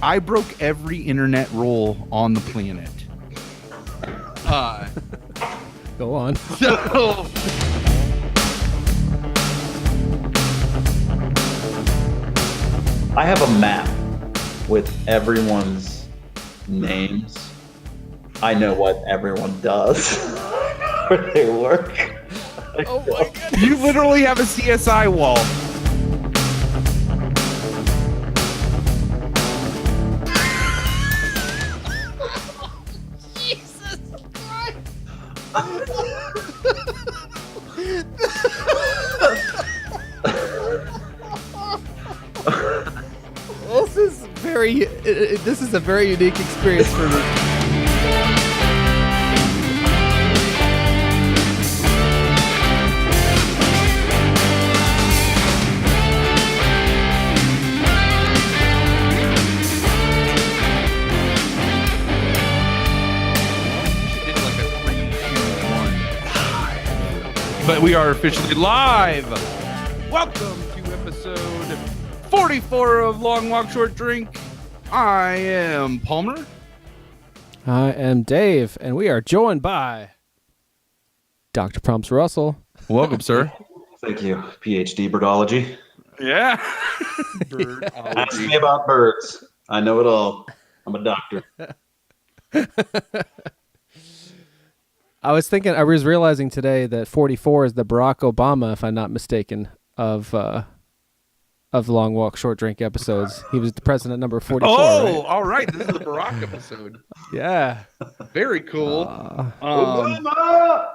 I broke every internet rule on the planet. Go on. So I have a map with everyone's names. I know what everyone does, where they work. oh my God. You literally have a CSI wall. Jesus Christ! This is a very unique experience for me. But we are officially live. Welcome to episode 44 of Long Walk Short Drink. I am Palmer. I am Dave, and we are joined by Dr. Prumps Russell. Welcome, sir. Thank you. PhD birdology. Yeah. Ask me about birds. I know it all. I'm a doctor. I was realizing today that 44 is the Barack Obama, if I'm not mistaken, of Long Walk Short Drink episodes. He was the president number 44. Oh, right? all right. This is the Barack episode. Yeah. Very cool. Obama!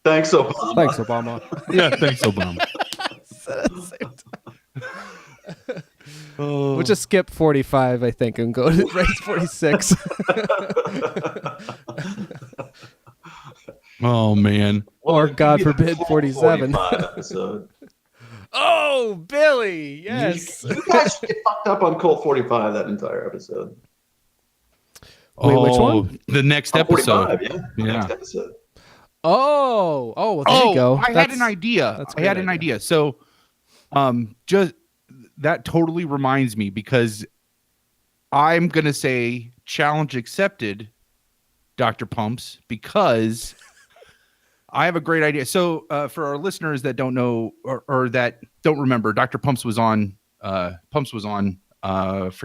Thanks, Obama. Thanks, Obama. Yeah, thanks, Obama. Said it at the same time. We'll just skip 45, I think, and go to race 46. Oh, man. Or, God forbid, 47. Episode. Oh, Billy, yes. You guys get fucked up on Colt 45 that entire episode. Wait, which one? The next episode. 45, yeah. Yeah. Next episode. Oh, well, there you go. I had an idea. So, just that totally reminds me, because I'm going to say challenge accepted, Dr. Pumps, because I have a great idea. So for our listeners that don't know or that don't remember, Dr. Pumps was on, forget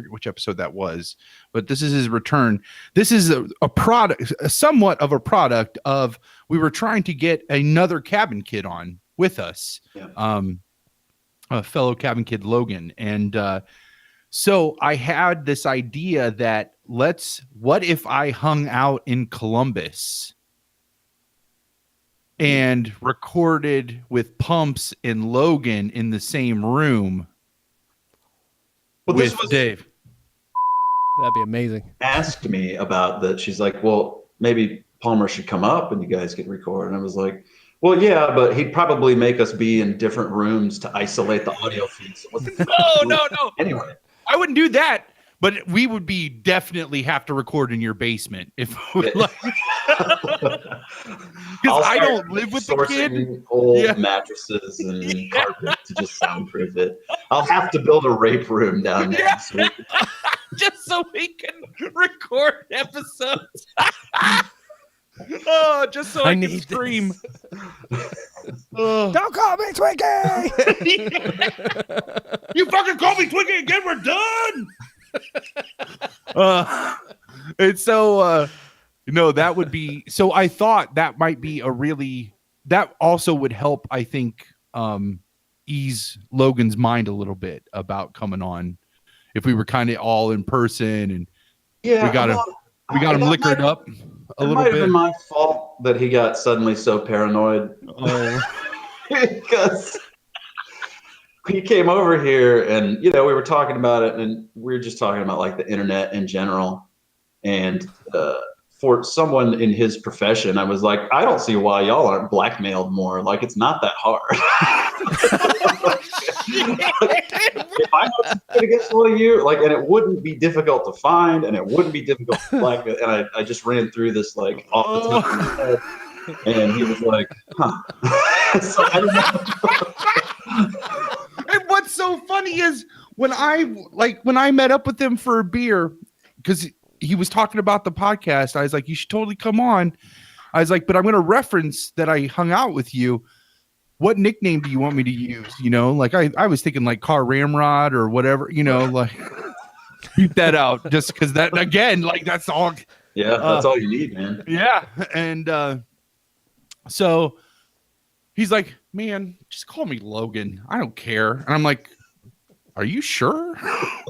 which episode that was, but this is his return. This is a product, somewhat of a product of, we were trying to get another cabin kid on with us. Yeah. A fellow cabin kid, Logan. And so I had this idea that what if I hung out in Columbus and recorded with Pumps and Logan in the same room with Dave? That'd be amazing. Asked me about that. She's like, well, maybe Palmer should come up and you guys could record. And I was like, well, yeah, but he'd probably make us be in different rooms to isolate the audio feeds. No. Anyway, I wouldn't do that, but we would definitely have to record in your basement if we because I don't live with the kid. Old mattresses and carpet to just soundproof it. I'll have to build a rape room down there. Yeah. Just so we can record episodes. Oh, just so I can scream. Don't call me Twinkie! You fucking call me Twinkie again, we're done! And so, that would be... So I thought that might be that also would help, I think, ease Logan's mind a little bit about coming on. If we were kind of all in person and we got him liquored up a little bit. It might have been my fault that he got suddenly so paranoid. Because he came over here and, we were talking about it, and we were just talking about like the internet in general. And for someone in his profession, I was like, I don't see why y'all aren't blackmailed more. Like, it's not that hard. If I was against one of you, and it wouldn't be difficult to find, and it wouldn't be difficult to blackmail. And I just ran through this like off the top of my head, and he was like, huh. So I don't know. And what's what's so funny is when I met up with him for a beer, because he was talking about the podcast, I was like, you should totally come on. I was like, but I'm going to reference that I hung out with you. What nickname do you want me to use? You know, like I was thinking like Car Ramrod or whatever, you know, like keep that out just because that, again, like that's all. Yeah, that's all you need, man. Yeah. And so he's like, man, just call me Logan. I don't care. And I'm like, are you sure?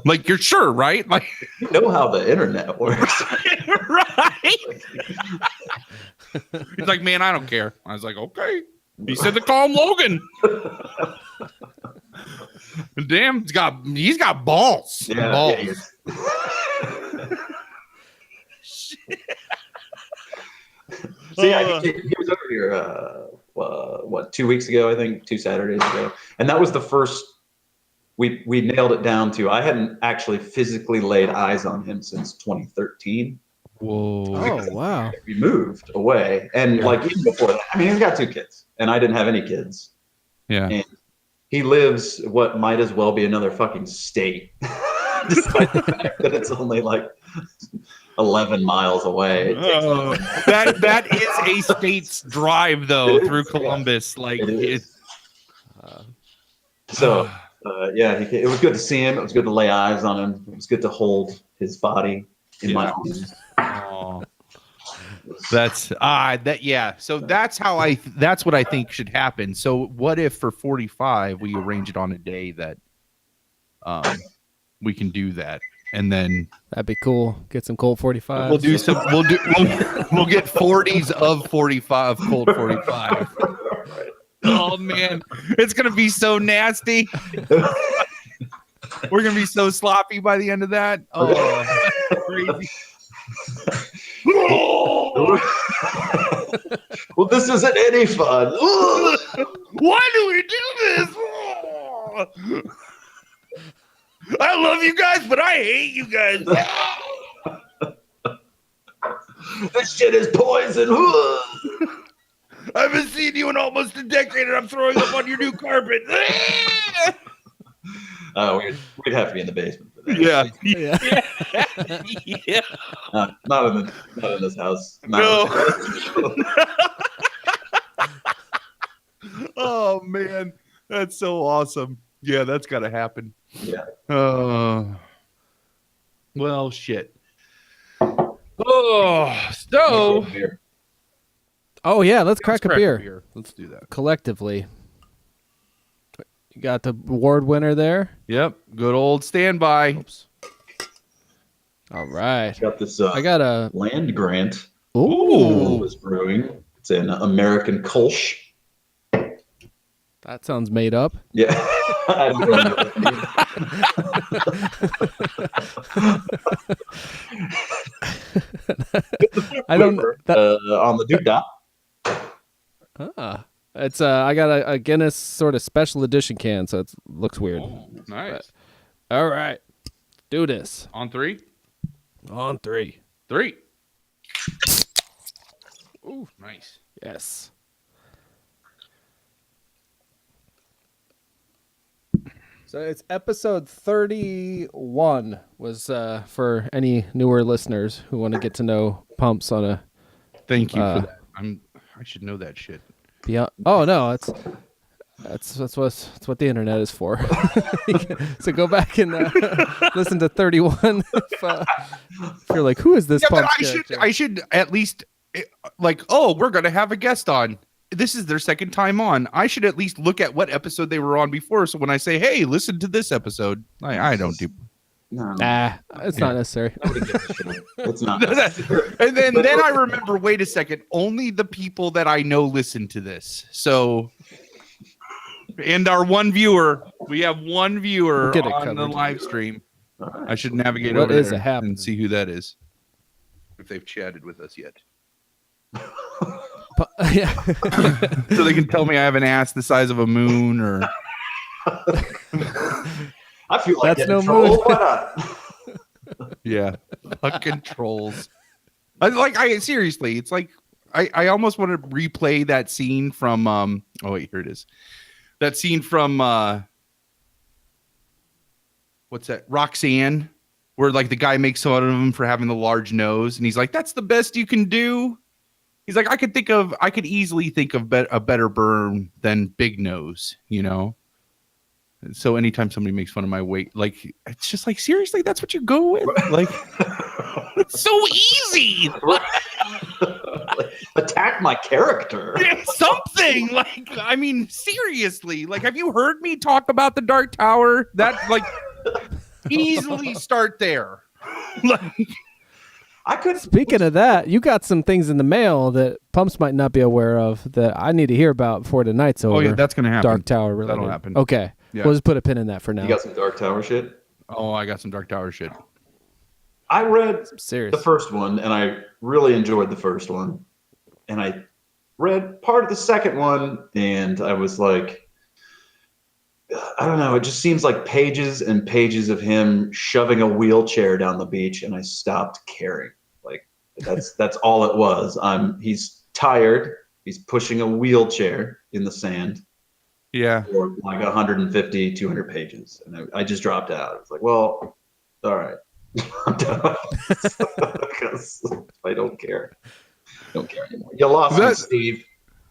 Like, you're sure, right? Like, you know how the internet works. Right. He's like, man, I don't care. I was like, okay. He said to call him Logan. Damn, he's got balls. Yeah, balls. See, he was over here, 2 weeks ago, I think, 2 Saturdays ago. And that was the first, we nailed it down to, I hadn't actually physically laid eyes on him since 2013. Whoa. Oh, wow. We moved away. And like even before that, I mean, he's got 2 kids and I didn't have any kids. Yeah. And he lives what might as well be another fucking state. Despite the fact that it's only like 11 miles away. That is a state's drive though through Columbus. Like so yeah, it was good to see him. It was good to lay eyes on him. It was good to hold his body in my arms. Oh, that's yeah. So that's what I think should happen. So what if for 45 we arrange it on a day that we can do that, and then That'd be cool. Get some cold 45. we'll get 40s of 45 cold 45. Oh man, it's gonna be so nasty. We're gonna be so sloppy by the end of that. Oh, crazy. Well, this isn't any fun. Why do we do this? I love you guys, but I hate you guys. This shit is poison. I haven't seen you in almost a decade, and I'm throwing up on your new carpet. We'd have to be in the basement for that. Yeah. Not in this house. No. Oh man, that's so awesome. Yeah, that's got to happen. Yeah. Well, shit. Oh, so. Oh, yeah. Let's crack a beer. Let's do that. Collectively. You got the award winner there. Yep. Good old standby. Oops. All right. Got this I got a land grant. Ooh. Was brewing. It's an American Kolsch. That sounds made up. Yeah. I don't know. On the doodah. It's I got a Guinness sort of special edition can, so it looks weird. Oh, nice. But, all right. Do this. On 3? On 3. 3. Ooh, nice. Yes. So it's episode 31 was for any newer listeners who want to get to know pumps on a. Thank you for that. I should know that shit. Beyond. Oh no, that's what the internet is for. So go back and listen to 31 if you're like, who is this? Yeah, pump but I should at least like, oh, we're gonna have a guest on. This is their second time on. I should at least look at what episode they were on before. So when I say, hey, listen to this episode, I don't do. No. Nah, it's not necessary. It's not. And then I remember, wait a second, only the people that I know listen to this. So, and our one viewer, we have one viewer on the live stream. I should navigate over there and see who that is, if they've chatted with us yet. Yeah. So they can tell me I have an ass the size of a moon, or I feel like that's no troll. moon. Why not? Yeah, fucking trolls. Seriously, it's like I almost want to replay that scene from oh wait, here it is. That scene from what's that? Roxanne, where like the guy makes fun of him for having the large nose, and he's like, "That's the best you can do." He's like, I could easily think of a better burn than big nose, you know? So anytime somebody makes fun of my weight, like, it's just like, seriously, that's what you go with? Like, it's so easy. Attack my character. Yeah, something like, I mean, seriously, like, have you heard me talk about the Dark Tower? That, like, easily start there. Like, Speaking of that, you got some things in the mail that Pumps might not be aware of that I need to hear about before the night's over. oh yeah, that's gonna happen. Dark Tower related. That'll happen. Okay, Yeah. we'll just put a pin in that for now. You got some Dark Tower shit? Oh, I got some Dark Tower shit. I read Serious. the first one, and I really enjoyed the first one. And I read part of the second one, and I was like, I don't know. It just seems like pages and pages of him shoving a wheelchair down the beach, and I stopped caring. Like that's all it was. He's tired. He's pushing a wheelchair in the sand. Yeah. For like 150, 200 pages, and I just dropped out. It's like, well, all right, I'm done because I don't care. I don't care anymore. You lost me, Steve.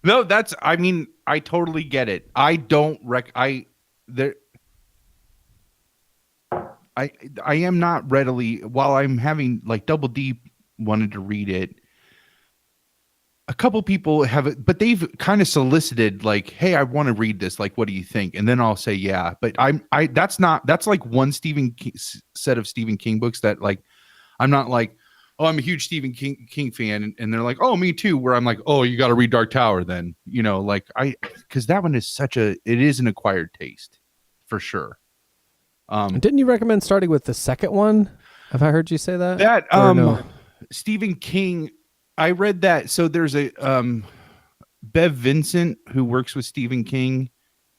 No, I mean, I totally get it. I don't I am not readily, while I'm having like Double D wanted to read it. A couple people have it, but they've kind of solicited like, hey, I want to read this. Like, what do you think? And then I'll say, yeah, but that's like one set of Stephen King books that like, I'm not like, oh, I'm a huge Stephen King fan. And they're like, oh, me too. Where I'm like, oh, you got to read Dark Tower then, you know, like because that one is it is an acquired taste for sure. Didn't you recommend starting with the second one? Have I heard you say that? No? Stephen King, I read that. So there's a Bev Vincent, who works with Stephen King,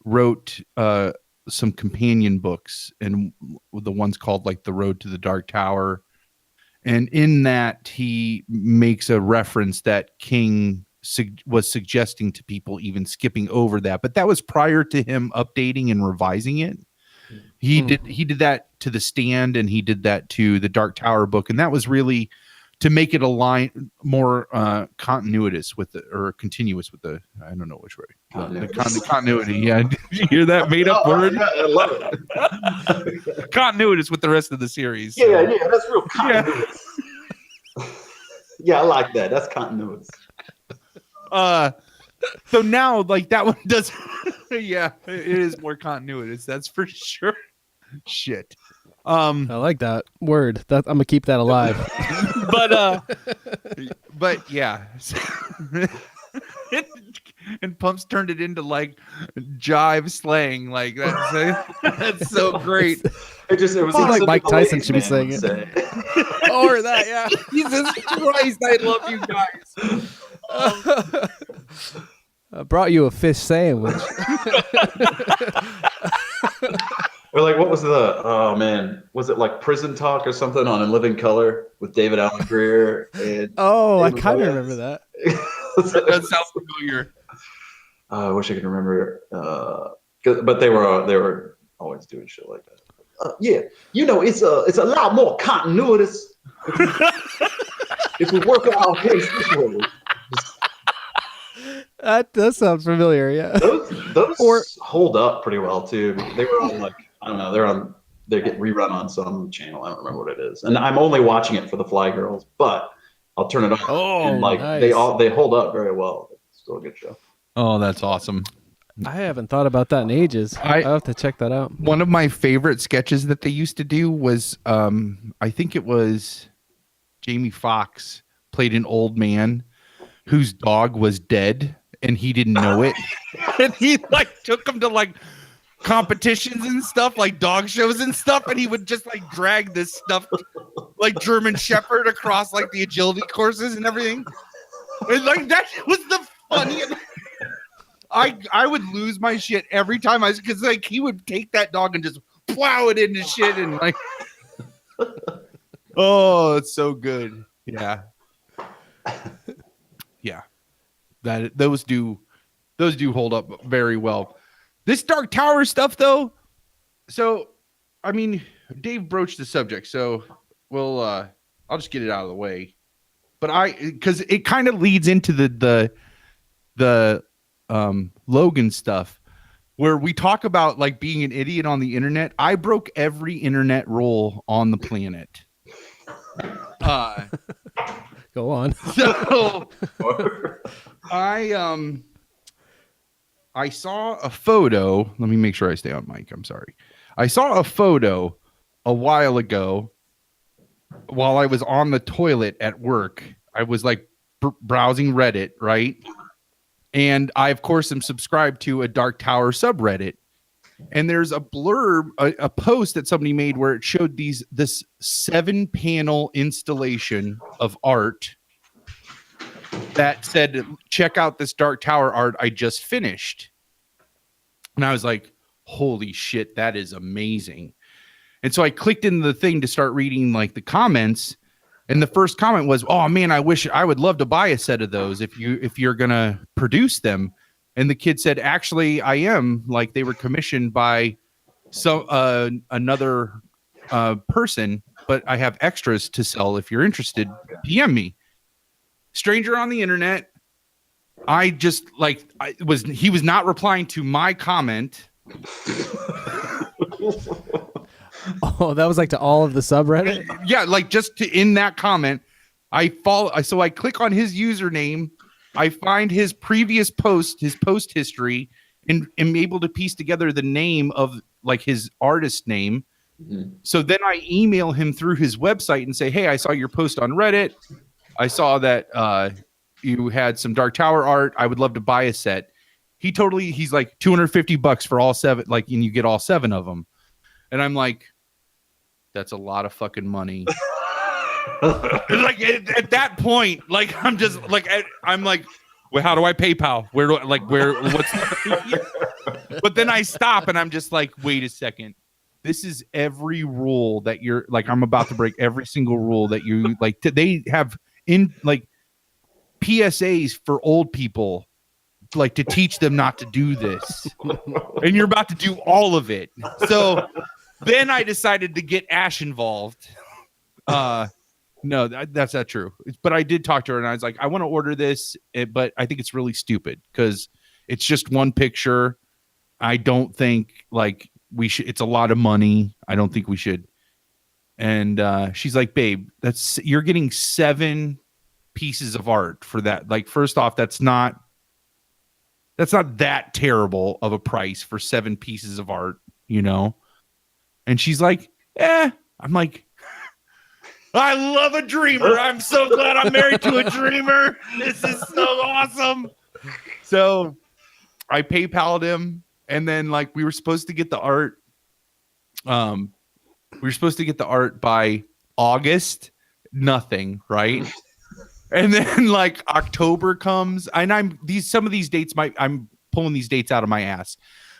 wrote some companion books, and the one's called like The Road to the Dark Tower. And in that, he makes a reference that King was suggesting to people even skipping over that. But that was prior to him updating and revising it. He did that to The Stand, and he did that to the Dark Tower book. And that was really to make it align more continuous with or continuous with the, I don't know which way. The continuity. Yeah. Did you hear that made up word? Yeah, I love it. Continuous with the rest of the series. Yeah, yeah, that's real continuous. Yeah, I like that. That's continuous. So now like that one does yeah, it is more continuous. That's for sure. Shit. I like that word. That I'm gonna keep that alive. but yeah. And Pumps turned it into like jive slang. Like that's so great. It was like Mike Tyson should be saying it. Or that, yeah. Jesus Christ, I love you guys. I brought you a fish sandwich. Or like, what was was it like Prison Talk or something on In Living Color with David Alan Grier? And I kind of remember that. That sounds familiar. I wish I could remember. But they were always doing shit like that. Yeah, you know, it's a lot more continuous if we work out our case this way. That does sound familiar, yeah. Those hold up pretty well too. They were on like, I don't know, they get rerun on some channel. I don't remember what it is, and I'm only watching it for the Fly Girls, but I'll turn it on. Oh, and like nice. they hold up very well. It's still a good show. Oh, that's awesome. I haven't thought about that in ages. I'll have to check that out. One of my favorite sketches that they used to do was, I think it was Jamie Foxx played an old man whose dog was dead and he didn't know it. And he like took him to like competitions and stuff, like dog shows and stuff, and he would just like drag this stuff like German Shepherd across like the agility courses and everything. And like that was the funniest. I would lose my shit every time because like he would take that dog and just plow it into shit and like oh, it's so good. Yeah. Yeah. Those do hold up very well. This Dark Tower stuff though, so I mean, Dave broached the subject, so we'll I'll just get it out of the way. But because it kind of leads into the Logan stuff, where we talk about like being an idiot on the internet. I broke every internet rule on the planet. Go on. So I saw a photo. Let me make sure I stay on mic. I'm sorry. I saw a photo a while ago while I was on the toilet at work. I was like browsing Reddit, right? And I, of course, am subscribed to a Dark Tower subreddit. And there's a blurb, a post that somebody made where it showed this 7-panel installation of art that said, check out this Dark Tower art I just finished. And I was like, holy shit, that is amazing. And so I clicked in the thing to start reading like the comments. And the first comment was, oh man, I would love to buy a set of those if you're going to produce them. And the kid said, actually, I am. Like, they were commissioned by another person, but I have extras to sell. If you're interested, PM me. Stranger on the internet. He was not replying to my comment. Oh, that was like to all of the subreddit? Yeah, like just in that comment, so I click on his username. I find his previous post, his post history, and am able to piece together the name of like his artist name. Mm-hmm. So then I email him through his website and say, hey, I saw your post on Reddit. I saw that you had some Dark Tower art. I would love to buy a set. He's like $250 for all 7, like, and you get all 7 of them. And I'm like, that's a lot of fucking money. Like at that point, like I'm just like I'm like, well, how do I PayPal? But then I stop and I'm just like, wait a second. This is every rule that you're like, I'm about to break every single rule that you like. They have in like PSAs for old people, like to teach them not to do this, and you're about to do all of it. So then I decided to get Ash involved. No, that's not true. But I did talk to her and I was like, I want to order this, but I think it's really stupid because it's just one picture. I don't think like we should. It's a lot of money. I don't think we should. And she's like, babe, you're getting 7 pieces of art for that. Like, first off, that's not that terrible of a price for 7 pieces of art, you know? And she's like, I'm like, I love a dreamer. I'm so glad I'm married to a dreamer. This is so awesome. So I PayPal'd him, and then like we were supposed to get the art. We were supposed to get the art by August. Nothing, right? And then like October comes, and some of these dates I'm pulling these dates out of my ass.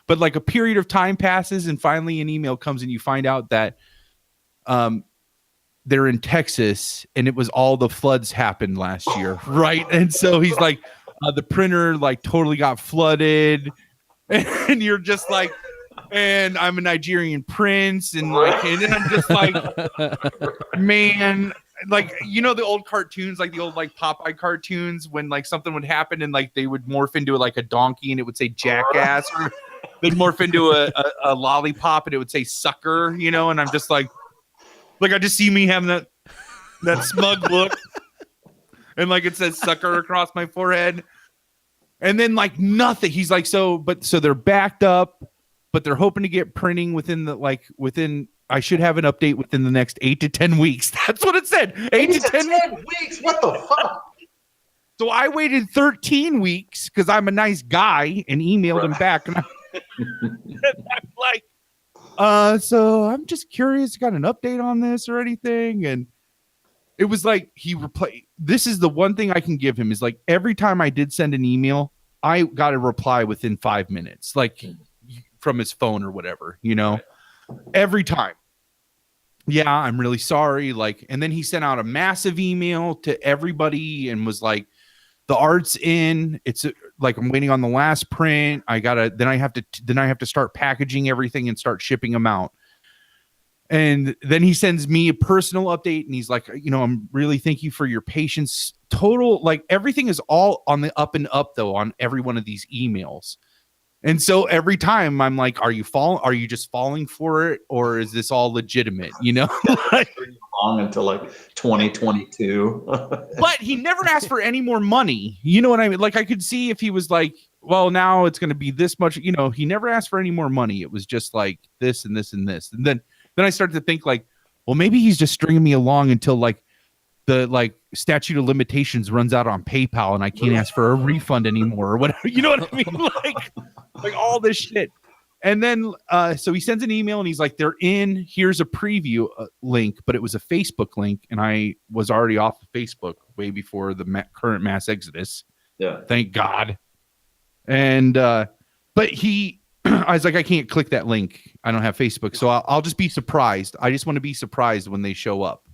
But like a period of time passes, and finally an email comes, and you find out that they're in Texas, and it was all the floods happened last year, right? And so he's like, the printer like totally got flooded, and you're just like, and I'm a Nigerian prince, and then I'm just like, man, like, you know, the old cartoons, like the old like Popeye cartoons, when like something would happen and like they would morph into like a donkey and it would say jackass, or they'd morph into a lollipop and it would say sucker, you know? And I'm just like I just see me having that smug look, and like it says sucker across my forehead, and then like nothing. He's like, so they're backed up, but they're hoping to get printing within I should have an update within the next 8 to 10 weeks. That's what it said. 8 to 10 weeks. What the fuck? So I waited 13 weeks because I'm a nice guy and emailed him back. And I'm like, so I'm just curious, got an update on this or anything? And it was like this is the one thing I can give him is like every time I did send an email, I got a reply within 5 minutes, like from his phone or whatever, you know, every time. Yeah, I'm really sorry. Like, and then he sent out a massive email to everybody and was like, the art's in. It's like I'm waiting on the last print. Then I have to start packaging everything and start shipping them out. And then he sends me a personal update and he's like, I'm really thank you for your patience. Total, like everything is all on the up and up though on every one of these emails. And so every time I'm like, are you just falling for it? Or is this all legitimate? Like, long until like 2022. but he never asked for any more money. You know what I mean? Like I could see if he was like, well, now it's going to be this much, he never asked for any more money. It was just like this and this and this. And then I started to think like, well, maybe he's just stringing me along until like the like statute of limitations runs out on PayPal and I can't ask for a refund anymore or whatever. You know what I mean? Like all this shit. And then so he sends an email and he's like, they're in. Here's a preview link, but it was a Facebook link. And I was already off of Facebook way before the current mass exodus. Yeah. Thank God. And but I was like, I can't click that link. I don't have Facebook. So I'll just be surprised. I just want to be surprised when they show up.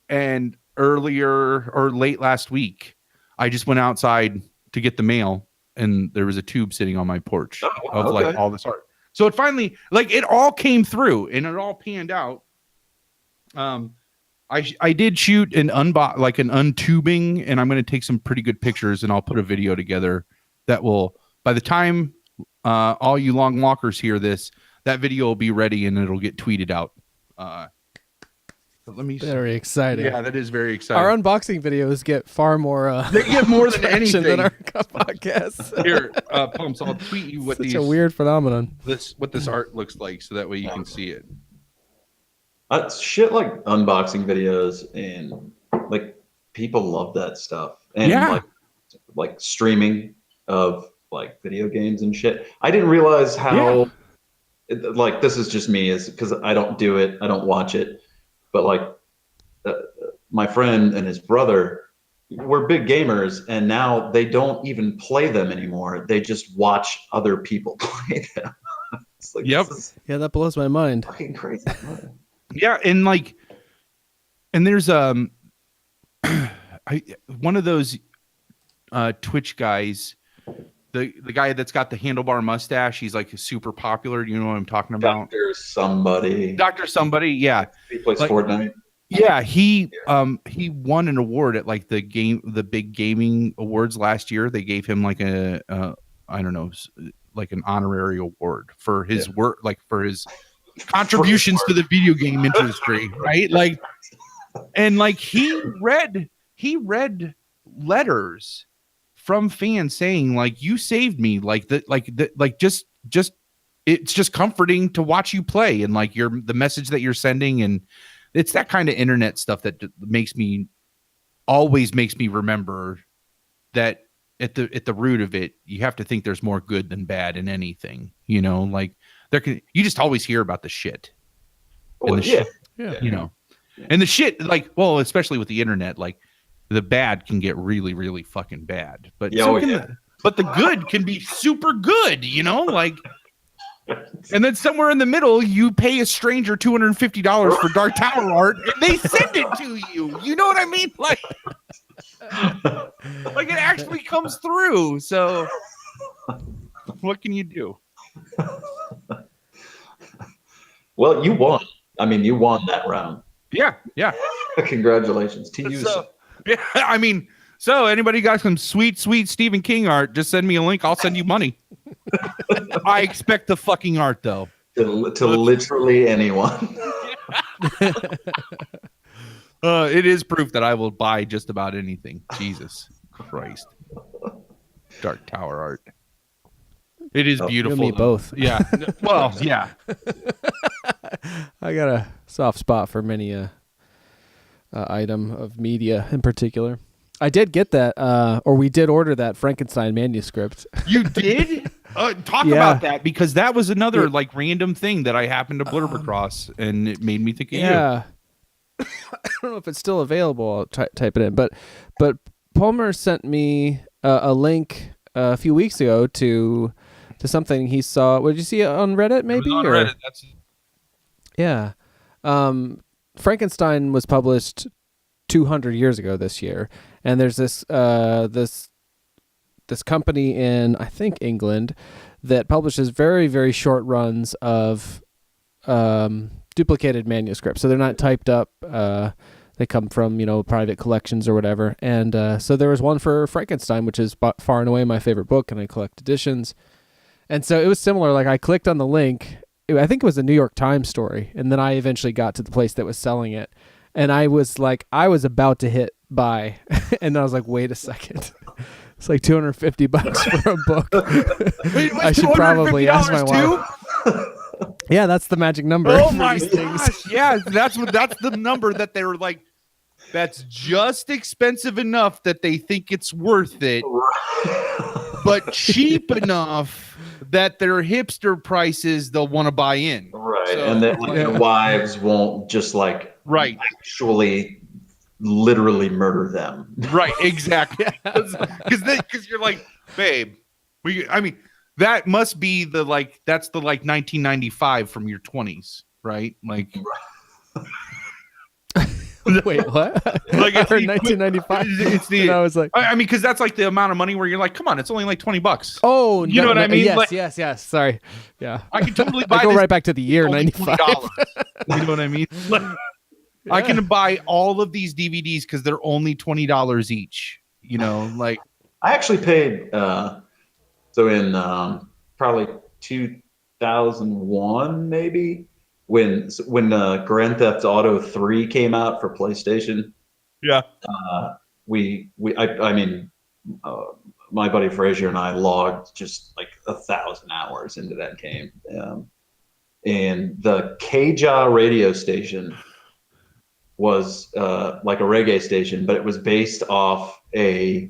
And earlier or late last week, I just went outside to get the mail and there was a tube sitting on my porch of like all this art. So it finally, like it all came through and it all panned out. I did shoot an untubing and I'm going to take some pretty good pictures and I'll put a video together that will, by the time all you long walkers hear this, that video will be ready and it'll get tweeted out. But let me very exciting. Yeah, that is very exciting. Our unboxing videos get far more they get more than anything than our podcasts. Here, Pumps, I'll tweet you what Such a weird phenomenon. What this art looks like so that way you can see it. Shit like unboxing videos and like people love that stuff. And like streaming of like video games and shit. I didn't realize how like this is just me is because I don't do it. I don't watch it. But like my friend and his brother were big gamers and now they don't even play them anymore. They just watch other people play them. It's like, yep. Yeah, that blows my mind. Fucking crazy. Yeah, and like, and there's one of those Twitch guys, the guy that's got the handlebar mustache. He's like super popular. You know what I'm talking about? Dr. Somebody. Yeah. He plays Fortnite. Yeah, he won an award at like the big gaming awards last year. They gave him like a I don't know, like an honorary award for his work, like for his contributions to the video game industry, right? Like, and like he read letters from fans saying like, you saved me, just it's just comforting to watch you play and like the message that you're sending, and it's that kind of internet stuff that always makes me remember that at the root of it, you have to think there's more good than bad in anything, like you just always hear about the shit. Yeah. And the shit, like, well, especially with the internet, like the bad can get really, really fucking bad, but but the good can be super good, like. And then somewhere in the middle, you pay a stranger $250 for Dark Tower art, and they send it to you. You know what I mean? Like it actually comes through. So, what can you do? Well, you won. I mean, you won that round. Yeah. Congratulations to you. So anybody got some sweet Stephen King art, just send me a link. I'll send you money. I expect the fucking art, though. To literally anyone. It is proof that I will buy just about anything. Jesus Christ. Dark Tower art. It is beautiful. You and me both. Yeah. Well, yeah. I got a soft spot for many item of media in particular. I did get that, or we did order that Frankenstein manuscript. You did? Talk about that, because that was another like random thing that I happened to blurb across, and it made me think of you. I don't know if it's still available. I'll type it in, but Palmer sent me a link a few weeks ago to something he saw. Did you see it on Reddit? Maybe it was on Reddit. Yeah. Frankenstein was published 200 years ago this year, and there's this company in, I think, England that publishes very, very short runs of duplicated manuscripts, so they're not typed up. They come from, private collections or whatever. And so there was one for Frankenstein, which is far and away my favorite book, and I collect editions. And so it was similar. Like, I clicked on the link. I think it was a New York Times story, and then I eventually got to the place that was selling it. And I was about to hit buy, and I was like, wait a second. It's like $250 for a book. I should probably ask my wife. Yeah, that's the magic number. Oh my gosh! Yeah, that's the number that they were like. That's just expensive enough that they think it's worth it, but cheap enough that their hipster prices they'll want to buy in. Right, So, and that the wives won't just actually literally murder them. Right, exactly. Because you're like, babe, that must be that's the 1995 from your 20s, right? Like, wait, what? Like, I heard 1995. And I was like, because that's like the amount of money where you're like, come on, it's only like $20. Oh, you know what I mean? Yes. Sorry, yeah. I can totally buy. I go right back to the year '95. You know what I mean? I can buy all of these DVDs because they're only $20 each. I actually paid. So in probably 2001, maybe when Grand Theft Auto 3 came out for PlayStation. Yeah. My buddy Frazier and I logged just like 1,000 hours into that game. And the Keja radio station was like a reggae station, but it was based off a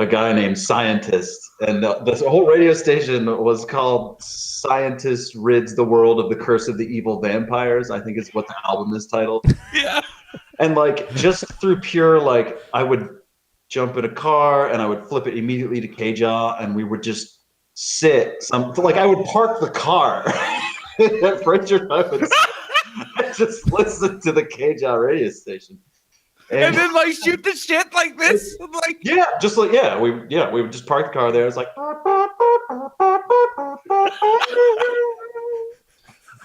guy named Scientist, and this whole radio station was called Scientist Rids the World of the Curse of the Evil Vampires, I think is what the album is titled. Yeah. And just through pure, I would jump in a car and I would flip it immediately to Keja, and we would just sit I would park the car and Frazier and I would just listen to the Keja radio station. And then shoot the shit like this, we would just park the car there. It's like,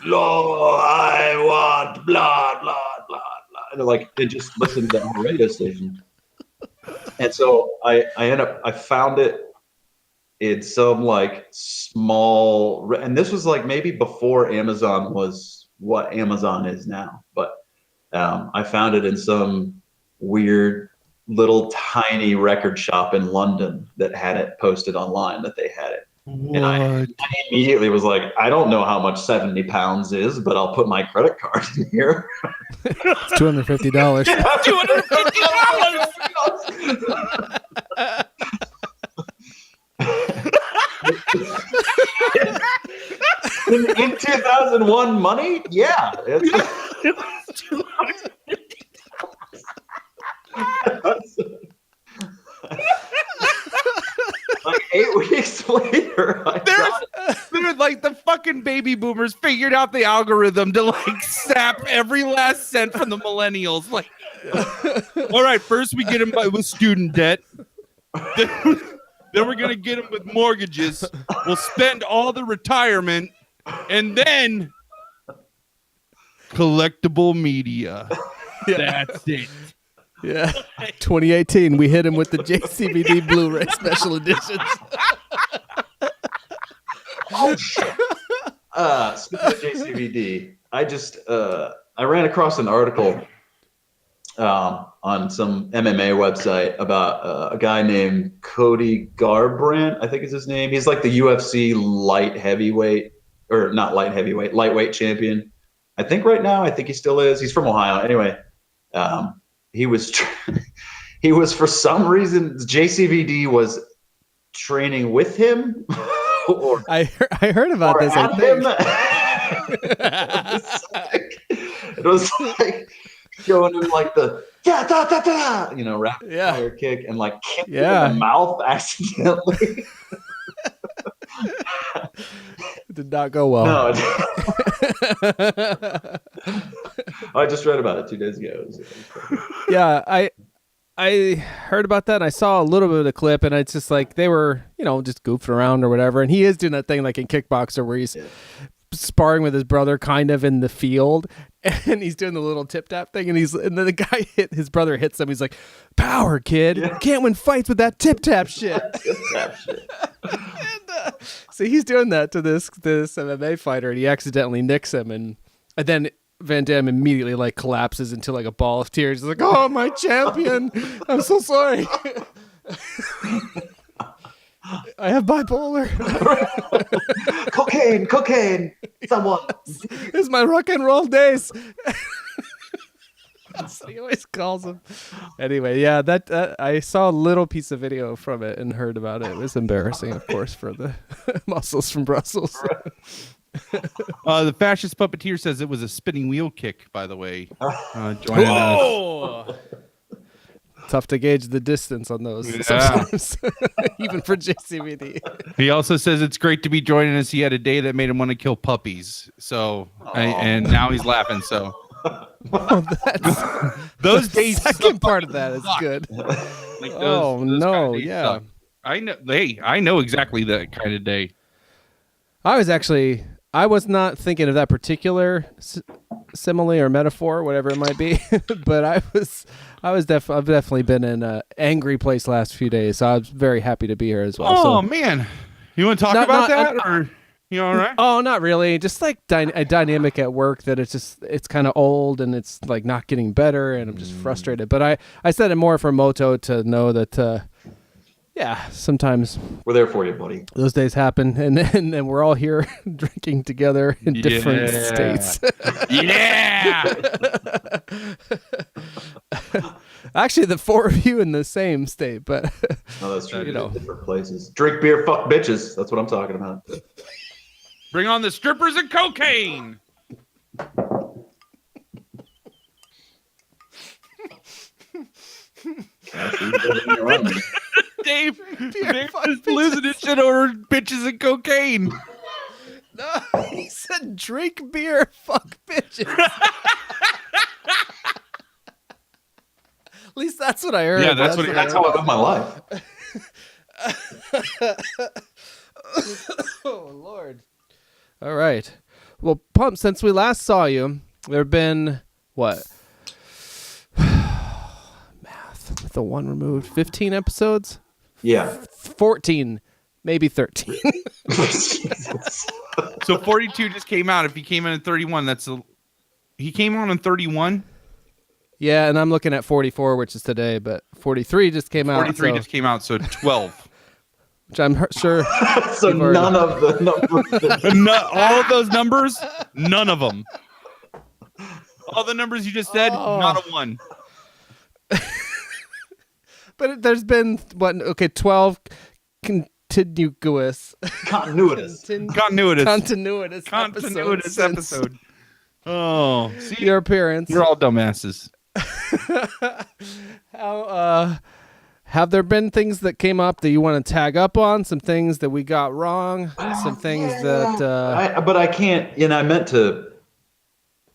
Lord, I want blah blah blah blah, and they just listened to that whole radio station. And so I found it in some small, and this was maybe before Amazon was what Amazon is now, but I found it in some weird little tiny record shop in London that had it posted online that they had it. What? And I immediately was like, I don't know how much 70 pounds is, but I'll put my credit card in here. It's $250. $250. In 2001 money? Yeah. It's $250. 8 weeks later, the fucking baby boomers figured out the algorithm to sap every last cent from the millennials. All right, first we get them with student debt. Then we're gonna get them with mortgages. We'll spend all the retirement, and then collectible media. That's it. Yeah, 2018, we hit him with the JCVD Blu-ray special editions. Oh shit! Speaking of JCVD, I ran across an article on some MMA website about a guy named Cody Garbrandt, I think is his name. He's like the UFC lightweight champion. I think right now, I think he still is. He's from Ohio. Anyway, he was for some reason, JCVD was training with him. I heard about this. I think. It was showing him the rapid fire kick and kick him in the mouth accidentally. It did not go well. No, I just read about it 2 days ago. Yeah, I heard about that, and I saw a little bit of the clip, and it's just they were, just goofing around or whatever. And he is doing that thing in Kickboxer where he's sparring with his brother kind of in the field, and he's doing the little tip tap thing, and then the guy his brother hits him. He's like, "Power, kid. You can't win fights with that tip tap shit." Tip tap shit. So he's doing that to this MMA fighter, and he accidentally nicks him, and then Van Damme immediately like collapses into like a ball of tears. He's like, "Oh, my champion! I'm so sorry. I have bipolar. Cocaine, someone. This is my rock and roll days." That's what he always calls him. Anyway, yeah, that I saw a little piece of video from it and heard about it. It was embarrassing, of course, for the muscles from Brussels. The fascist puppeteer says it was a spinning wheel kick, by the way. Joining us. Tough to gauge the distance on those sometimes, even for JCVD. He also says it's great to be joining us. He had a day that made him want to kill puppies. So, and now he's laughing. So, those days. Second part of that is good. Like those no, kind of yeah. suck. I know. Hey, I know exactly that kind of day. I was not thinking of that particular simile or metaphor, whatever it might be, but I've definitely been in an angry place last few days, so I was very happy to be here as well. Oh man, you want to talk about that, or you all right? Oh, not really. Just like a dynamic at work that it's kind of old and it's like not getting better, and I'm just frustrated. But I said it more for Moto to know that. Yeah, sometimes we're there for you, buddy. Those days happen, and we're all here drinking together in different states. Yeah. Actually, the four of you in the same state, but that's true. Different places. Drink beer, fuck bitches. That's what I'm talking about. Bring on the strippers and cocaine. Dave is losing his shit over bitches and cocaine. No, he said drink beer, fuck bitches. At least that's what I heard. Yeah, that's how I live my life. Oh Lord. All right. Well, Pump, since we last saw you, there have been what? Math with the one removed. 15 episodes? Yeah. 14, maybe 13. So 42 just came out. If he came in at 31, he came on in 31. Yeah, and I'm looking at 44, which is today, but 43 just came out. 43 just came out, so 12. Which I'm sure. So none of the numbers. All of those numbers, none of them. All the numbers you just said, not a one. But there's been 12 continuous episode. Oh, see, your appearance. You're all dumbasses. How have there been things that came up that you want to tag up on? Some things that we got wrong. Some things that. But I can't. I meant to.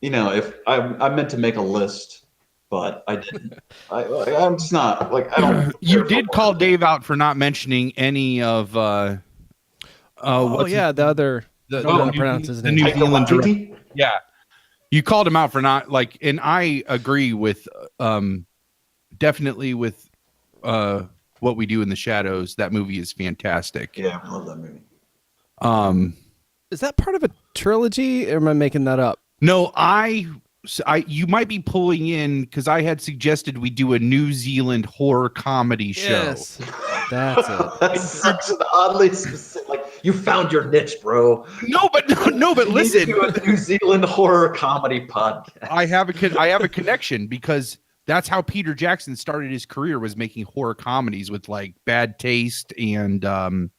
If I meant to make a list, but I didn't. I'm just not like I don't. You did call Dave out for not mentioning any of. the other. The New Zealand director. Yeah. You called him out for not and I agree with, definitely with, What We Do in the Shadows. That movie is fantastic. Yeah, I love that movie. Is that part of a trilogy, or am I making that up? No, you might be pulling in because I had suggested we do a New Zealand horror comedy show. Yes, that's it. That's such an oddly specific. You found your niche, bro. No, but listen. You need to do a New Zealand horror comedy podcast. I have a connection because that's how Peter Jackson started his career, was making horror comedies with Bad Taste and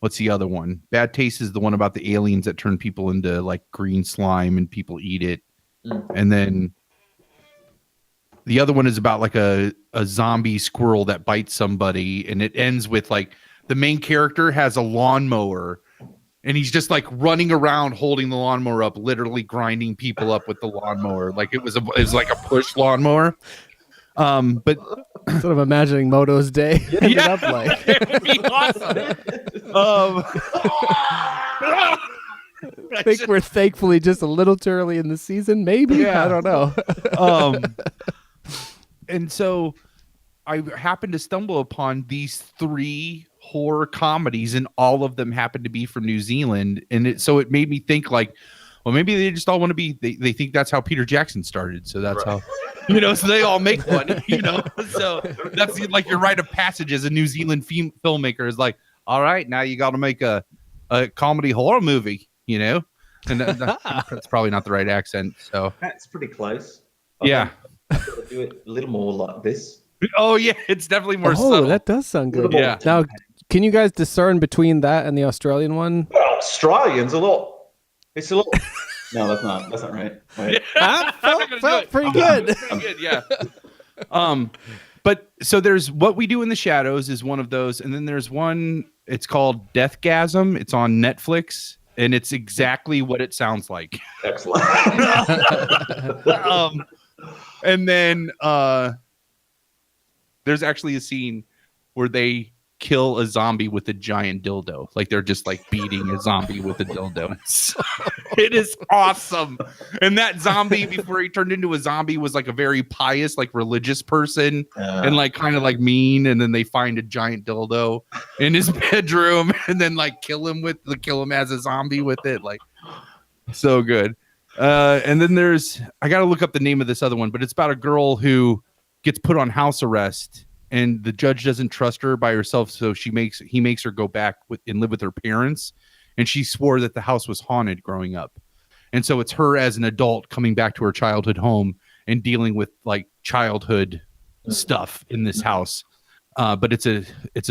what's the other one? Bad Taste is the one about the aliens that turn people into green slime and people eat it. And then the other one is about a zombie squirrel that bites somebody, and it ends with the main character has a lawnmower and he's just running around holding the lawnmower up, literally grinding people up with the lawnmower. It was like a push lawnmower. But sort of imagining Moto's day ended up it would be awesome. I think we're thankfully just a little too early in the season. Maybe. Yeah. I don't know. And so I happened to stumble upon these 3 horror comedies, and all of them happened to be from New Zealand. And so it made me think like, well, maybe they just all want to be, they think that's how Peter Jackson started. So that's how, so they all make one, so that's like your rite of passage as a New Zealand filmmaker is like, all right, now you got to make a comedy horror movie, and that's probably not the right accent. So That's pretty close. Yeah. Do it a little more like this. Oh yeah, it's definitely more Oh, subtle. that does sound good. Yeah. Now, can you guys discern between that and the Australian one? Well, Australian's a little. It's a little. No, that's not right. Wait. Felt pretty good. Pretty good, yeah. But so there's What We Do in the Shadows is one of those, and then there's one. It's called Deathgasm. It's on Netflix, and it's exactly what it sounds like. Excellent. And then there's actually a scene where they kill a zombie with a giant dildo. Like they're just like beating a zombie with a dildo. So, it is awesome. And that zombie, before he turned into a zombie, was like a very pious, like religious person and like kind of like mean. And then they find a giant dildo in his bedroom and then like kill him as a zombie with it. Like so good. And then I got to look up the name of this other one, but it's about a girl who gets put on house arrest and the judge doesn't trust her by herself. So he makes her go back and live with her parents. And she swore that the house was haunted growing up. And so it's her as an adult coming back to her childhood home and dealing with like childhood stuff in this house. But it's a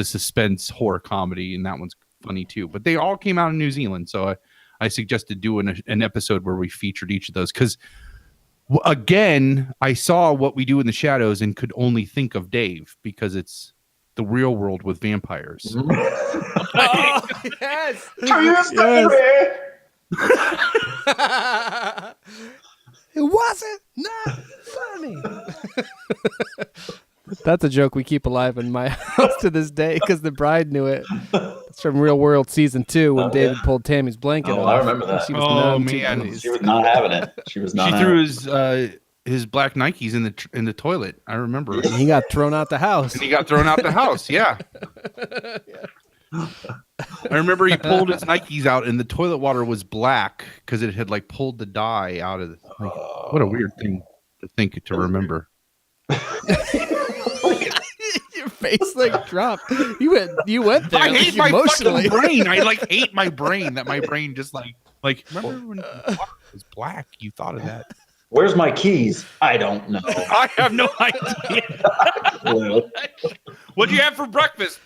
suspense horror comedy. And that one's funny too, but they all came out in New Zealand. So I suggested doing an episode where we featured each of those because, again, I saw What We Do in the Shadows and could only think of Dave because it's the real world with vampires. Oh, yes. It wasn't not funny. That's a joke we keep alive in my house to this day because the bride knew it. It's from Real World Season 2 when David pulled Tammy's blanket off. I remember that. She was Man. She was not having it. She threw his black Nikes in the toilet. I remember. And he got thrown out the house. Yeah. I remember he pulled his Nikes out and the toilet water was black because it had like pulled the dye out of what a weird thing to remember. Your face like dropped. You went there. I hate my emotionally. fucking brain. I like hate my brain that my brain just like remember when water was black? You thought of that. Where's my keys? I don't know. I have no idea. What'd you have for breakfast?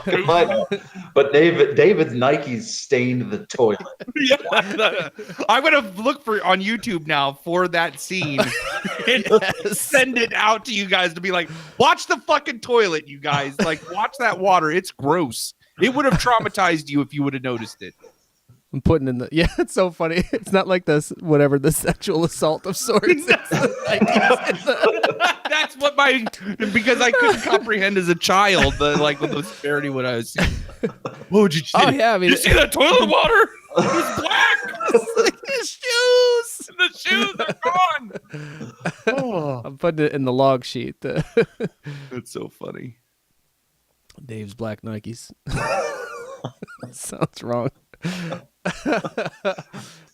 But David's Nikes stained the toilet. Yeah, I'm gonna look on YouTube now for that scene and send it out to you guys to be like, watch the fucking toilet, you guys. Like, watch that water. It's gross. It would have traumatized you if you would have noticed it. I'm putting in it's so funny. It's not like this, whatever, the sexual assault of sorts. That's what because I couldn't comprehend as a child the severity what I was seeing. Whoa, did you see? Oh yeah, I mean, you see that toilet water? It's black. His shoes. The shoes are gone. Oh. I'm putting it in the log sheet. It's so funny. Dave's black Nikes. Sounds wrong.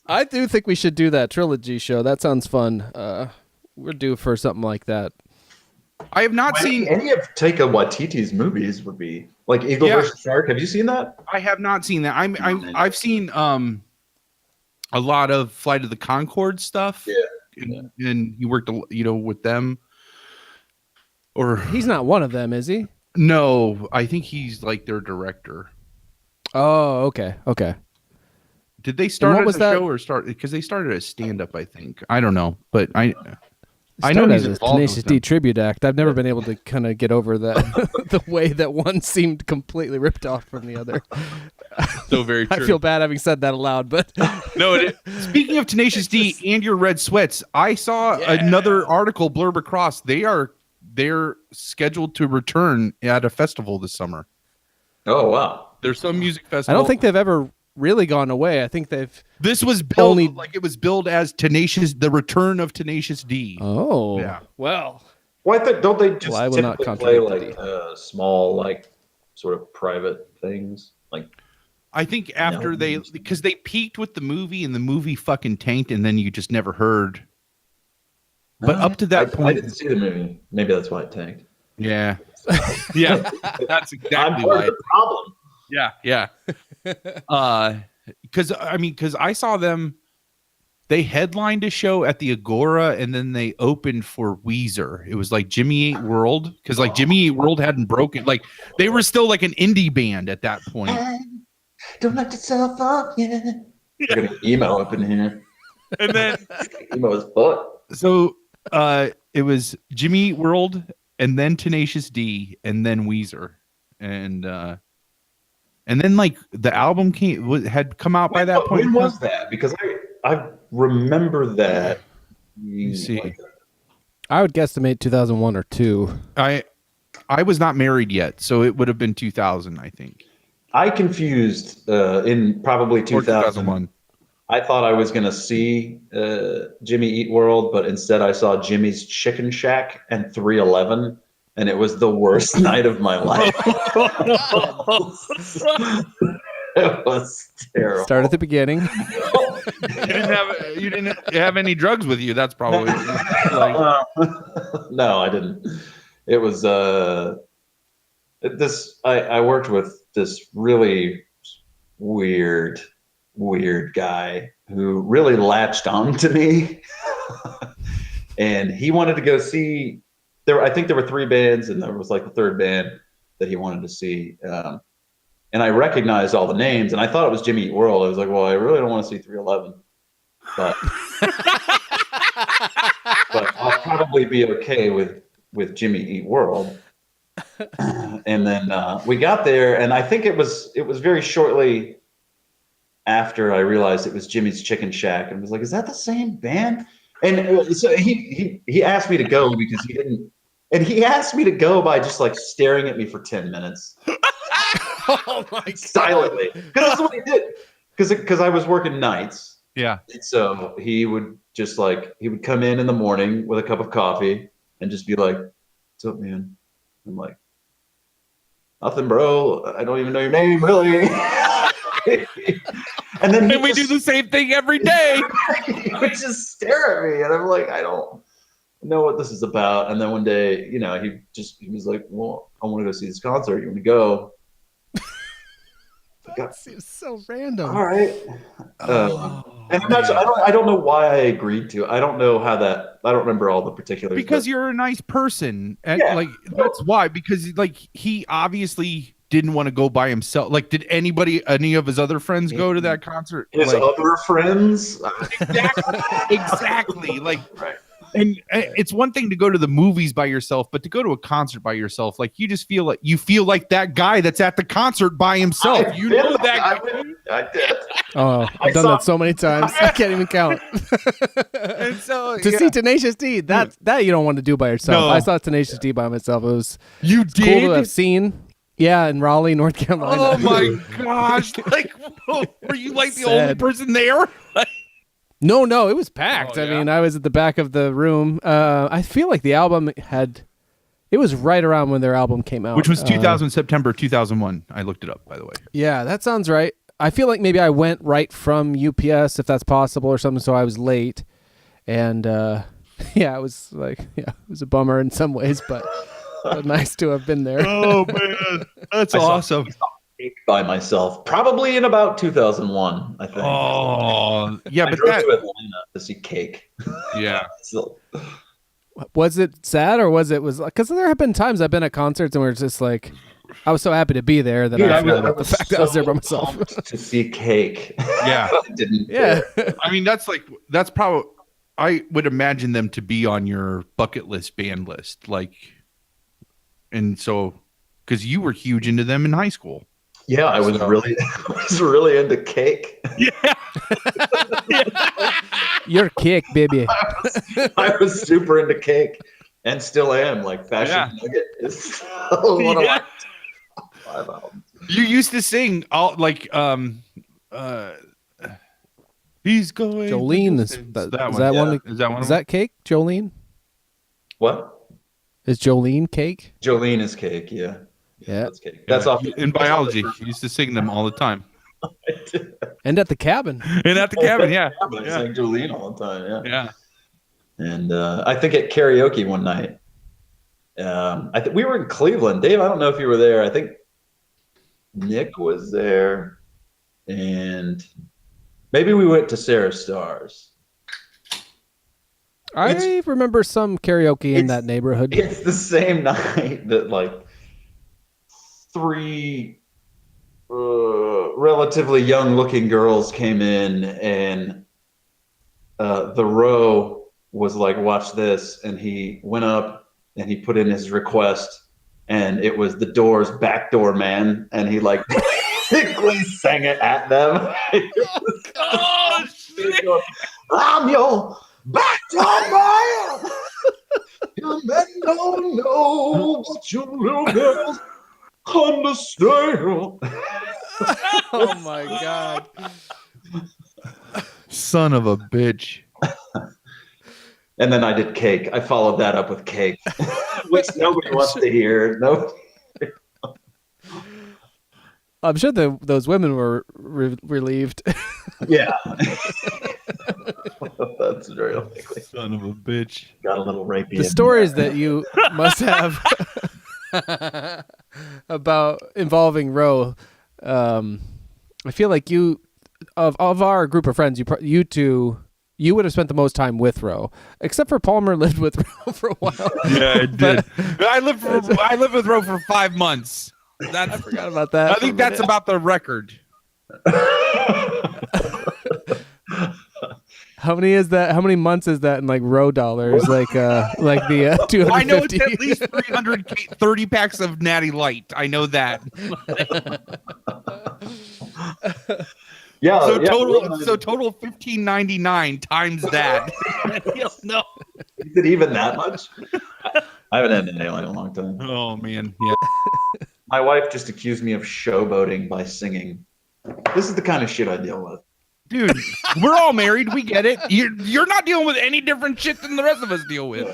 I do think we should do that trilogy show. That sounds fun. We're due for something like that. I have not seen any of Taika Waititi's movies. Would be like Eagle vs. Shark. Have you seen that? I have not seen that. I've seen a lot of Flight of the Conchords stuff. Yeah. And he worked with them. Or he's not one of them, is he? No, I think he's like their director. Oh, okay. Did they start as a show or start because they started as stand-up? I think I don't know, but I know he's a Tenacious D tribute act. I've never been able to kind of get over that the way that one seemed completely ripped off from the other. So very true. I feel bad having said that aloud, but no. Speaking of Tenacious D and your red sweats, I saw another article blurb across. They're scheduled to return at a festival this summer. Oh wow! There's some music festival. I don't think they've ever really gone away. I think they've. This was billed Only- like it was billed as the return of Tenacious D. Oh, Yeah. well. Well, I think don't they just Well, I will not typically play contradict like small, like sort of private things? Like I think after No. because they peaked with the movie and the movie fucking tanked, and then you just never heard. But up to that I point, didn't see the movie. Maybe that's why it tanked. yeah, yeah, that's I'm exactly part why. of the problem. Yeah. Because I saw them. They headlined a show at the Agora, and then they opened for Weezer. It was like Jimmy Eat World, because like Jimmy Eat World hadn't broken. Like they were still like an indie band at that point. Don't let yourself up, yeah. We're gonna emo up in here. And then Emo as fuck. so it was Jimmy Eat World, and then Tenacious D, and then Weezer, and then like the album had come out by that point. When was that? Because I remember that. You see. I would guesstimate 2001 or 2. I was not married yet, so it would have been 2000, I think. I confused in probably Or 2001. I thought I was going to see Jimmy Eat World, but instead I saw Jimmy's Chicken Shack and 311, and it was the worst night of my life. It was terrible. Start at the beginning. You didn't have any drugs with you. That's probably like, No, I didn't. It was I worked with this really weird guy who really latched on to me. And he wanted to go see I think there were 3 bands, and there was like the 3rd band that he wanted to see. And I recognized all the names, and I thought it was Jimmy Eat World. I was like, well, I really don't want to see 311, but I'll probably be okay with Jimmy Eat World. And then we got there, and I think it was very shortly after I realized it was Jimmy's Chicken Shack, and was like, is that the same band? And so he asked me to go because he didn't, and he asked me to go by just like staring at me for 10 minutes. oh my God. Silently, because that's what he did. Because I was working nights. Yeah. And so he would come in the morning with a cup of coffee and just be like, "What's up, man?" I'm like, "Nothing, bro. I don't even know your name, really." And then we do the same thing every day. He would just stare at me, and I'm like, I don't know what this is about. And then one day, he was like, "Well, I want to go see this concert. You want to go?" That seems so random. All right. And I don't know why I agreed to. I don't know I don't remember all the particulars. Because you're a nice person, and Yeah. that's why. Because he obviously didn't want to go by himself. Like, did any of his other friends go to that concert? His other friends. Exactly. Like, Right. and it's one thing to go to the movies by yourself, but to go to a concert by yourself, like you just feel like that guy that's at the concert by himself. I did. Oh, I've done that so many times. I can't even count. And so To see Tenacious D, that you don't want to do by yourself. No. I saw Tenacious D by myself. It was you cool to have did. seen. Yeah, in Raleigh, North Carolina. Oh my gosh! Like, were you like the only Sad. person there? No, it was packed. Oh, I yeah? mean, I was at the back of the room. I feel like the album it was right around when their album came out. Which was September 2001. I looked it up, by the way. Yeah, that sounds right. I feel like maybe I went right from UPS, if that's possible, or something, so I was late. And yeah, it was a bummer in some ways, but nice to have been there. Oh man, that's awesome. By myself, probably in about 2001, I think. Oh yeah, I but drove that to Atlanta to see Cake. yeah. So, Was it sad, or was because there have been times I've been at concerts and we're just like, I was so happy to be there that I forgot about the fact that I was there by myself. pumped to see Cake. Yeah. I didn't. Yeah. I mean, that's probably. I would imagine them to be on your bucket list band list, like, and so because you were huge into them in high school. Yeah, I was really into Cake. Yeah. You're kick, baby. I was super into Cake, and still am. Like Fashion Nugget is still one of my top 5 albums. You used to sing all like He's going. Jolene to is distance. that one. one? Is that one? Is that Cake? Jolene? What? Is Jolene Cake? Jolene is Cake. Yeah. Yeah. That's Cake. That's Yeah, off in biology. He used to sing them all the time. And at the cabin. And at the cabin, yeah. I sang Jolene all the time. Yeah. Yeah. And I think at karaoke one night, we were in Cleveland. Dave, I don't know if you were there. I think Nick was there, and maybe we went to Sarah Stars. I remember some karaoke in that neighborhood. It's the same night that like three relatively young-looking girls came in, and the row was like, "Watch this," and he went up and he put in his request, and it was the Doors' "Backdoor Man," and he like basically sang it at them. Oh, shit. I'm your backdoor man. You men don't know what you little girls understand. Oh my God. Son of a bitch. And then I did Cake. I followed that up with Cake, which nobody wants to hear. No. I'm sure those women were relieved. Yeah. That's very likely. Son of a bitch. Got a little rapey. The stories that you must have about involving Roe, I feel like you, of our group of friends, you two, you would have spent the most time with Roe, except for Palmer lived with Roe for a while. Yeah, I did. I lived with Ro for 5 months. I forgot about that. I think that's about the record. How many is that? How many months is that in like Roe dollars? Like the 250. I know it's at least 330 packs of Natty Light. I know that. Yeah. Total $15.99 times that. No. Is it even that much? I haven't had a nail in a long time. Oh man, yeah. My wife just accused me of showboating by singing. This is the kind of shit I deal with. Dude, we're all married. We get it. You're not dealing with any different shit than the rest of us deal with.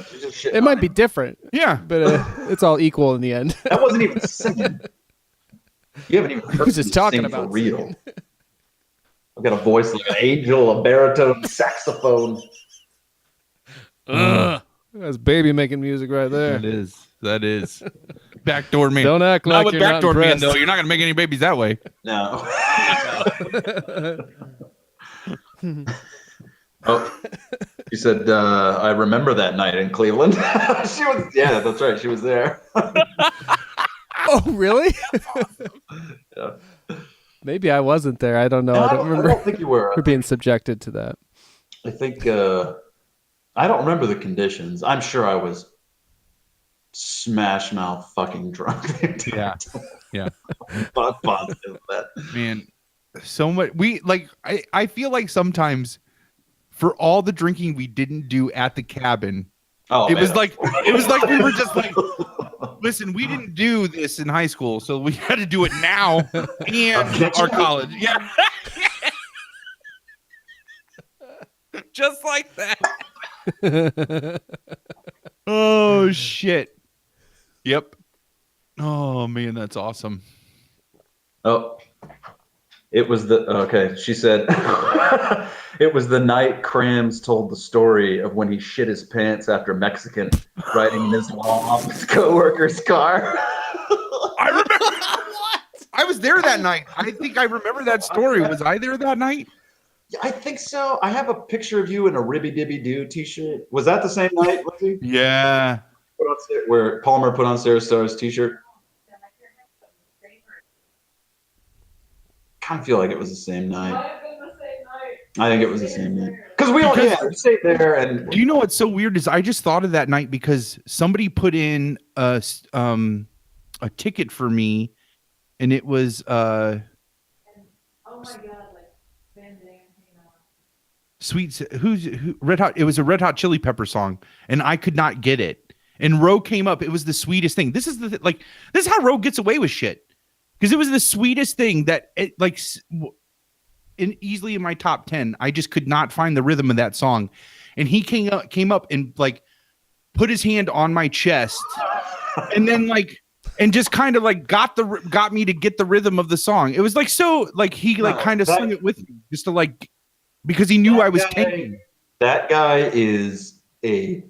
It might be different, Yeah, but it's all equal in the end. That wasn't even singing. You haven't even heard was just me talking sing about for real. I've got a voice like an angel, a baritone, saxophone. That's baby making music right there. That is. Backdoor man. Don't act Not like with you're not backdoor man impressed. though. You're not gonna make any babies that way. No. Oh, she said, I remember that night in Cleveland. She was, yeah, that's right. She was there. Oh, really? Yeah. Maybe I wasn't there. I don't know. I don't remember. I don't think you were. We're being subjected to that. I think, I don't remember the conditions. I'm sure I was smash mouth fucking drunk. Yeah. Yeah. Positive of that. Man, so much. I feel like sometimes for all the drinking we didn't do at the cabin, it was like we were just like, listen, we didn't do this in high school, so we had to do it now and our college. Yeah. Just like that. Oh shit. Yep. Oh man, that's awesome. Oh, it was okay. She said it was the night Krams told the story of when he shit his pants after Mexican riding in his long off his coworker's car. I remember. What? I was there that night. I think I remember that story. Was I there that night? Yeah, I think so. I have a picture of you in a Ribby Dibby Doo t-shirt. Was that the same night, Lindsay? Yeah. Where Palmer put on Sarah Starr's t-shirt? I kind of feel like it was the same night. I think it was the same night. Because we stayed there. And do you know what's so weird is I just thought of that night because somebody put in a ticket for me, and it was oh my god, Sweet Red Hot. It was a Red Hot Chili Pepper song, and I could not get it. And Ro came up. It was the sweetest thing. This is this is how Ro gets away with shit, because it was the sweetest thing that it like. easily in my top 10. I just could not find the rhythm of that song. And he came up and like put his hand on my chest and then like and just kind of like got me to get the rhythm of the song. It was like so like he like kind of sung it with me just to like because he knew I was tanking. That guy is a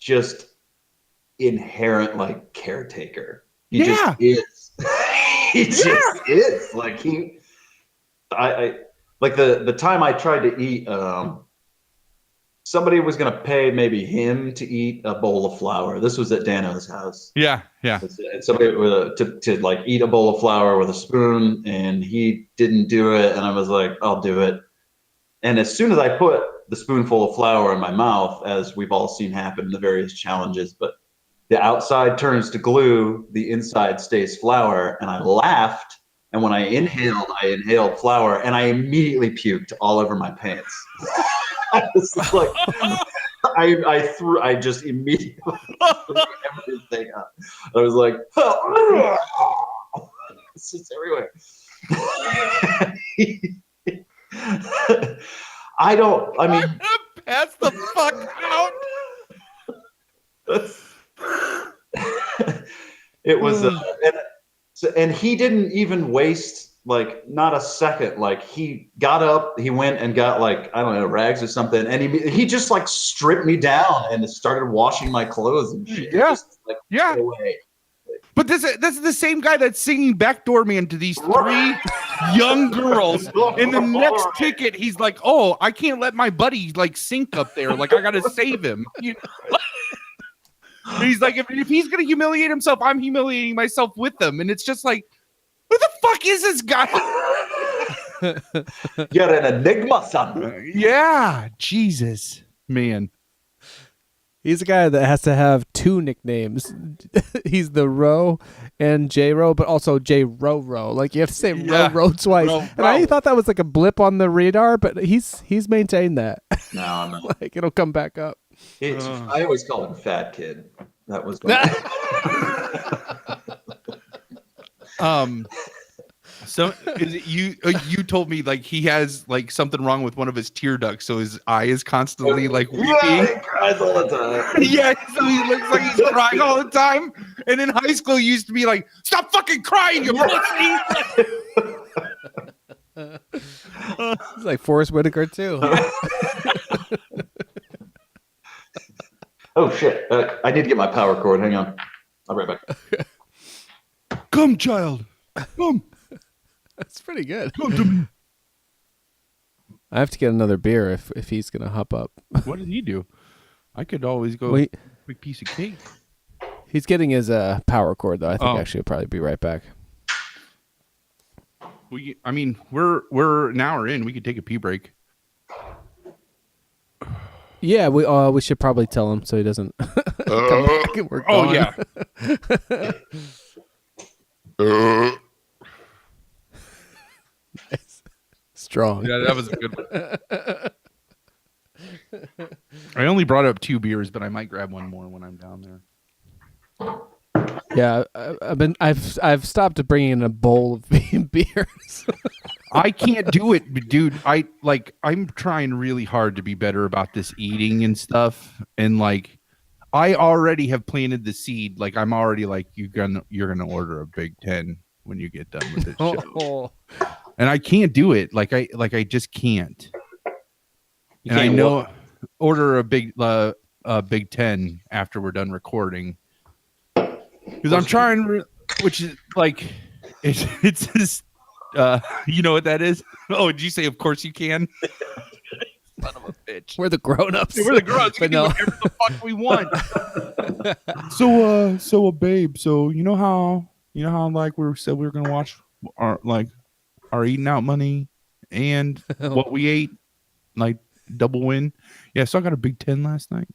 just inherent like caretaker. He just is. He just is. Like I like the time I tried to eat somebody was going to pay maybe him to eat a bowl of flour. This was at Dano's house. Yeah. Somebody to like eat a bowl of flour with a spoon, and he didn't do it. And I was like, I'll do it. And as soon as I put the spoonful of flour in my mouth, as we've all seen happen in the various challenges, but the outside turns to glue, the inside stays flour, and I laughed. And when I inhaled flour, and I immediately puked all over my pants. I was like, I just immediately threw everything up. I was like, it's just everywhere. Pass the fuck out. It was, and he didn't even waste like not a second. Like he got up, he went and got like, I don't know, rags or something. And he just like stripped me down and started washing my clothes and shit. Yeah. Just, like, get away. But this is the same guy that's singing Backdoor Man to these 3 young girls. In the next ticket, he's like, "Oh, I can't let my buddy like sink up there. Like I gotta save him." You know? He's like, if he's gonna humiliate himself, I'm humiliating myself with him. And it's just like, who the fuck is this guy? You're an enigma, son. Yeah, Jesus, man. He's a guy that has to have 2 nicknames. He's the Row and J-Row, but also J-Row. Like you have to say Row twice. And I thought that was like a blip on the radar, but he's maintained that. No. Like it'll come back up. I always call him Fat Kid. That was So is it you told me like he has like something wrong with one of his tear ducts, so his eye is constantly like weeping. Yeah, he cries all the time. Yeah, so he looks like he's crying all the time. And in high school, you used to be like, "Stop fucking crying, you pussy!" It's like Forrest Whitaker too. Oh shit! I need to get my power cord. Hang on, I'll be right back. Come, child. Come. That's pretty good. Come to me. I have to get another beer if he's gonna hop up. What did he do? I could always go big piece of cake. He's getting his power cord though. I think actually he'll probably be right back. We're an hour in. We could take a pee break. Yeah, we should probably tell him so he doesn't come back and we're gone. Nice. Strong. Yeah, that was a good one. I only brought up 2 beers, but I might grab one more when I'm down there. Yeah, I've stopped bringing in a bowl of beers. I can't do it, dude. I'm trying really hard to be better about this eating and stuff, and like I already have planted the seed. Like I'm already like you're gonna order a Big Ten when you get done with this show. And I can't do it. Like I just can't. And I know order a Big Ten after we're done recording. Because I'm trying, which is like, it's just, you know what that is? Oh, did you say, of course you can? Son of a bitch. We're the grown-ups. We're the grown-ups. We can do whatever the fuck we want. So, babe, so you know how like we said we were going to watch our eating out money and what we ate, like double win. Yeah, so I got a Big Ten last night.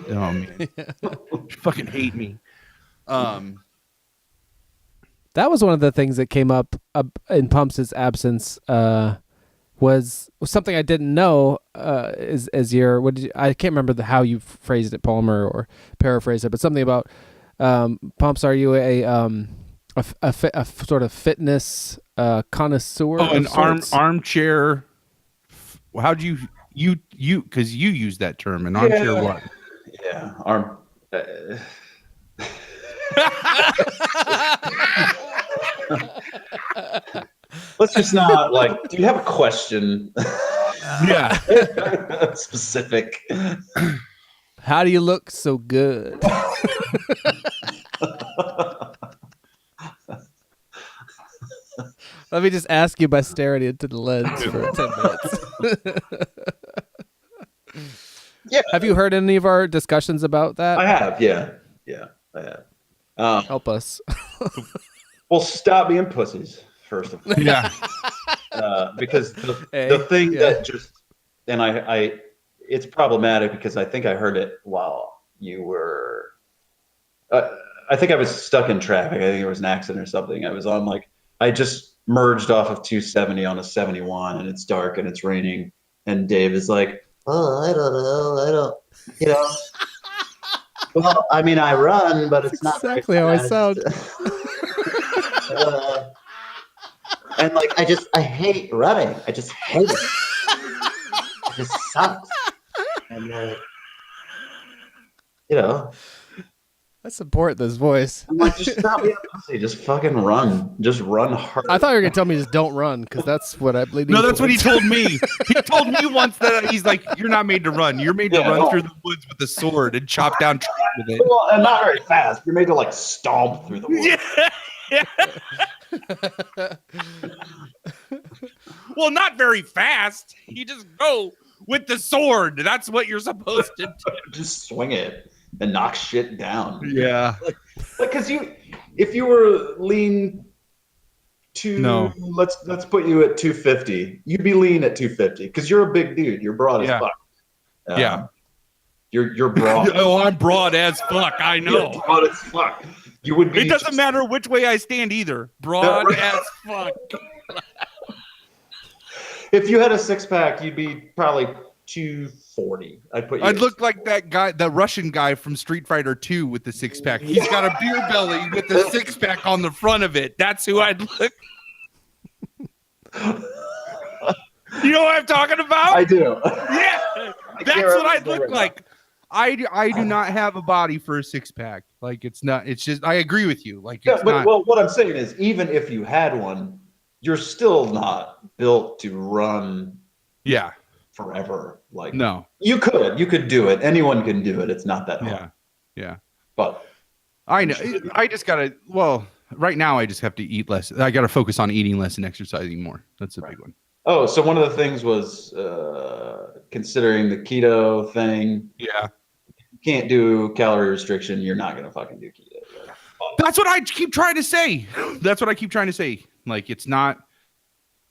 Oh, man. You fucking hate me. That was one of the things that came up in Pumps' absence. Was something I didn't know. As your I can't remember how you phrased it, Palmer, or paraphrased it, but something about Pumps. Are you a sort of fitness connoisseur. Oh, an of sorts. armchair. How'd you because you use that term, an armchair what? Yeah, let's just not like. Do you have a question? Yeah. Specific. How do you look so good? Let me just ask you by staring into the lens for 10 minutes. Yeah. Have you heard any of our discussions about that? I have. Yeah, I have. Help us. Well, stop being pussies first of all. Yeah. Because the thing that just, and I it's problematic because I think I heard it while you were, I think I was stuck in traffic. I think there was an accident or something. I was on I just merged off of 270 on a 71 and it's dark and it's raining. And Dave is like, oh, I don't know. Well, I mean, I run, but it's not exactly how I sound. And I hate running. I just hate it. It just sucks. And I support this voice. I'm like, just stop being a pussy. Just fucking run. Just run hard. I thought you were gonna tell me just don't run because that's what I believe. No, that's what he told me. He told me once that he's like, you're not made to run. You're made to run through the woods with a sword and chop down trees with it. Well, and not very fast. You're made to stomp through the woods. Yeah. Well, not very fast. You just go with the sword. That's what you're supposed to do. Just swing it and knock shit down. Yeah. Because if you were lean to, let's put you at 250. You'd be lean at 250 because you're a big dude. You're broad as fuck. Yeah. You're broad. Oh, I'm broad as fuck. I know. You're broad as fuck. You would be. It doesn't matter which way I stand either. Broad as fuck. If you had a six pack, you'd be probably 240. I'd look like that guy, the Russian guy from Street Fighter 2 with the six pack. He's got a beer belly with the six pack on the front of it. That's who I'd look. You know what I'm talking about? I do. Yeah, that's what I'd look like. I do not have a body for a six pack. It's not. It's just. I agree with you. What I'm saying is, even if you had one, you're still not built to run. Yeah. Forever. No. You could do it. Anyone can do it. It's not that hard. Yeah. But I know. I just gotta. Well, right now I just have to eat less. I gotta focus on eating less and exercising more. That's a big one. Oh, so one of the things was considering the keto thing. Yeah. You can't do calorie restriction. You're not gonna fucking do keto. That's what I keep trying to say. It's not.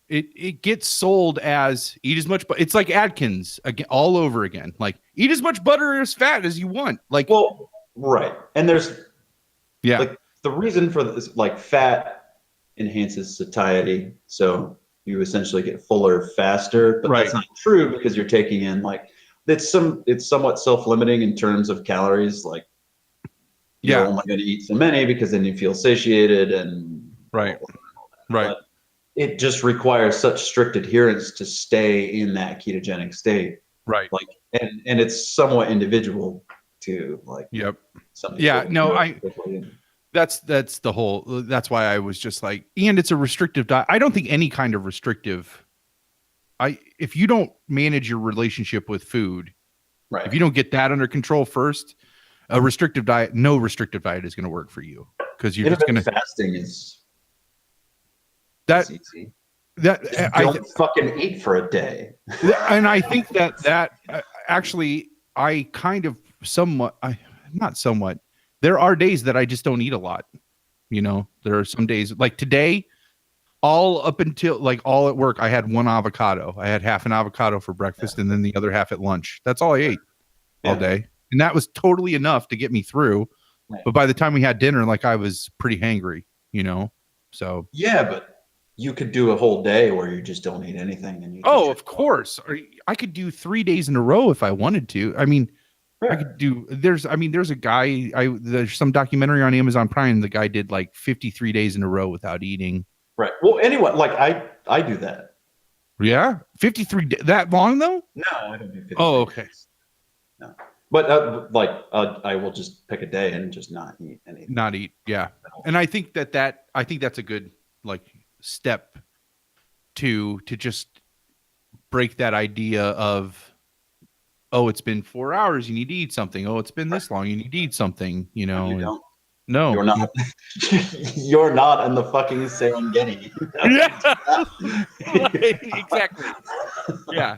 It gets sold as eat as much, but it's like Atkins again, all over again. Eat as much butter or as fat as you want. Right. And there's the reason for this, fat enhances satiety, so you essentially get fuller faster. But that's not true because you're taking in it's somewhat self-limiting in terms of calories. You're only going to eat so many because then you feel satiated and right. But it just requires such strict adherence to stay in that ketogenic state. Right. And it's somewhat individual to Yep. Yeah. No, that's the whole, that's why I was just and it's a restrictive diet. I don't think any kind of restrictive, if you don't manage your relationship with food, right. If you don't get that under control first, no restrictive diet is going to work for you. Cause you're just going to fasting is, that easy. I don't fucking eat for a day. And I think that actually I kind of not somewhat. There are days that I just don't eat a lot. There are some days like today, all up until all at work, I had one avocado. I had half an avocado for breakfast and then the other half at lunch. That's all I ate all day. And that was totally enough to get me through. Right. But by the time we had dinner, I was pretty hangry, so. Yeah, but you could do a whole day where you just don't eat anything. And of course. I could do 3 days in a row if I wanted to. I mean, I could do. There's a guy. There's some documentary on Amazon Prime. The guy did like 53 days in a row without eating. Right. Well, anyway, like I do that. Yeah, 53 that long though? No, I don't do 53 Oh, okay. days. No, but I will just pick a day and just not eat anything. Not eat. Yeah, and I think that's a good like step to just break that idea of, oh, it's been 4 hours, you need to eat something. Oh, it's been this long, you need to eat something. You know, You don't. no, You're not. You're not in the fucking Serengeti. Yeah, exactly. Yeah.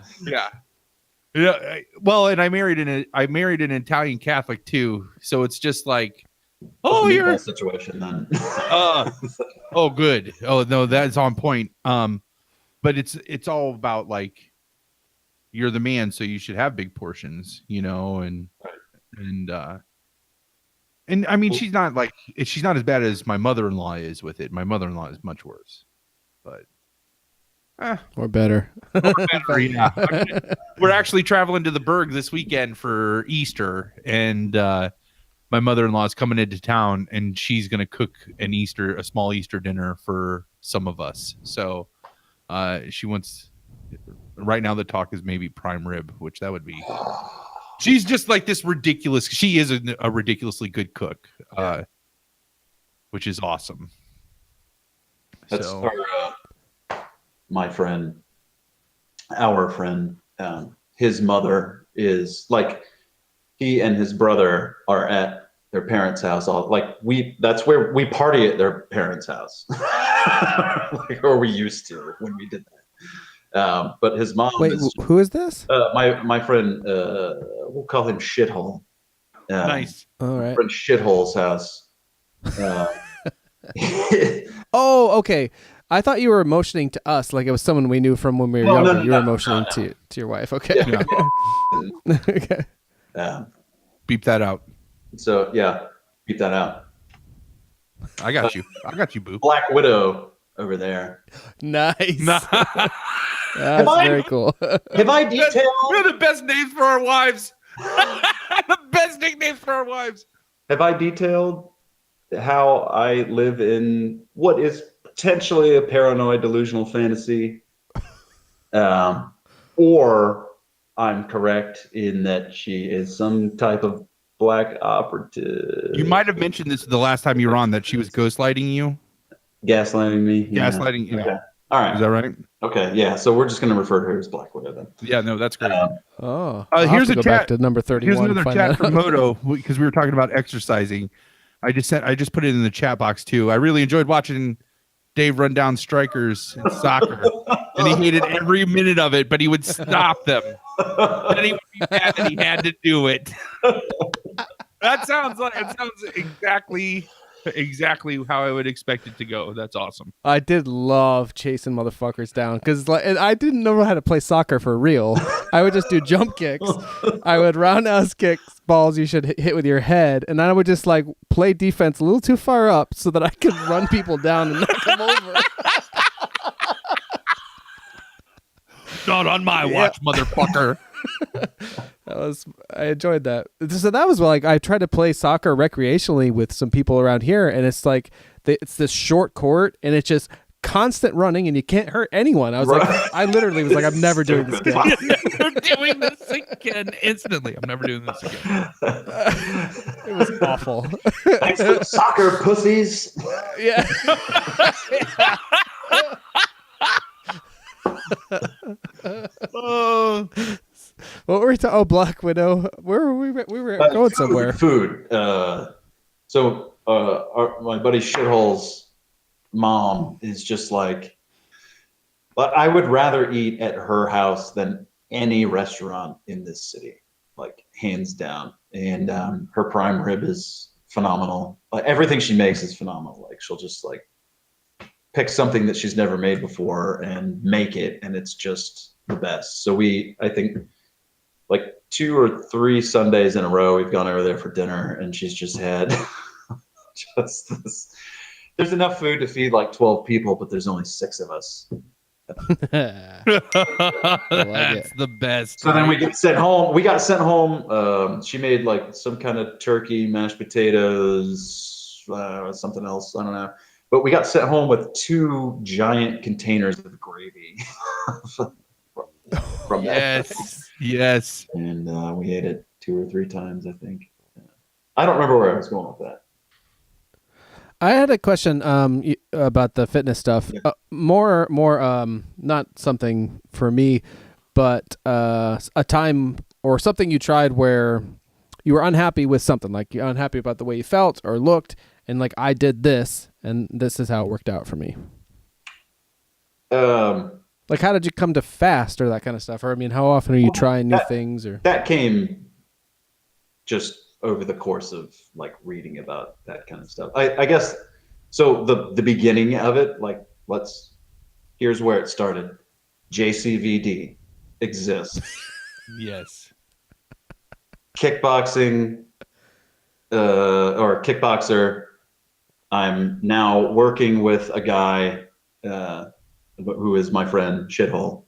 Yeah. Well, and I married an Italian Catholic too, so it's just like, oh, you're a situation then. Oh, good. Oh no, that's on point. But it's all about like, you're the man, so you should have big portions, you know, and I mean, she's not as bad as my mother-in-law is with it. My mother-in-law is much worse, but or better. Yeah. We're actually traveling to the Berg this weekend for Easter, and my mother-in-law is coming into town, and she's going to cook a small Easter dinner for some of us. So she wants. Right now, the talk is maybe prime rib, which that would be. She's just like this ridiculous. She is a ridiculously good cook, which is awesome. That's my friend, our friend. His mother is like, he and his brother are at their parents' house. That's where we party at their parents' house, or we used to when we did that. But his mom. Wait, who is this? My friend. We'll call him Shithole. Nice. All right. Friend Shithole's house. Oh, okay. I thought you were motioning to us like it was someone we knew from when we were younger. No, you were motioning to your wife. Okay. Yeah. Okay. Beep that out. So yeah, beep that out. I got you. I got you, boo. Black Widow over there. Nice. That's very cool. Have I detailed? We're the best names for our wives. The best nicknames for our wives. Have I detailed how I live in what is potentially a paranoid delusional fantasy? Or I'm correct in that she is some type of black operative. You might have mentioned this the last time you were on, that she was gaslighting you. Gaslighting me? Yeah. Gaslighting you. Okay. All right. Is that right? Okay, yeah. So we're just going to refer to her as Black Widow then. Yeah, no, that's great. Here's a chat. Back to number 31. Here's another chat from Moto, because we were talking about exercising. I just put it in the chat box too. I really enjoyed watching Dave run down strikers in soccer, and he hated every minute of it, but he would stop them. And he would be mad that he had to do it. It sounds exactly how I would expect it to go. That's awesome. I did love chasing motherfuckers down because I didn't know how to play soccer for real. I would just do jump kicks. I would roundhouse kicks, balls you should hit with your head, and then I would just like play defense a little too far up so that I could run people down and knock them over. Not on my watch, motherfucker. I enjoyed that. So that was like, I tried to play soccer recreationally with some people around here, and it's like it's this short court, and it's just constant running, and you can't hurt anyone. I was like, I literally was like, I'm never doing this again. I'm doing this again instantly. I'm never doing this again. It was awful. Thanks for soccer pussies. Yeah. What were we talking? Oh, Black Widow. Where were we? We were going somewhere. Food. So my buddy Shithole's mom is just like, I would rather eat at her house than any restaurant in this city, like hands down. And her prime rib is phenomenal. Like everything she makes is phenomenal. Like she'll just like pick something that she's never made before and make it, and it's just the best. So I think like 2 or 3 Sundays in a row we've gone over there for dinner, and she's just had just this. There's enough food to feed like 12 people, but there's only 6 of us. That's the best. So then we get sent home. We got sent home. She made like some kind of turkey, mashed potatoes, something else. I don't know. But we got sent home with 2 giant containers of gravy from that. Yes. And we ate it 2 or 3 times, I think. I don't remember where I was going with that. I had a question about the fitness stuff. Yeah. More not something for me, but a time or something you tried where you were unhappy with something, like you're unhappy about the way you felt or looked, and like, I did this, and this is how it worked out for me. Like, how did you come to fast or that kind of stuff? Or, I mean, how often are you trying new things? Or that came just over the course of like reading about that kind of stuff. I guess so. The beginning of it, like, here's where it started. JCVD exists. Yes. Kickboxing, or kickboxer. I'm now working with a guy who is my friend Shithole.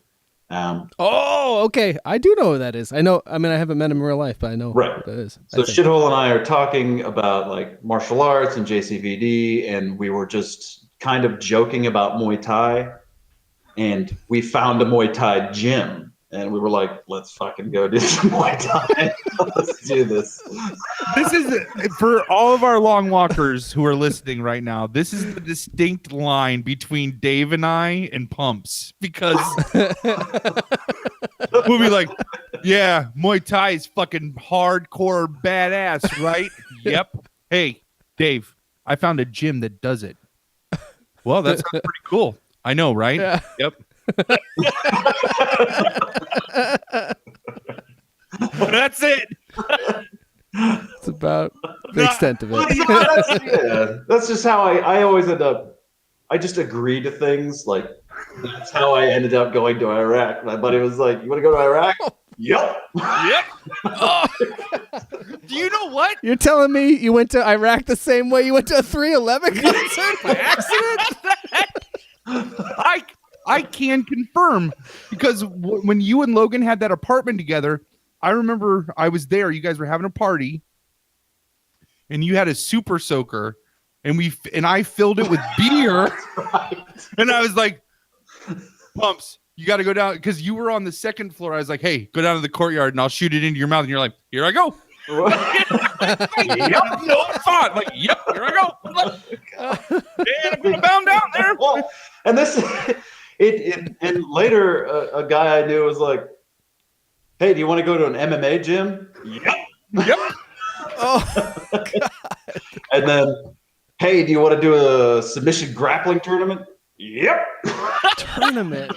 oh, okay, I do know who that is. I know. I mean, I haven't met him in real life, but I know Right. who that is. So Shithole and I are talking about like martial arts and JCVD, and we were just kind of joking about Muay Thai, and we found a Muay Thai gym, and we were like, let's fucking go do some Muay Thai. Let's do this. This is for all of our long walkers who are listening right now. This is the distinct line between Dave and I and Pumps, because we'll be like, yeah, Muay Thai is fucking hardcore badass, right? Yep. Hey, Dave, I found a gym that does it. Well, that sounds pretty cool. I know, right? Yeah. Yep. That's it. It's about the extent of it. Yeah, that's just how I always end up. I just agree to things. Like, that's how I ended up going to Iraq. My buddy was like, "You want to go to Iraq?" Yep. Yep. Oh. Do you know what? You're telling me you went to Iraq the same way you went to a 311 concert by accident? I can confirm, because when you and Logan had that apartment together, I remember I was there. You guys were having a party, and you had a super soaker, and I filled it with beer, Right. and I was like, Pumps, you got to go down, because you were on the second floor. I was like, hey, go down to the courtyard, and I'll shoot it into your mouth. And you're like, here I go. Yep, no thought. Like, yep, here I go. Man, I'm gonna bound down there. Well, and this, and later a guy I knew was like, "Hey, do you want to go to an MMA gym?" Yep. Oh, God. And then, "Hey, do you want to do a submission grappling tournament?" Yep. Tournament.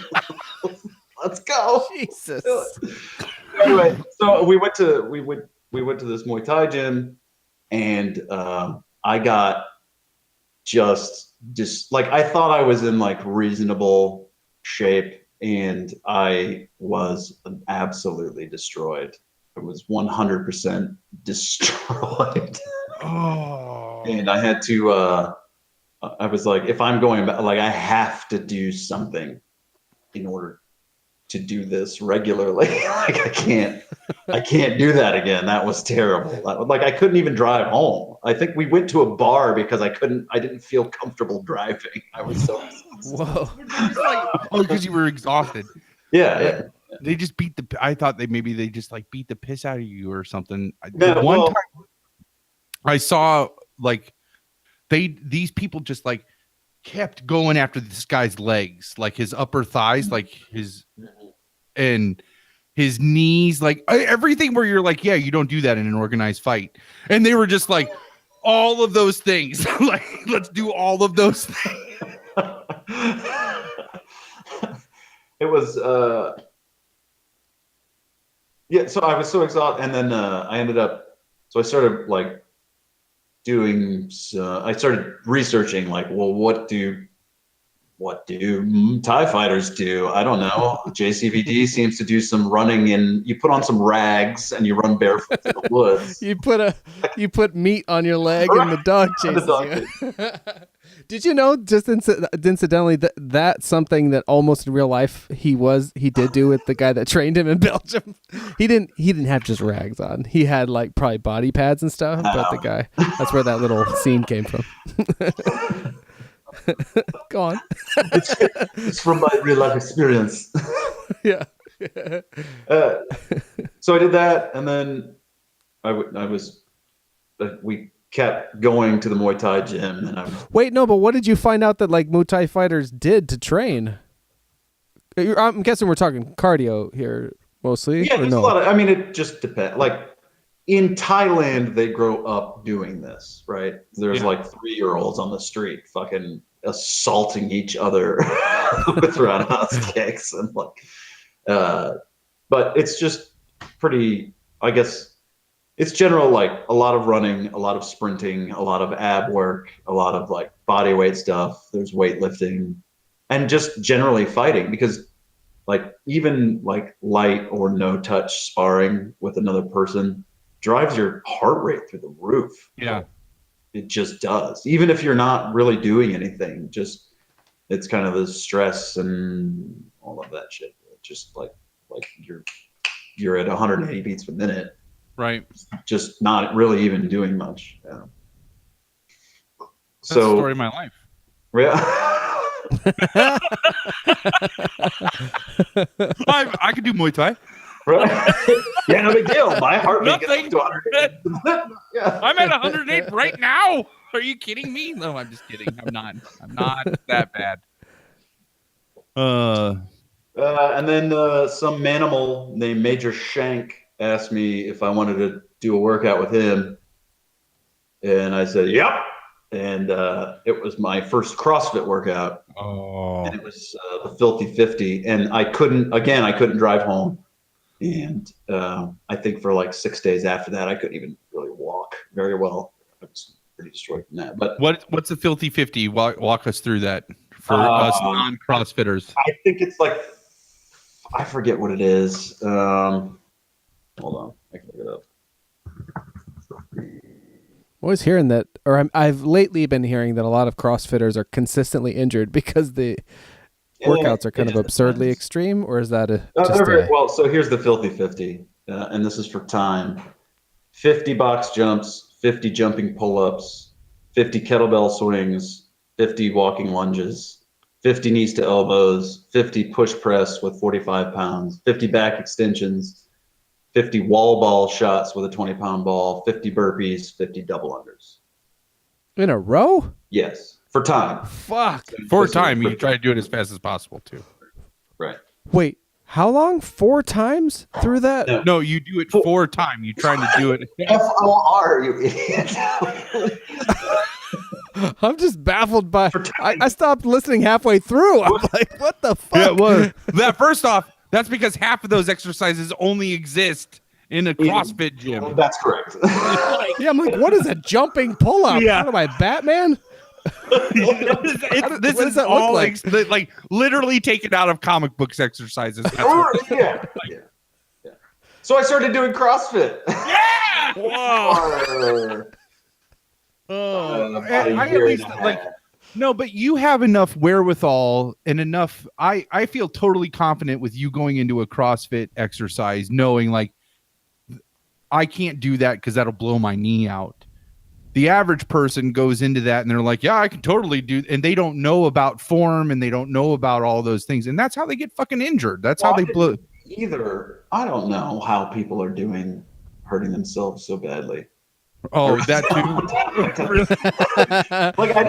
Let's go. Jesus. Anyway, so we went to this Muay Thai gym, and I got just like, I thought I was in like reasonable shape, and I was absolutely destroyed. I was 100% destroyed. Oh. And I had to I was like, if I'm going back, like, I have to do something in order to do this regularly. Like, I can't do that again. That was terrible. Like, I couldn't even drive home. I think we went to a bar because I didn't feel comfortable driving. I was so Whoa. Because you were exhausted. yeah. They just I thought they just like beat the piss out of you or something. No, One time I saw like these people just like kept going after this guy's legs, like his upper thighs, like and his knees, like everything, where you're like, yeah, you don't do that in an organized fight. And they were just like, all of those things. Like, let's do all of those things. It was yeah, so I was so exhausted, and then I started like I started researching, like, well, what do what do TIE fighters do? I don't know. JCVD seems to do some running and you put on some rags and you run barefoot through the woods. You put meat on your leg and the dog chases you. Did you know, just incidentally, that's something that almost in real life he did do with the guy that trained him in Belgium. He didn't have just rags on. He had like probably body pads and stuff. But the guy, that's where that little scene came from. Go on. It's from my real life experience. Yeah. So I did that, and then we kept going to the Muay Thai gym, and Wait, no, but what did you find out that like Muay Thai fighters did to train? I'm guessing we're talking cardio here mostly. Yeah, there's no? a lot of. I mean, it just depends. Like in Thailand, they grow up doing this, right? There's like 3-year-olds on the street, fucking assaulting each other with roundhouse kicks, and like. But it's just pretty. I guess. It's general, like a lot of running, a lot of sprinting, a lot of ab work, a lot of like body weight stuff. There's weightlifting, and just generally fighting, because like even like light or no touch sparring with another person drives your heart rate through the roof. Yeah. It just does. Even if you're not really doing anything, just it's kind of the stress and all of that shit. Just like you're at 180 beats per minute. Right. Just not really even doing much. Yeah. That's the story of my life. Yeah. I could do Muay Thai. Right. Yeah, no big deal. My heart rate gets up to 108. Yeah. I'm at 108 right now. Are you kidding me? No, I'm just kidding. I'm not that bad. And then some manimal named Major Shank asked me if I wanted to do a workout with him, and I said, "Yep." And it was my first CrossFit workout. Oh. And it was the Filthy 50, and I couldn't drive home, and I think for like 6 days after that, I couldn't even really walk very well. I was pretty destroyed from that. But what's the Filthy 50? Walk us through that for us non-CrossFitters. I think it's like, I forget what it is. Hold on, I can look it up. I'm always hearing that, or I've lately been hearing that a lot of CrossFitters are consistently injured because the workouts are kind of absurdly extreme, or is that well, so here's the Filthy 50, and this is for time. 50 box jumps, 50 jumping pull-ups, 50 kettlebell swings, 50 walking lunges, 50 knees to elbows, 50 push press with 45 pounds, 50 back extensions, 50 wall ball shots with a 20-pound ball, 50 burpees, 50 double unders. In a row? Yes, for time. Fuck. For time, you try to do it as fast as possible, too. Right. Wait, how long? 4 times through that? No, you do it 4 times. You're trying to do it. FOR, you idiot. I'm just baffled by. I stopped listening halfway through. I'm like, what the fuck? Yeah, it was. That first off, that's because half of those exercises only exist in a CrossFit gym. That's correct. Yeah, I'm like, what is a jumping pull-up? Yeah. What am I, Batman? This is all like literally taken out of comic books exercises. That's what, yeah. So I started doing CrossFit. yeah. Whoa. I at least like. No, but you have enough wherewithal and enough. I feel totally confident with you going into a CrossFit exercise, knowing like I can't do that because that'll blow my knee out. The average person goes into that and they're like, yeah, I can totally do. And they don't know about form and they don't know about all those things. And that's how they get fucking injured. That's how they blow. Either. I don't know how people are hurting themselves so badly. Oh, that too.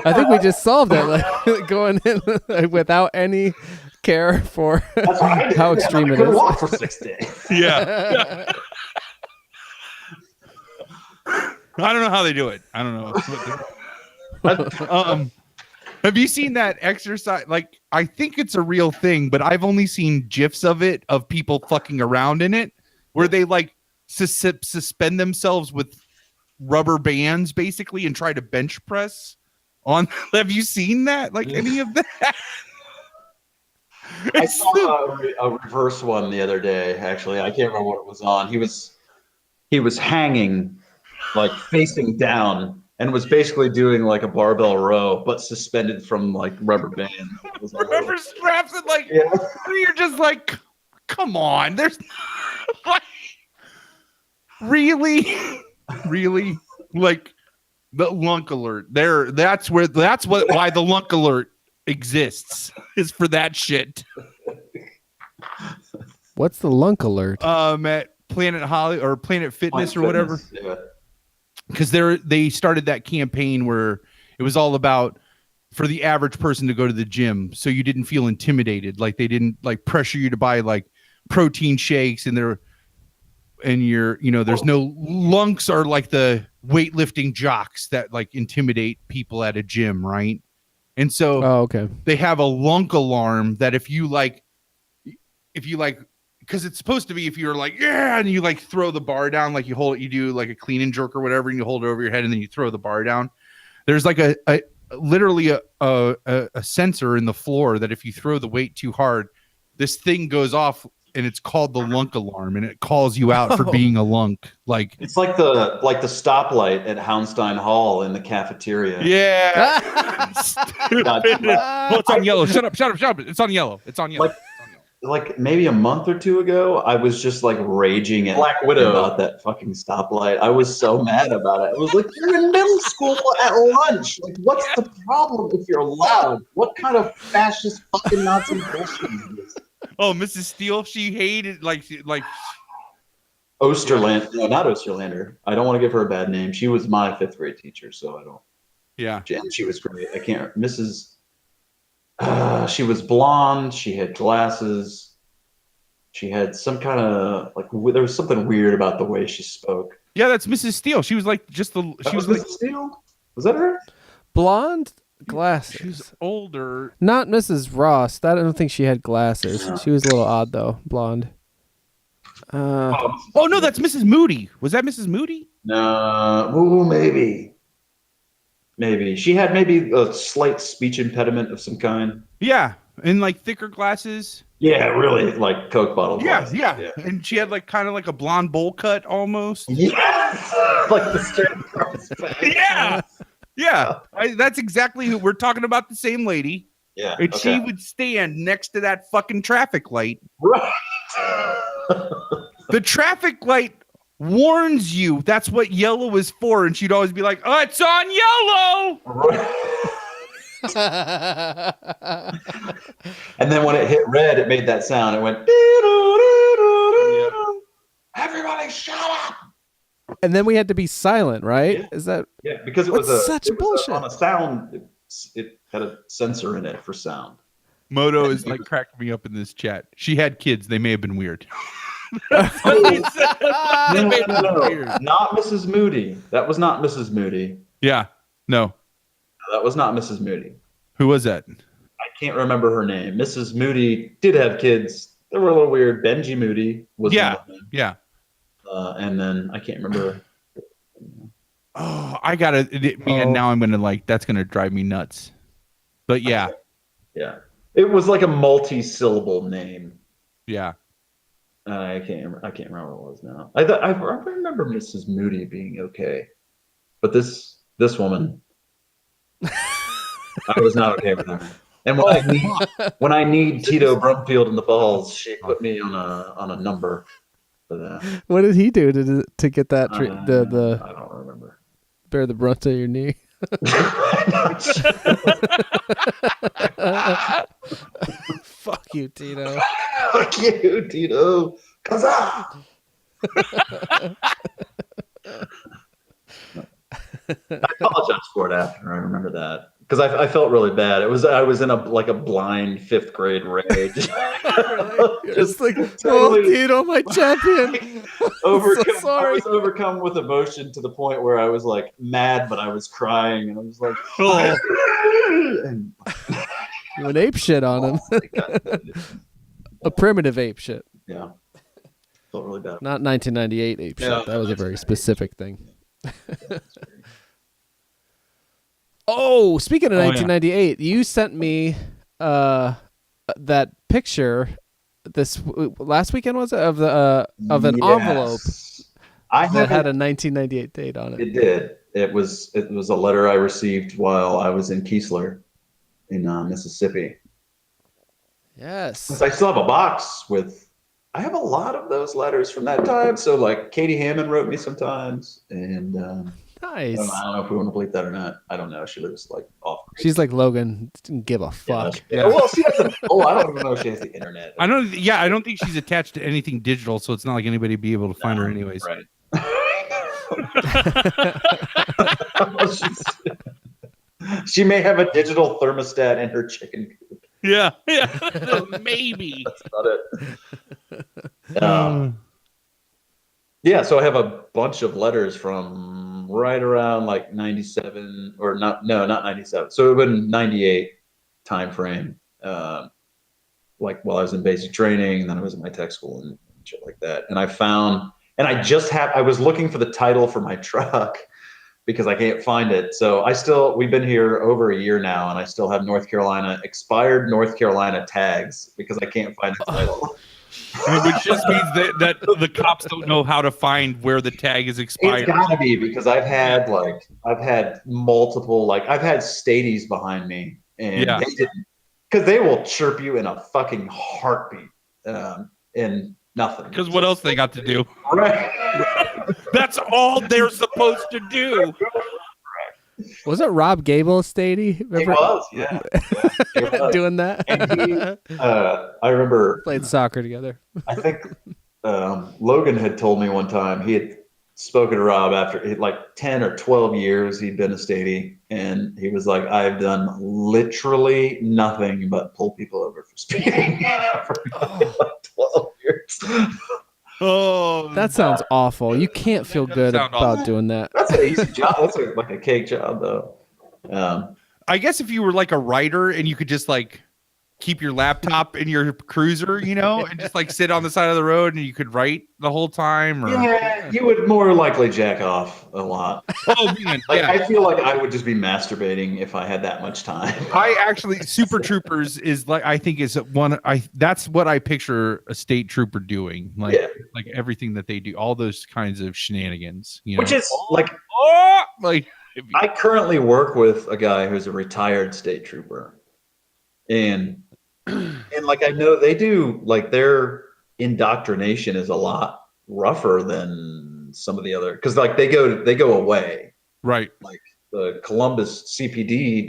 I think we just solved it. Like, going in without any care for how extreme it is. Walk for 6 days. Yeah. I don't know how they do it. I don't know. Have you seen that exercise? Like, I think it's a real thing, but I've only seen GIFs of it, of people fucking around in it, where they like suspend themselves with rubber bands basically and try to bench press on. Have you seen that? Like any of that? I saw a reverse one the other day. Actually, I can't remember what it was on. He was hanging, like facing down, and was basically doing like a barbell row, but suspended from like rubber bands. It was Rubber straps and like Yeah. you're just like, come on. There's like, really, really like the lunk alert. That's why the lunk alert exists is for that shit. What's the lunk alert? At Planet Fitness or whatever. Yeah. Because they started that campaign where it was all about for the average person to go to the gym, so you didn't feel intimidated, like they didn't like pressure you to buy like protein shakes, and there's no lunks are like the weightlifting jocks that like intimidate people at a gym, right? And so they have a lunk alarm that if you because it's supposed to be if you're like, yeah, and you like throw the bar down, like you do like a clean and jerk or whatever, and you hold it over your head and then you throw the bar down. There's like literally a sensor in the floor that if you throw the weight too hard, this thing goes off, and it's called the lunk alarm, and it calls you out for being a lunk. Like it's like the stoplight at Houndstein Hall in the cafeteria. Yeah. Well, it's on yellow. Shut up. It's on yellow. Like maybe a month or two ago, I was just like raging at Black Widow about that fucking stoplight. I was so mad about it. I was like, you're in middle school at lunch. Like, what's the problem if you're loud? What kind of fascist fucking Nazi bullshit is this? Oh, Mrs. Steele, she hated like Osterlander. No, not Osterlander. I don't want to give her a bad name. She was my 5th grade teacher, so I don't. Yeah. And she was great. I can't. She was blonde. She had glasses. She had some kind of like. There was something weird about the way she spoke. Yeah, that's Mrs. Steele. She was like just the. She was Mrs. Steele. Was that her? Blonde glasses. She was older. Not Mrs. Ross. I don't think she had glasses. She was a little odd though. Blonde. Oh no, that's Mrs. Moody. Was that Mrs. Moody? No. Ooh, maybe. Maybe she had maybe a slight speech impediment of some kind. Yeah, and like thicker glasses. Yeah, really, like Coke bottle glasses. Yeah, and she had like kind of like a blonde bowl cut almost. Yes, like the straight across back. Yeah. That's exactly who we're talking about. The same lady. Yeah, and she would stand next to that fucking traffic light. Right. The traffic light warns you that's what yellow is for, and she'd always be like, oh, it's on yellow. And then when it hit red, it made that sound. It went, everybody shut up. And then we had to be silent, right? Yeah. Is that because it was such bullshit on a sound. It had a sensor in it for sound. Moto is like cracking me up in this chat. She had kids. They may have been weird. No. Not Mrs. Moody. That was not Mrs. Moody. Yeah. No. That was not Mrs. Moody. Who was that? I can't remember her name. Mrs. Moody did have kids. They were a little weird. Benji Moody was one of them. Yeah. And then I can't remember. Oh, I gotta. Man, now I'm gonna like. That's gonna drive me nuts. But yeah. Yeah. It was like a multi-syllable name. Yeah. I can't remember what it was now. I remember Mrs. Moody being okay, but this woman, I was not okay with her. And when I need Tito Brumfield in the balls, she put me on a number for that. What did he do to get that? I don't remember. Bear the brunt of your knee. Fuck you, Tito. Fuck you, Tito. Kazaa! I apologize for it after. I remember that because I felt really bad. I was in a blind 5th grade rage. Just like, totally, oh, Tito, my champion. Overcome. So I was overcome with emotion to the point where I was like mad, but I was crying, and I was like, oh. And you went ape shit on him. A primitive ape shit. Yeah. Felt really bad. Not 1998 ape shit. That was a very specific thing. Oh, speaking of 1998, you sent me a that picture this last weekend, was it, of the of an envelope that had a 1998 date on it. It did. It was a letter I received while I was in Keesler in Mississippi. Yes. I still have a box with. I have a lot of those letters from that time. So like Katie Hammond wrote me sometimes, and nice. I don't know if we want to bleep that or not. I don't know. She lives like off. She's like Logan. Didn't give a fuck. Yeah. Well, she doesn't. Oh, I don't even know if she has the internet. I don't. Yeah, I don't think she's attached to anything digital, so it's not like anybody be able to find her anyways. Right. She may have a digital thermostat in her chicken coop. Yeah. Maybe. That's about it. Yeah, so I have a bunch of letters from right around like 97 or not 97. So it would have been 98 time frame. Like while I was in basic training, and then I was in my tech school and shit like that. And I found, and I was looking for the title for my truck because I can't find it. So we've been here over a year now, and I still have expired North Carolina tags because I can't find the title. Which just means that the cops don't know how to find where the tag is expired. It's gotta be because I've had multiple, like I've had Stadies behind me, and they didn't, because they will chirp you in a fucking heartbeat, and nothing. Because what else they got to do? Right. That's all they're supposed to do. Was it Rob Gable Stady? He was, yeah. He was. Doing that. And I remember played soccer together. I think Logan had told me one time he had spoken to Rob after like 10 or 12 years he'd been a Stady, and he was like, I've done literally nothing but pull people over for speeding for like 12 years. Oh, that sounds awful. You can't feel good about doing that. That's an easy job. That's like a cake job, though. I guess if you were like a writer and you could just like keep your laptop in your cruiser, and just like sit on the side of the road and you could write the whole time. Or... Yeah, you would more likely jack off a lot. Oh man, I feel like I would just be masturbating if I had that much time. I actually, Super Troopers is like, I think is that's what I picture a state trooper doing, like everything that they do, all those kinds of shenanigans, Which is like I currently work with a guy who's a retired state trooper, and like I know they do, like their indoctrination is a lot rougher than some of the other, because like they go away, right? Like the Columbus CPD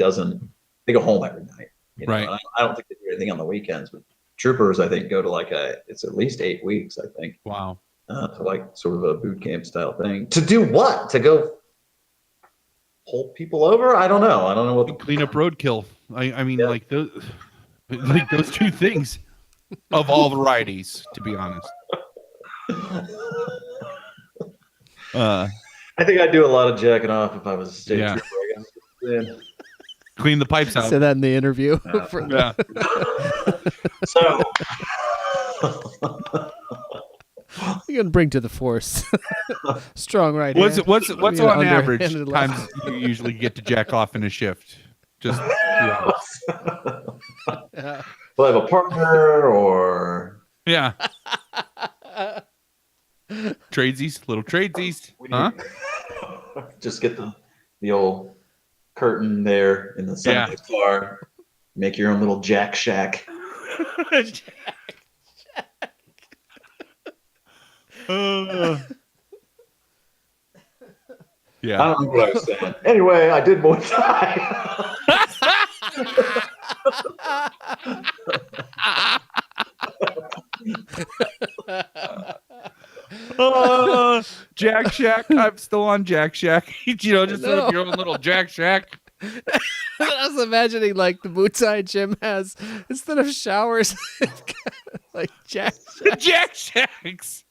they go home every night, right? I don't think they do anything on the weekends, but troopers I think go to like it's at least 8 weeks, I think. Wow. To like sort of a boot camp style thing. To do what? To go pull people over? I don't know what the clean up roadkill. I mean, like those two things of all varieties, to be honest. I think I'd do a lot of jacking off if I was a state trooper, I guess. Yeah. Clean the pipes out. Say that in the interview. Yeah. So you're gonna bring to the force. Strong right. What's on average times you usually get to jack off in a shift? Just Will I have a partner or little tradesies, huh? Just get the old curtain there in the center of the car. Make your own little jack shack. Yeah. I don't know what I was saying. Anyway, I did Muay Thai. Jack Shack. I'm still on Jack Shack. Just set up your own little Jack Shack. I was imagining like the Muay Thai gym has, instead of showers, like Jack Shacks.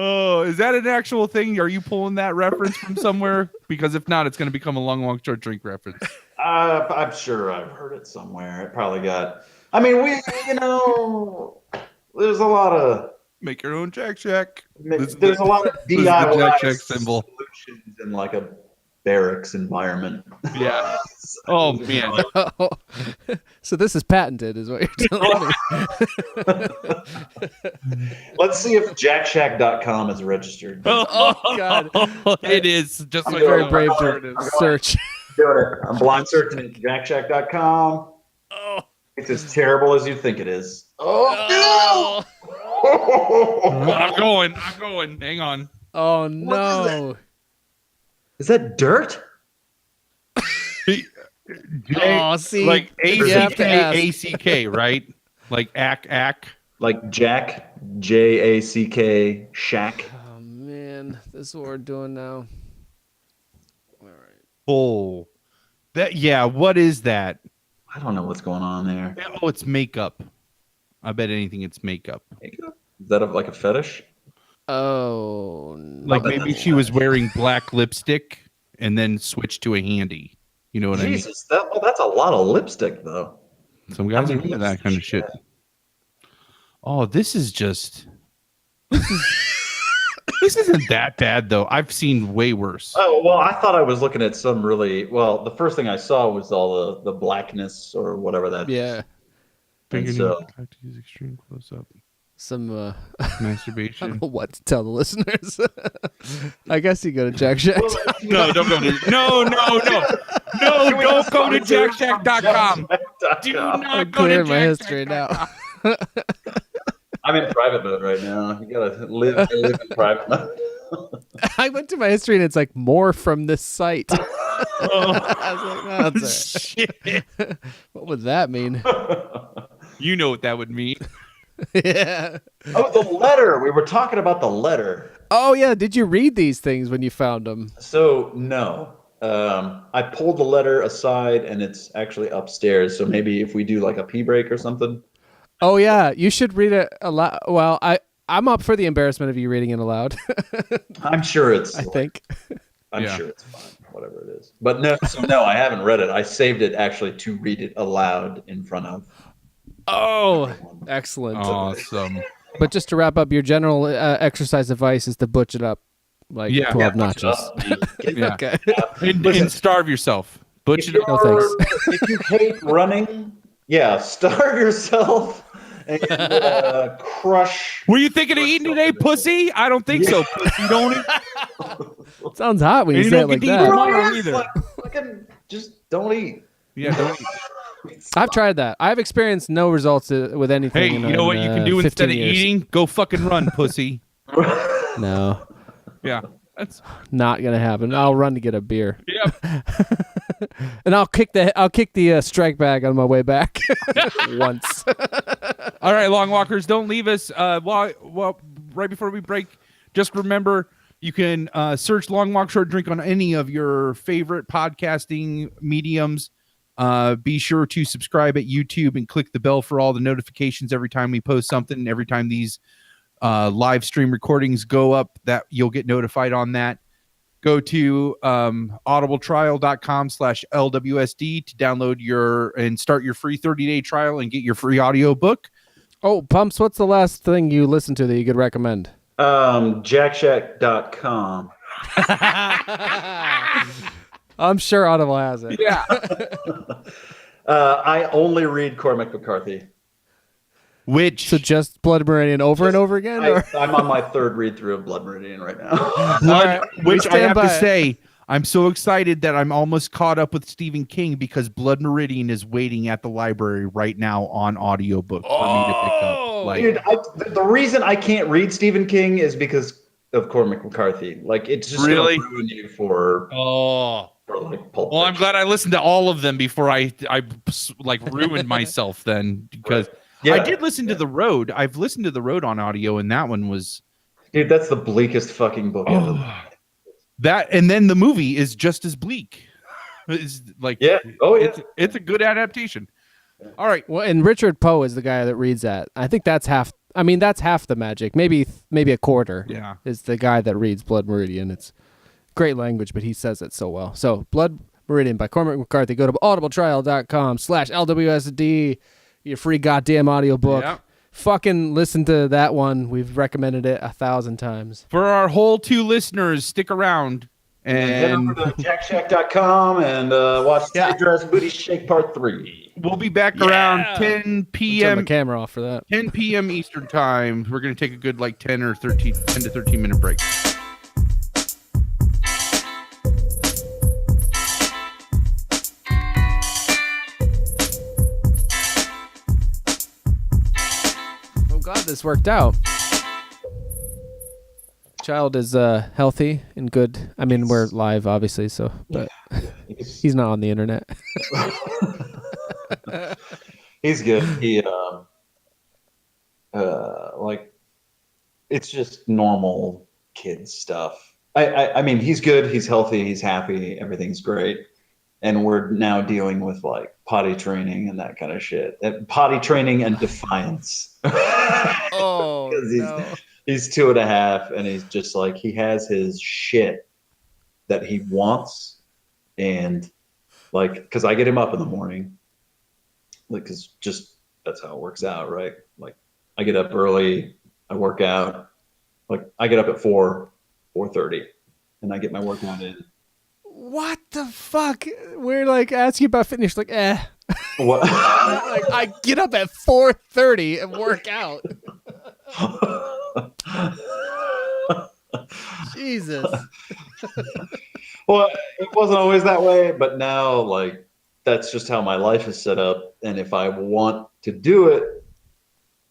Oh, is that an actual thing? Are you pulling that reference from somewhere? Because if not, it's going to become a long, short drink reference. I'm sure I've heard it somewhere. It probably got. I mean, there's a lot of make your own Jack Shack. There's a lot of DIY Jack Shack symbol solutions in like a barracks environment. Yeah. Oh man. So this is patented, is what you're telling me. Let's see if jackshack.com is registered. Oh, God. It is just I'm like doing Very it. brave I'm to going. search. Doing it. I'm blind searching it. Jackshack.com. Oh, It's as terrible as you think it is. oh. Oh, I'm going. Hang on. Oh, What no. is that dirt? Oh, see. Like you have to ask. ACK, right? Like ack. Like Jack, Jack, shack. Oh, man. This is what we're doing now. All right. Oh, that yeah. What is that? I don't know what's going on there. Oh, it's makeup. I bet anything it's makeup. Is that like a fetish? Oh, no. Like maybe she was wearing black lipstick and then switched to a handy. You know what Jesus, that's a lot of lipstick, though. I mean? Some guys are into that kind of shit. Oh, this is just. This isn't that bad though. I've seen way worse. Oh well, I thought I was looking at some really well. The first thing I saw was all the blackness or whatever that. Yeah. And so I have to use extreme close up. Some, I Masturbation. don't know what to tell the listeners. I guess you go to Jack Shack. No, don't go to don't go to jackshack.com. Do not go to Clear my history jackshack.com. now. I'm in private mode right now. You gotta live in private mode. I went to my history and it's like more from this site. Oh, I was like, no, that's shit. what would that mean? You know what that would mean. Yeah. Oh, the letter. We were talking about the letter. Oh yeah. Did you read these things when you found them? So no, I pulled the letter aside and it's actually upstairs. So maybe if we do like a pee break or something. Oh yeah. You should read it aloud. Well, I'm up for the embarrassment of you reading it aloud. I'm sure it's. I think. I'm Yeah. sure it's fine, whatever it is. But no, I haven't read it. I saved it actually to read it aloud in front of. Oh, excellent. Awesome. But just to wrap up, your general exercise advice is to butch it up like Yeah. 12 Yeah, notches. Yeah. Okay. And starve yourself. Butch If, it up. No, thanks. if you hate running, starve yourself and crush. Were you thinking of eating today, pussy? I don't think so. Pussy, don't eat. Sounds hot when you And say you it don't like get to eat that. tomorrow either. Fucking just don't eat. Yeah, don't eat. I've tried that. I've experienced no results with anything. Hey, in, you know what you can do 15 instead of years. eating? Go fucking run, pussy. No, Yeah. That's not gonna happen. I'll run to get a beer, yep. and I'll kick the strike bag on my way back once. All right, long walkers, don't leave us. Well, right before we break, just remember you can search Long Walk Short Drink on any of your favorite podcasting mediums. Be sure to subscribe at YouTube and click the bell for all the notifications every time we post something. Every time these live stream recordings go up, that you'll get notified on that. Go to audibletrial.com/LWSD to download and start your free 30-day trial and get your free audio book. Oh, Pumps, what's the last thing you listened to that you could recommend? Jackshack.com. I'm sure Audible has it. Yeah. I only read Cormac McCarthy. Which So just Blood Meridian over and over again? Or? I'm on my third read through of Blood Meridian right now. Alright, which I stand have by to it. say, I'm so excited that I'm almost caught up with Stephen King because Blood Meridian is waiting at the library right now on audiobook for me to pick up. Like, Dude, the reason I can't read Stephen King is because of Cormac McCarthy. Like, it's just Really? gonna ruin you for like Pulp well, I'm Fiction. glad I listened to all of them before I like ruined myself then because Yeah. I did listen to The Road. I've listened to The Road on audio, and that one was Dude, that's the bleakest fucking book ever. that, and then the movie is just as bleak. It's like Yeah. Oh yeah. it's a good adaptation. All right. Well, and Richard Poe is the guy that reads that. I think that's half. I mean, that's half the magic. Maybe a quarter. Yeah. Is the guy that reads Blood Meridian. It's great language, but he says it so well. So, Blood Meridian by Cormac McCarthy. Go to audibletrial.com/LWSD. Your free goddamn audiobook. Yeah. Fucking listen to that one. We've recommended it 1,000 times. For our whole 2 listeners, stick around. head over to jackshack.com and watch Treacherous Booty Shake Part 3. We'll be back around 10 Turn p.m. my camera off for that. 10 p.m. Eastern time. We're going to take a good 10 to 13 minute break. I'm glad this worked out. Child is healthy and good. I mean, we're live, obviously, so but he's not on the internet. He's good. He it's just normal kid stuff. I mean, he's good. He's healthy. He's happy. Everything's great. And we're now dealing with potty training and that kind of shit. Potty training and defiance. Oh, no. He's 2.5, and he's just he has his shit that he wants, and because I get him up in the morning, because just that's how it works out, right? I get up early, I work out, I get up at 4:30, and I get my workout in. What the fuck? We're asking about fitness, What? I get up at 4:30 and work out. Jesus. Well, it wasn't always that way, but now that's just how my life is set up. And if I want to do it,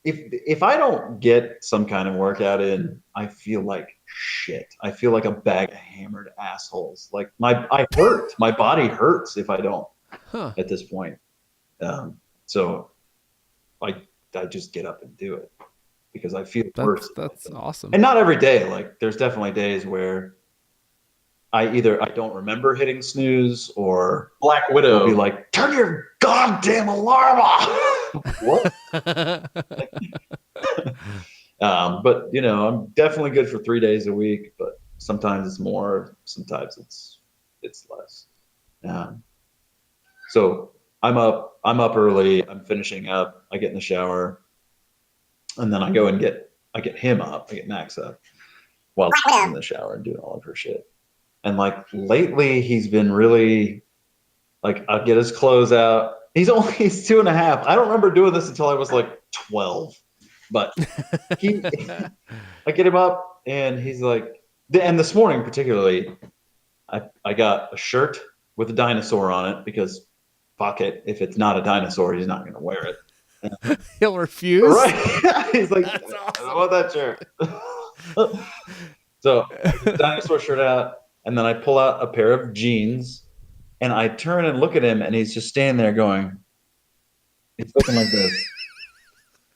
if I don't get some kind of workout in, I feel like shit. I feel like a bag of hammered assholes. I hurt. My body hurts if I don't at this point. So I just get up and do it because I feel worse. That's awesome. And not every day. There's definitely days where I don't remember hitting snooze, or Black Widow will be turn your goddamn alarm off. What? But I'm definitely good for 3 days a week, but sometimes it's more, sometimes it's less. So I'm up early, I'm finishing up, I get in the shower, and then I go and get him up, I get Max up while she's in the shower and doing all of her shit. And lately he's been really I'll get his clothes out. He's 2.5. I don't remember doing this until I was 12. But I get him up and he's and this morning particularly, I got a shirt with a dinosaur on it because fuck it, if it's not a dinosaur, he's not going to wear it. He'll refuse. Right? He's That's awesome. I want that shirt. So I get the dinosaur shirt out, and then I pull out a pair of jeans, and I turn and look at him, and he's just standing there going, he's looking like this,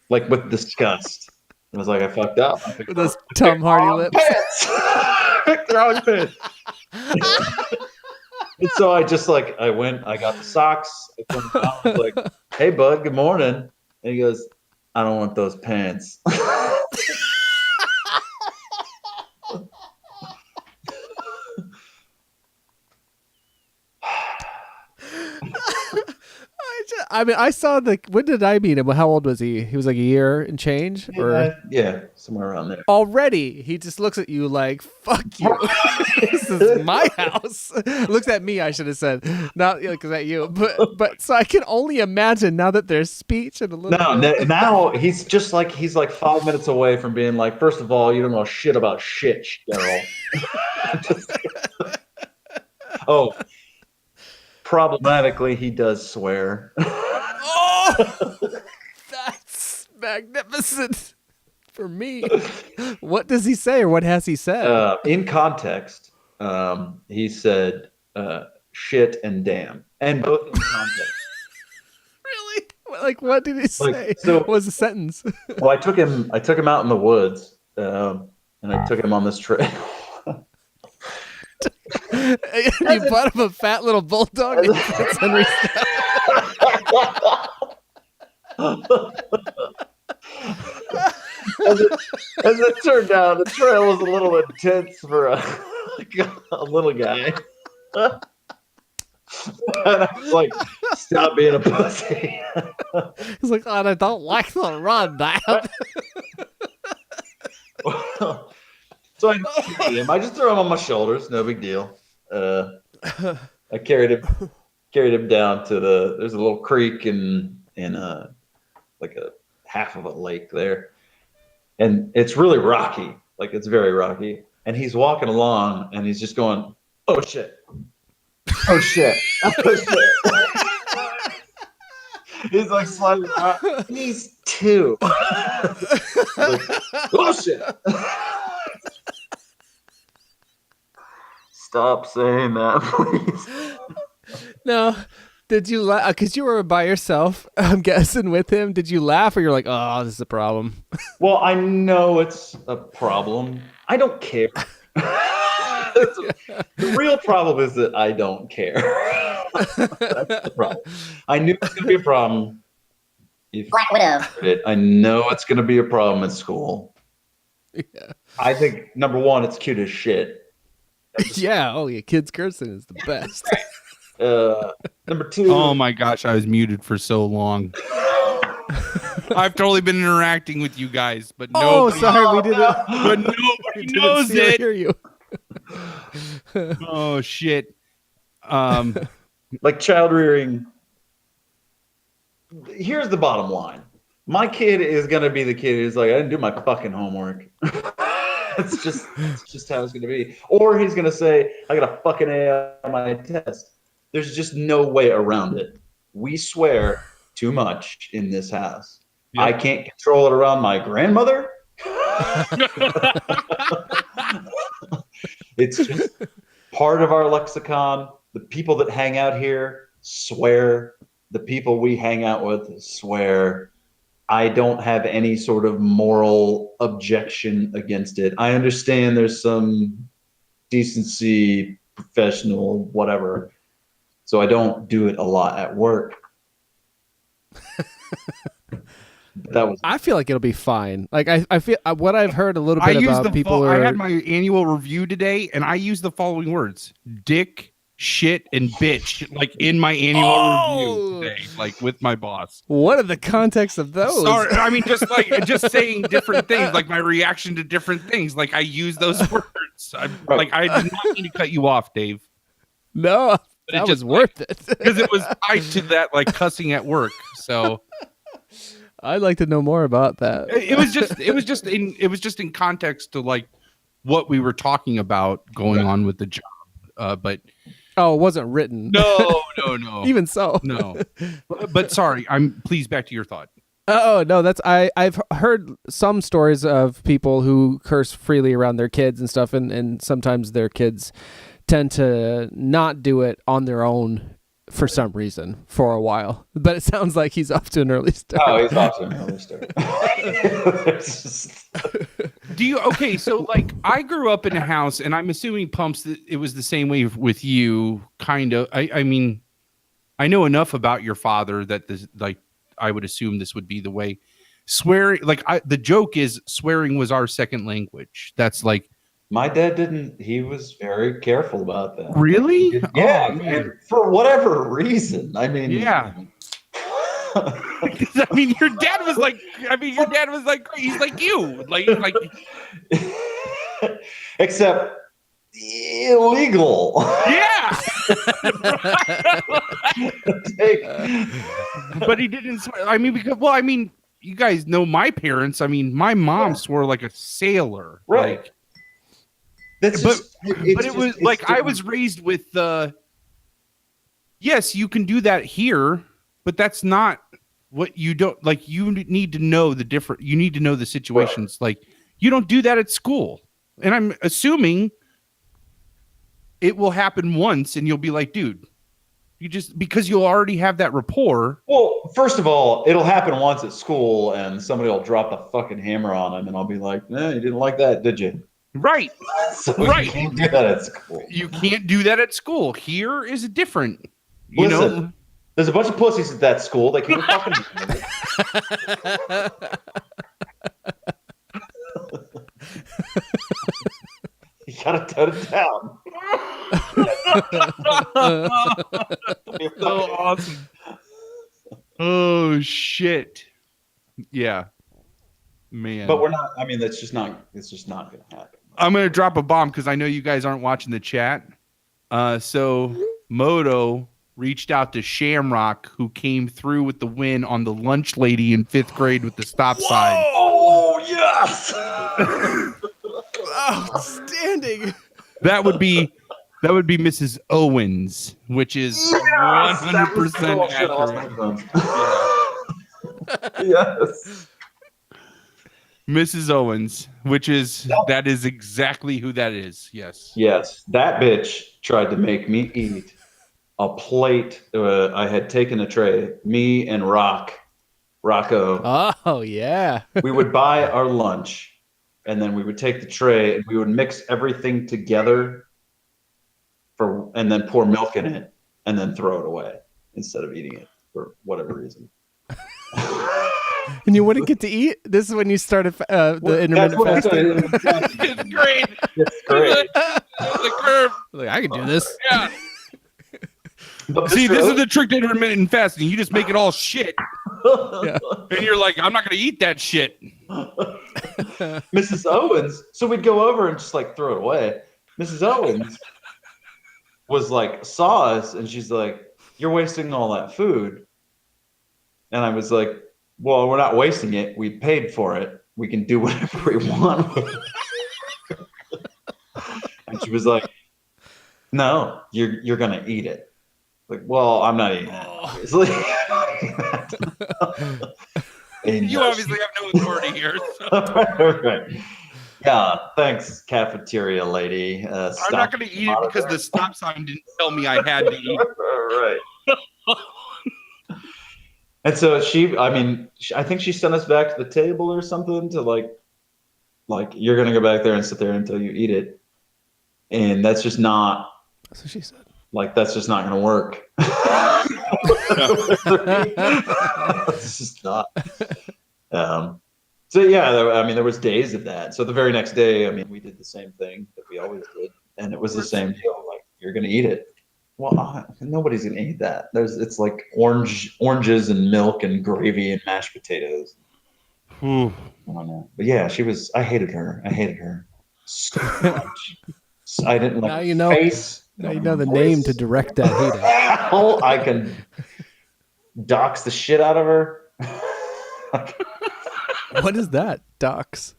with disgust. And I was I fucked up. With those Tom Hardy lips. Picked the wrong pants. And so I just I went, I got the socks. I turned around, I was hey bud, good morning. And he goes, I don't want those pants. I saw when did I meet him? How old was he? He was a year and change? Yeah, somewhere around there. Already, he just looks at you fuck you. This is my house. Looks at me, I should have said. Not because at you. But so I can only imagine now that there's speech and a little now he's just he's 5 minutes away from being first of all, you don't know shit about shit, girl. Oh, problematically, he does swear. Oh, that's magnificent for me. What does he say, or what has he said? In context, he said shit and damn, and both in context. Really? What did he say? So, what was the sentence? Well, I took him out in the woods, and I took him on this trail. You bought him a fat little bulldog. As it turned out, the trail was a little intense for a little guy. And I was stop being a pussy. He's I don't like the run, Dad. So I just threw him on my shoulders, no big deal. I carried him down to there's a little creek in like a half of a lake there. And it's really rocky. Like it's very rocky. And he's walking along and he's just going, oh shit. Oh shit. Oh shit. He's like sliding around. He's 2. Like, oh shit. Stop saying that, please. No. Did you laugh? Because you were by yourself, I'm guessing, with him. Did you laugh, or you're like, oh, this is a problem? Well, I know it's a problem. I don't care. The real problem is that I don't care. That's the problem. I knew it was going to be a problem. Black Widow. I know it's going to be a problem at school. Yeah. I think, number one, it's cute as shit. Yeah. Oh, yeah. Kids cursing is the best. Number 2. Oh my gosh, I was muted for so long. I've totally been interacting with you guys, but Oh, nobody, sorry, we didn't. but nobody knows see or it. hear you. Oh shit. Like child rearing. Here's the bottom line. My kid is going to be the kid who's like, I didn't do my fucking homework. It's just how it's going to be. Or he's going to say, I got a fucking A on my test. There's just no way around it. We swear too much in this house. Yep. I can't control it around my grandmother. It's just part of our lexicon. The people that hang out here swear. The people we hang out with swear. I don't have any sort of moral objection against it. I understand there's some decency, professional, whatever. So I don't do it a lot at work. I feel like it'll be fine. Like I feel what I've heard a little bit about people. I had my annual review today, and I used the following words: dick, shit, and bitch. Like in my annual review today, like with my boss. What are the context of those? Sorry, I mean just saying different things, like my reaction to different things. Like I use those words. Like I did not mean to cut you off, Dave. No. That was worth it because it was tied to that, like cussing at work. So I'd like to know more about that. It was just in context to like what we were talking about going on with the job. But it wasn't written. No. Even so, no. But sorry, please back to your thought. Oh no, I've heard some stories of people who curse freely around their kids and stuff, and sometimes their kids tend to not do it on their own for some reason for a while. But it sounds like he's off to an early start. Oh, he's off to an early start. Okay, so like I grew up in a house, and I'm assuming Pumps that it was the same way with you, kind of. I mean, I know enough about your father that this, like, I would assume this would be the way. Swearing, like the joke is swearing was our second language. That's like, my dad didn't. He was very careful about that. Really? Yeah, and for whatever reason. I mean, yeah. I mean, your dad was like. He's like you, like. Except illegal. Yeah. But he didn't swear. I mean, because you guys know my parents. I mean, my mom swore like a sailor, right? Like, but it was like different. I was raised with yes, you can do that here, but that's not what you don't like. You need to know the different. You need to know the situations. Right. Like you don't do that at school, and I'm assuming it will happen once, and you'll be like, dude, you just because you'll already have that rapport. Well, first of all, it'll happen once at school, and somebody will drop the fucking hammer on him, and I'll be like, you didn't like that, did you? Right. So right. You can't do that at school. You can't do that at school. Here is different. You Listen, know? There's a bunch of pussies at that school. They can't fucking do it. You gotta tone it down. So awesome. Oh shit. Yeah. Man. But we're not. I mean, it's just not gonna happen. I'm gonna drop a bomb because I know you guys aren't watching the chat. So Moto reached out to Shamrock, who came through with the win on the lunch lady in 5th grade with the stop sign. Oh yes. Outstanding. That would be Mrs. Owens, which is 100% accurate. Yes. Mrs. Owens, that is exactly who that is. Yes. Yes. That bitch tried to make me eat a plate. I had taken a tray, me and Rocco. Oh, yeah. We would buy our lunch and then we would take the tray and we would mix everything together and then pour milk in it and then throw it away instead of eating it for whatever reason. And you wouldn't get to eat? This is when you started the intermittent fasting? It's great. It's great. The curve. Like, I could do this. Yeah. See, this is the trick to intermittent fasting. You just make it all shit. Yeah. And you're like, I'm not going to eat that shit. Mrs. Owens. So we'd go over and just like throw it away. Mrs. Owens was like, saw us and she's like, you're wasting all that food. And I was like, well, we're not wasting it. We paid for it. We can do whatever we want with it. And she was like, no, you're going to eat it. Like, well, I'm not eating it. And You obviously have no authority here. So. Right. Yeah, thanks, cafeteria lady. I'm not going to eat it because the stop sign didn't tell me I had to eat. Right. And so I think she sent us back to the table or something to like you're going to go back there and sit there until you eat it. And that's just not. That's what she said. Like, that's just not going to work. It's just not. So yeah, there was days of that. So the very next day, we did the same thing that we always did, and it was the same deal. Like, you're going to eat it. Well, nobody's going to eat that. It's like oranges and milk and gravy and mashed potatoes. I don't know, but yeah, I hated her so much. I didn't like now you know, face. Now you know the name to direct that hate at. I can dox the shit out of her. What is that? Dox?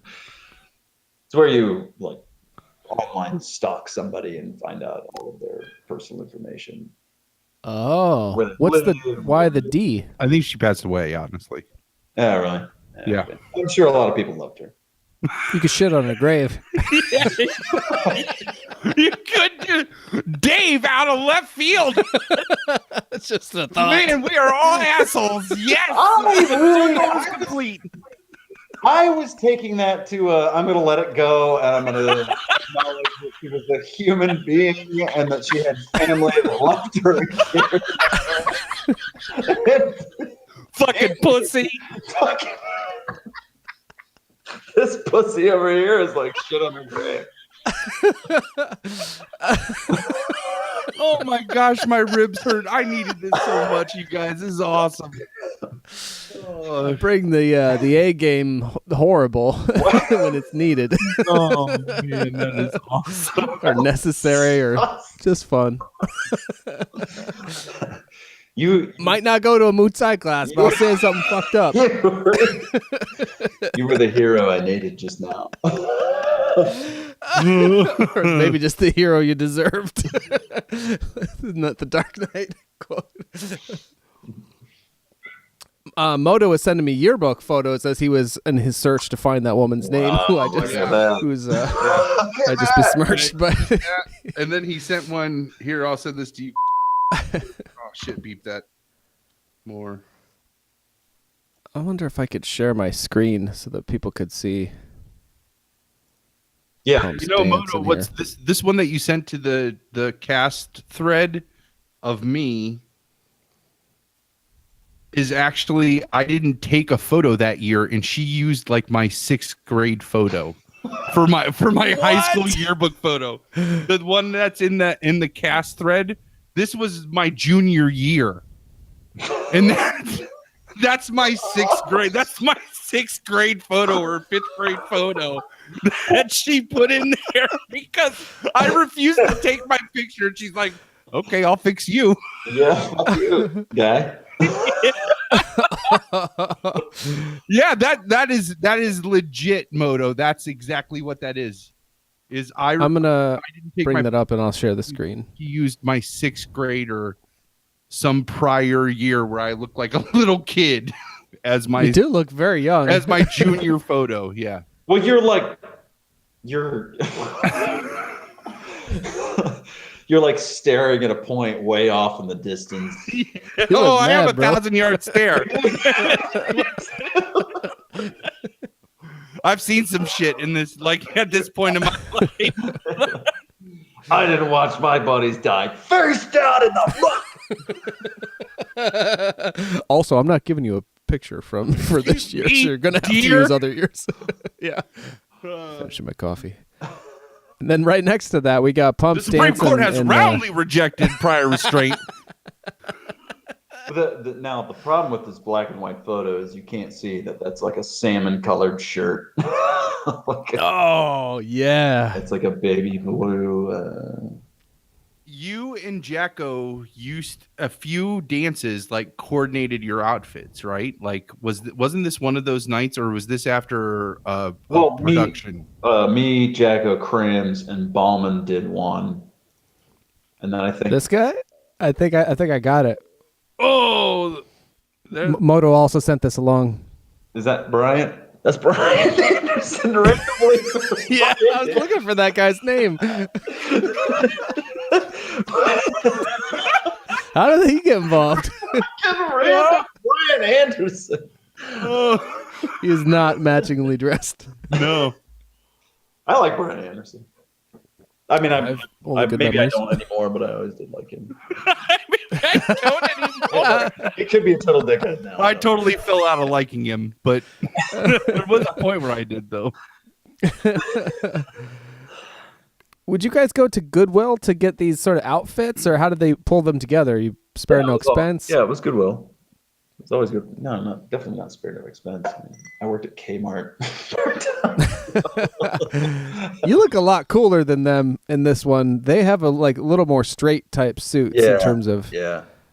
It's where you like online stalk somebody and find out all of their personal information. Oh, why the D? I think she passed away, honestly. Yeah, really? Yeah. I'm sure a lot of people loved her. You could shit on her grave. You could do Dave out of left field. That's just a thought. Man, we are all assholes. Yes. Complete. I was taking that to I'm going to let it go, and I'm going to acknowledge that she was a human being and that she had family that loved her. Fucking pussy. This pussy over here is like shit on her grave. Oh my gosh, my ribs hurt. I needed this so much, you guys. This is awesome. Bring the A game horrible when it's needed. Oh man, that is awesome. Or necessary or just fun. You might not go to a Muay Thai class, but I'll say something fucked up. You were the hero I needed just now. Or maybe just the hero you deserved. Isn't that the Dark Knight quote? Moto was sending me yearbook photos as he was in his search to find that woman's name, who I just besmirched. But and then he sent one here. I'll send this to you. Oh shit! Beep that more. I wonder if I could share my screen so that people could see. Yeah, you know, Moto, what's this one that you sent to the cast thread of me is actually, I didn't take a photo that year, and she used like my 6th grade photo for my high school yearbook photo. The one that's in the cast thread. This was my junior year, and that's my 6th grade. That's my sixth grade photo or fifth grade photo that she put in there because I refused to take my picture. And she's like, okay, I'll fix you. Yeah, fuck you, guy. Yeah, that is legit, Moto. That's exactly what that is. I'm gonna I didn't take bring my, that up and I'll share the screen. He used my sixth grade or some prior year where I look like a little kid as my You do look very young. as my junior photo. Yeah. Well, you're you're like staring at a point way off in the distance. Oh, I have mad, a bro. 1,000-yard stare. I've seen some shit in this, like at this point in my life. I didn't watch my buddies die face down in the muck. Also, I'm not giving you a picture for this year, so you're gonna have to use other years. Yeah. Finishing my coffee. And then right next to that, we got The Pumps Supreme dancing. Court has and, roundly rejected prior restraint. Now, the problem with this black and white photo is you can't see that that's like a salmon-colored shirt. Oh yeah. It's like a baby blue. You and Jacko used a few dances, like coordinated your outfits, right? Like, wasn't this one of those nights, or was this after production? Me, Jacko, Krams, and Ballman did one, and then I think This guy? I think I got it. Oh, Moto also sent this along. is that Bryant? That's Brian Anderson. Randomly. Yeah, I was looking for that guy's name. How did he get involved? Random Brian Anderson. He is not matchingly dressed. no. I like Brian Anderson. I mean, only good maybe I memories. don't anymore, but I always did like him. I don't anymore. He could be a total dickhead now. I totally fell out of liking him, but there was a point where I did, though. Would you guys go to Goodwill to get these sort of outfits, or how did they pull them together? You spare no expense? Yeah, it was Goodwill. It's always good. No, definitely not spare no expense. I worked at Kmart. You look a lot cooler than them in this one. They have a little more straight type suits in terms of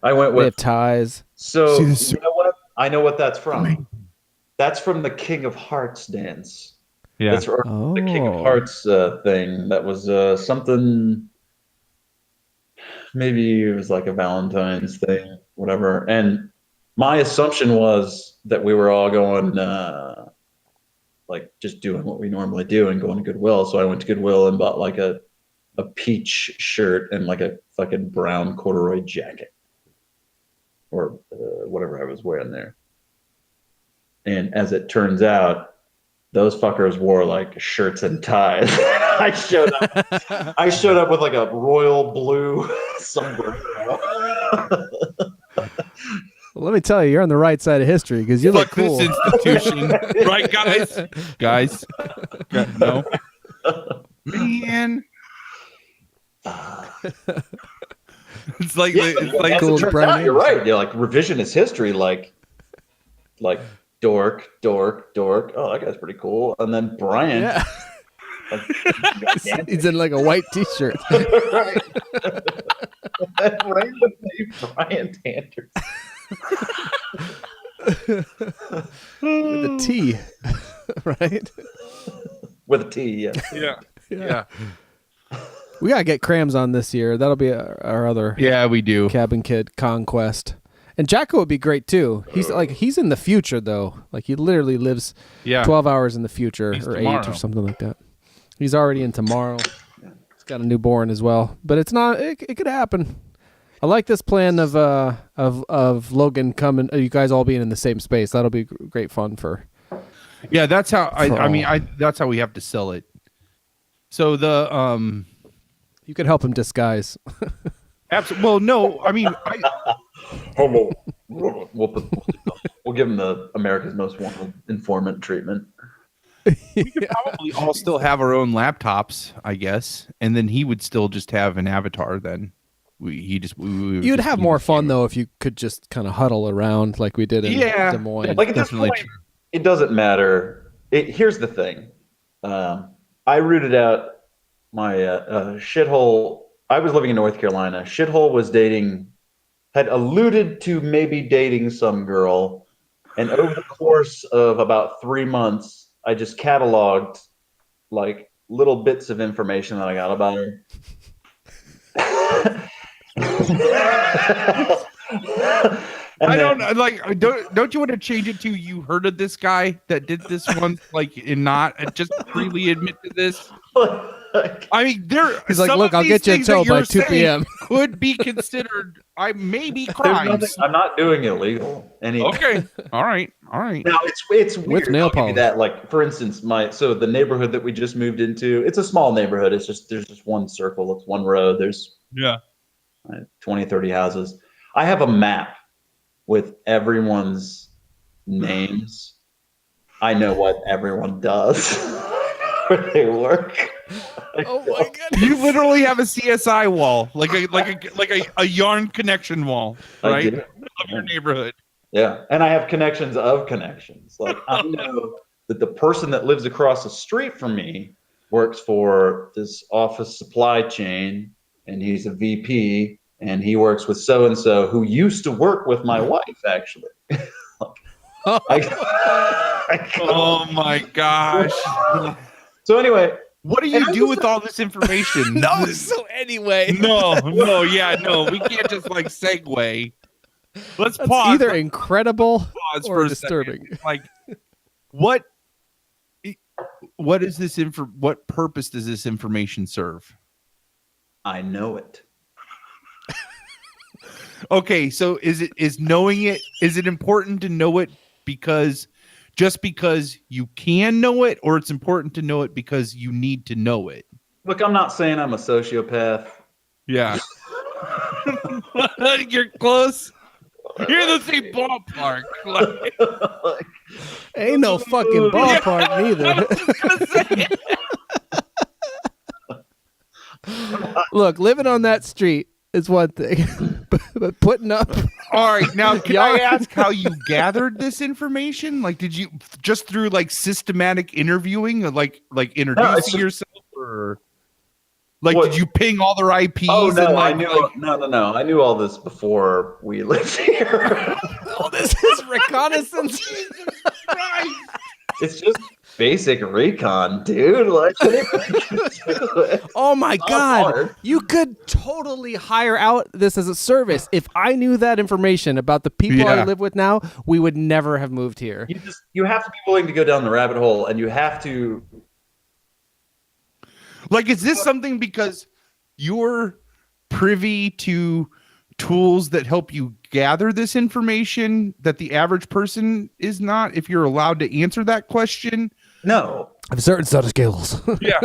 I went they with have ties. So See this- you know what? I know what that's from. That's from the King of Hearts dance. Yeah. That's from the King of Hearts thing. That was something. Maybe it was like a Valentine's thing, whatever. And my assumption was that we were all going, like just doing what we normally do and going to Goodwill. So I went to Goodwill and bought like a peach shirt and like a fucking brown corduroy jacket, or whatever I was wearing there. And as it turns out, those fuckers wore like shirts and ties. I showed up with like a royal blue sombrero. Well, let me tell you, you're on the right side of history because you look Fuck cool. this institution. Right, guys? Guys? No. Man. It's like As cool it turns Brian out, you're Anderson. right. Yeah, like revisionist history, like dork. Oh, that guy's pretty cool. And then Brian. Yeah. Like, He's in like a white t-shirt. right. That random name, Brian Anderson. With a T, right? With a T, yeah. yeah. We gotta get Krams on this year. That'll be our other Yeah, we do. cabin kid conquest. And Jacko would be great too. He's in the future though. Like he literally lives 12 hours in the future, He's or tomorrow. 8 or something like that. He's already in tomorrow. He's got a newborn as well. But it's not. It could happen. I like this plan of Logan coming. You guys all being in the same space. That'll be great fun for. Yeah, that's how that's how we have to sell it. So the You could help him disguise. absolutely. Well, no, I mean, We'll give him the America's Most Wanted informant treatment. we could probably all still have our own laptops, I guess, and then he would still just have an avatar. Then You'd have more fun though if you could just kind of huddle around like we did in Des Moines. Like at this Definitely point, It doesn't matter. Here's the thing. I rooted out my shithole. I was living in North Carolina. Shithole had alluded to maybe dating some girl. And over the course of about 3 months, I just cataloged like little bits of information that I got about her. I don't like. Don't you want to change it to you heard of this guy that did this once, like, and not just freely admit to this? I mean, He's like, look, I'll get you a tow by 2 p.m. Could be considered, maybe crimes. I'm not doing illegal. Okay, all right. Now it's weird. With nail polish. That, like, for instance, the neighborhood that we just moved into, it's a small neighborhood. There's just one circle. It's one road. There's 20, 30 houses. I have a map with everyone's names. I know what everyone does, where they work. Oh my god! You literally have a CSI wall, like a yarn connection wall, right? Of your neighborhood. Yeah, and I have connections of connections. Like, I know that the person that lives across the street from me works for this office supply chain, and he's a VP. And he works with so-and-so who used to work with my wife, actually. Oh my gosh. So anyway. What do you do with all this information? No, anyway. No, we can't just like segue. Let's That's pause. either incredible or for disturbing. Like, what is this what purpose does this information serve? I know it. Okay, so is it important to know it because you can know it, or it's important to know it because you need to know it? Look, I'm not saying I'm a sociopath. Yeah. You're close. You're in the same ballpark. Ain't no fucking ballpark neither. Look, living on that street is one thing, but putting up. All right, now can I ask how you gathered this information? Like, did you just through like systematic interviewing, or like introducing yourself, or like did you ping all their IPs? Oh no, and I knew. No. I knew all this before we lived here. Oh, this is reconnaissance. It's just basic recon, dude. Like, oh my god, hard. You could totally hire out this as a service. If I knew that information about the people I live with now, we would never have moved here. You have to be willing to go down the rabbit hole, and you have to. Like, is this something because you're privy to tools that help you gather this information that the average person is not, if you're allowed to answer that question? No. I have a certain set of skills. Yeah.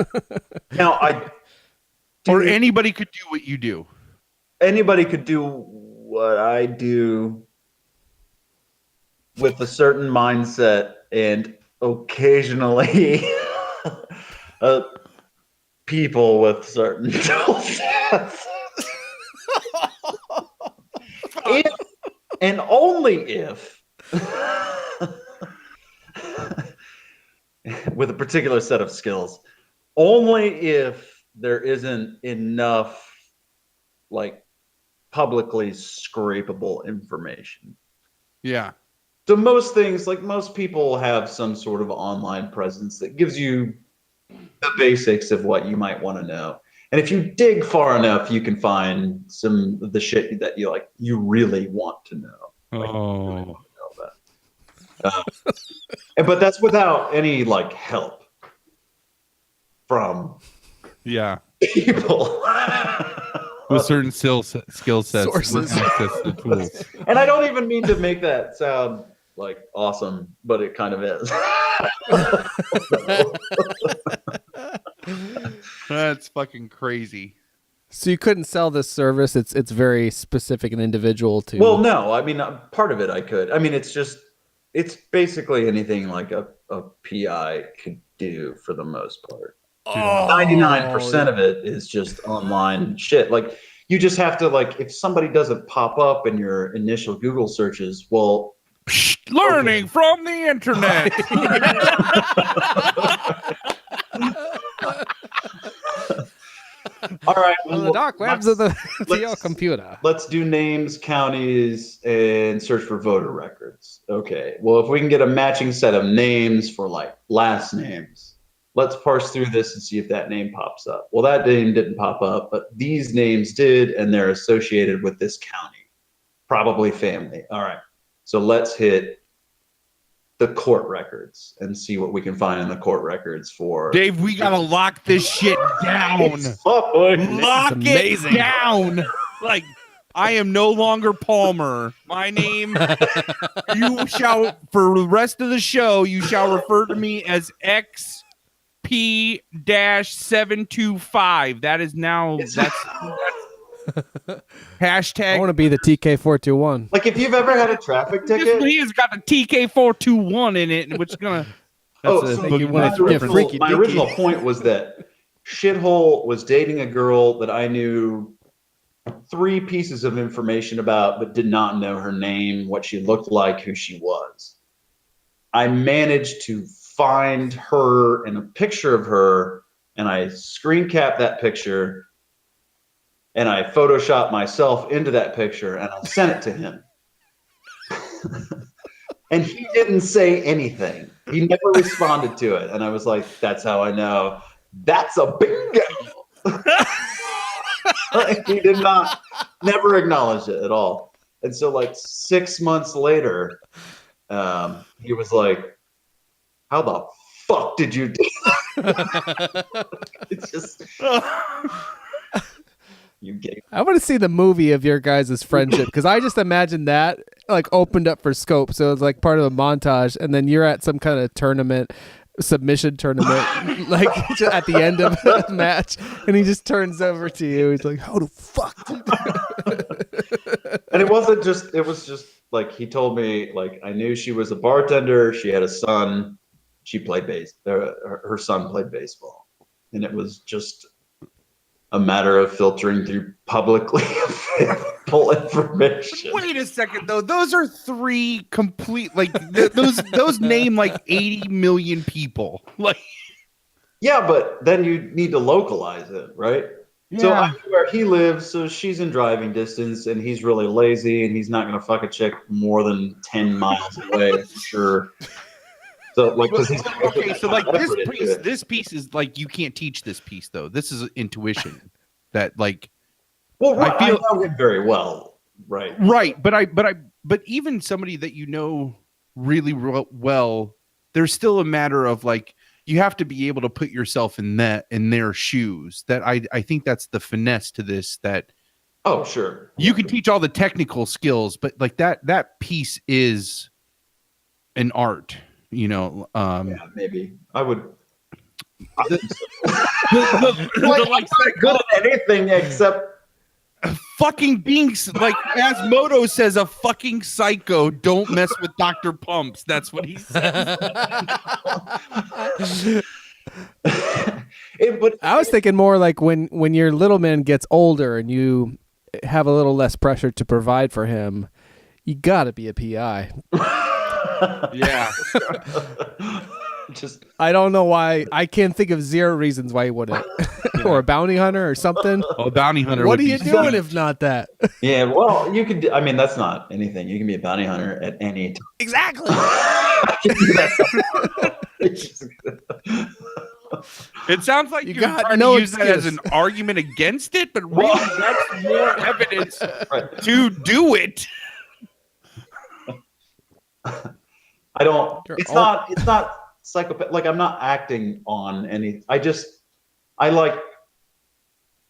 Now, or anybody could do what you do. Anybody could do what I do with a certain mindset, and occasionally people with certain tool sets. If, and only if, with a particular set of skills, only if there isn't enough like publicly scrapable information. Yeah. So most things, like most people have some sort of online presence that gives you the basics of what you might want to know. And if you dig far enough, you can find some of the shit that you really want to know. But that's without any like help from people with certain skill sets, sources, access to tools. And I don't even mean to make that sound like awesome, but it kind of is. That's fucking crazy. So you couldn't sell this service. It's very specific and individual to. Well, no, I mean, part of it I could. I mean, it's basically anything like a PI could do for the most part. 99% of it is just online shit. Like, you just have to, like, if somebody doesn't pop up in your initial Google searches, well, Learning from the internet. All right. On the dark webs of the let's- computer. Let's do names, counties, and search for voter records. Okay. Well, if we can get a matching set of names for like last names, let's parse through this and see if that name pops up. Well, that name didn't pop up, but these names did, and they're associated with this county, probably family. All right. So let's hit the court records and see what we can find in the court records for Dave, we gotta lock this shit down. Lock it down. Like, I am no longer Palmer. My name, you shall, for the rest of the show, you shall refer to me as XP-725. That is now, that's hashtag. I want to be the TK421. Like if you've ever had a traffic This ticket. one here has got the TK421 in it, which is gonna. Oh, That's so you wanna my get original, freaky my deaky. original point was that Shithole was dating a girl that I knew 3 pieces of information about, but did not know her name, what she looked like, who she was. I managed to find her and a picture of her, and I screen capped that picture, and I photoshopped myself into that picture, and I sent it to him. And he didn't say anything. He never responded to it. And I was like, that's how I know. That's a bingo. He did not, never acknowledge it at all. And so like 6 months later, he was like, how the fuck did you do that? It's just, you gave. I want to see the movie of your guys' friendship because I just imagine that like opened up for scope. So it's like part of a montage, and then you're at some kind of tournament, submission tournament, like at the end of the match, and he just turns over to you. He's like, "How the fuck?" And it wasn't just, it was just like he told me, like, I knew she was a bartender, she had a son, she played her son played baseball, and it was just a matter of filtering through publicly available information. Wait a second, though. Those are 3 complete, like those name like 80 million people. Like, Yeah, but then you need to localize it, right? So I know where he lives, so she's in driving distance, and he's really lazy, and he's not gonna fuck a chick more than 10 miles away for sure. So like, okay, so like this piece is like, you can't teach this piece though. This is intuition that like. Well, right, I feel- I know him very well, right? Right, but even somebody that you know really well, there's still a matter of like, you have to be able to put yourself in their shoes. That I think that's the finesse to this. That Oh, sure. you can teach all the technical skills, but like that piece is an art. You know, Yeah, maybe I would. the Like, I'm not good at anything except. fucking being like, as Moto says, a fucking psycho. Don't mess with Dr. Pumps. That's what he says. I was thinking more like when your little man gets older and you have a little less pressure to provide for him, you gotta be a PI. Yeah. Just I don't know why. I can't think of 0 reasons why you wouldn't. Or a bounty hunter or something. Oh, bounty hunter. What would are you be doing sweet. if not that? yeah. Well, you could. I mean, that's not anything. You can be a bounty hunter at any time. Exactly. It sounds like You you're got trying no to use that as excuse. an argument against it, but really that's more evidence Right. to do it. I don't. You're It's all- not. It's not psychopath. Like, I'm not acting on any. I like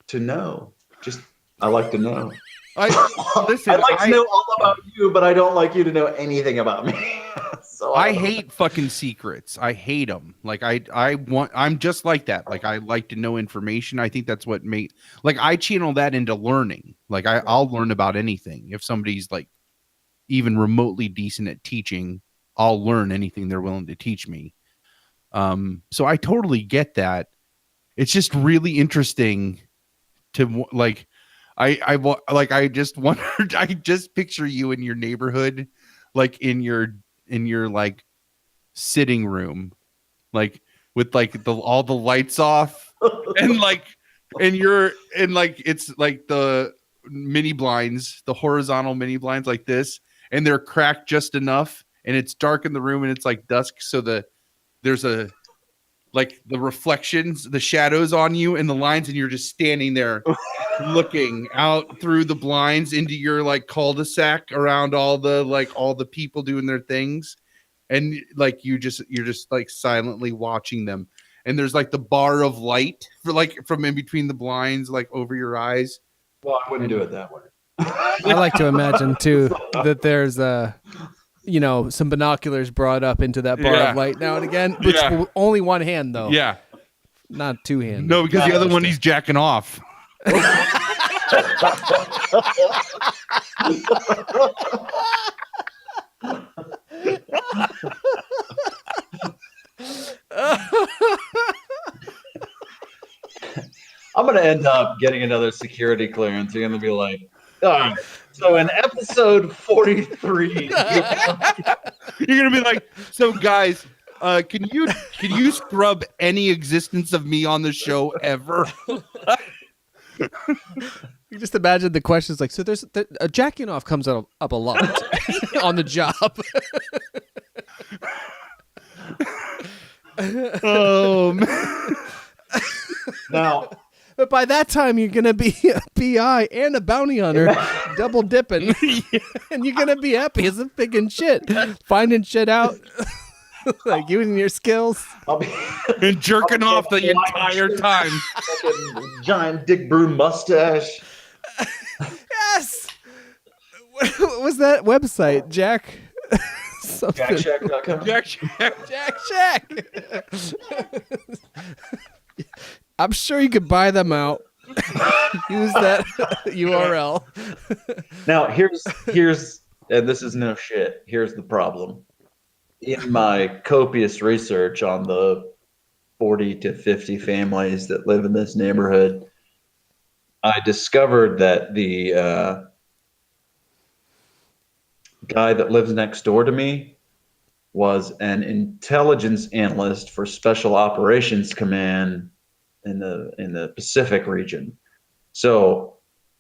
to know. I like to know. Listen, I like to know all about you, but I don't like you to know anything about me. So I hate fucking secrets. I hate them. Like I'm just like that. Like, I like to know information. I think that's what I channel that into learning. Like I'll learn about anything. If somebody's like even remotely decent at teaching, I'll learn anything they're willing to teach me. So I totally get that. It's just really interesting to like, I just wondered, I just picture you in your neighborhood, like in your like sitting room, like with like all the lights off, and like it's like the mini blinds, the horizontal mini blinds like this, and they're cracked just enough, and it's dark in the room, and it's like dusk, so there's a like the reflections, the shadows on you and the lines, and you're just standing there looking out through the blinds into your like cul-de-sac around all the people doing their things, and like you're just like silently watching them, and there's like the bar of light for like from in between the blinds, like over your eyes. Well, I wouldn't do it that way. I like to imagine too that there's some binoculars brought up into that bar of light now and again, which only one hand though. Yeah, not two hands. no, because the other one he's jacking off. I'm gonna end up getting another security clearance. You're gonna be like, all right. So in episode 43, You're gonna be like, so guys, can you scrub any existence of me on the show ever? You just imagine the questions like, so there's jacking off comes up a lot on the job. Oh man. now But by that time, you're going to be a PI and a bounty hunter, double dipping. And you're going to be happy as a pig and shit. Finding shit out, like using your skills. I'll be And jerking off the entire time. fucking giant Dick Broom mustache. Yes! What was that website? Jack? Something. JackShack.com. Jack Shack. I'm sure you could buy them out. Use that URL. Now here's and this is no shit. Here's the problem. In my copious research on the 40 to 50 families that live in this neighborhood, I discovered that the guy that lives next door to me was an intelligence analyst for Special Operations Command in the Pacific region. So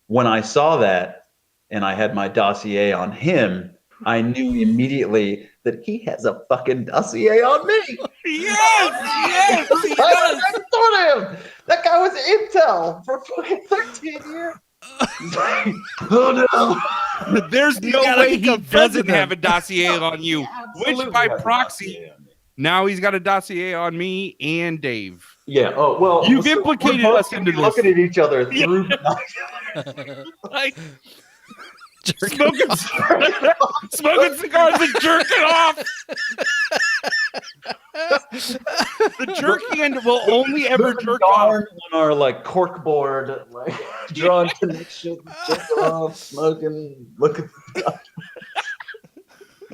when I saw that and I had my dossier on him, I knew immediately that he has a fucking dossier on me. Yes, he I does. never thought of him. That guy was intel for fucking 13 years. Oh no! There's no gotta way he become doesn't president. have a dossier on you, which by proxy, now he's got a dossier on me and Dave. Yeah. Oh well. You've so implicated we're both us into this. looking at each other through. Like smoking cigars and jerking off. The jerk hand will only ever jerk off. On our like cork board, like drawing connections, jerking off, smoking, looking.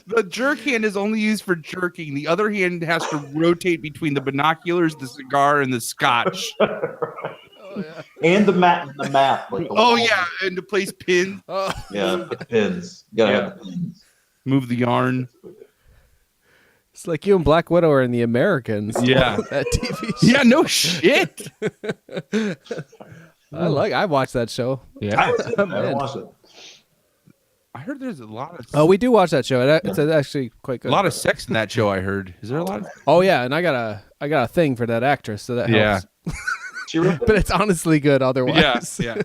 The jerk hand is only used for jerking. The other hand has to rotate between the binoculars, the cigar, and the scotch. And the map. Like the Oh wall. yeah, and to place pins, Oh. Yeah, the pins. You gotta have the pins. move the yarn. It's like you and Black Widow are in The Americans. Yeah. That TV show. Yeah, no shit. I watched that show. Yeah, I haven't watched it. I heard there's a lot of Oh, we do watch that show. It's actually quite a good. lot of sex in that show. I heard. Is there a lot? Of... Oh yeah, and I got a thing for that actress, so that helps. She wrote But it's honestly good otherwise. Yeah.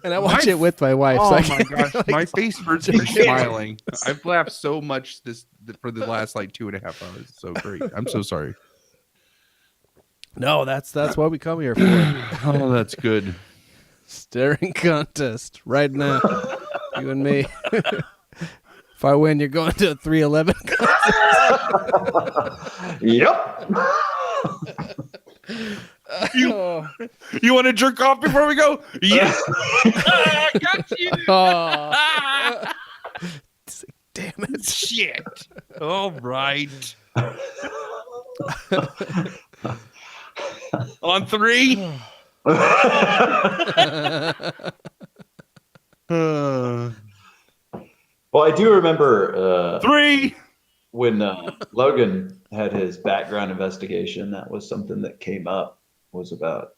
And I watch it with my wife. so Oh I my can't- gosh, my face hurts from smiling. I've laughed so much for the last like 2.5 hours. It's so great. I'm so sorry. No, that's what we come here for. Oh, that's good. Staring contest right now. You and me. If I win, you're going to a 311. Yep. You want to jerk off before we go? Yes. I got you. Oh. Damn it. Shit. All right. On 3. Well, Well, I do remember 3. when Logan had his background investigation. That was something that came up. Was about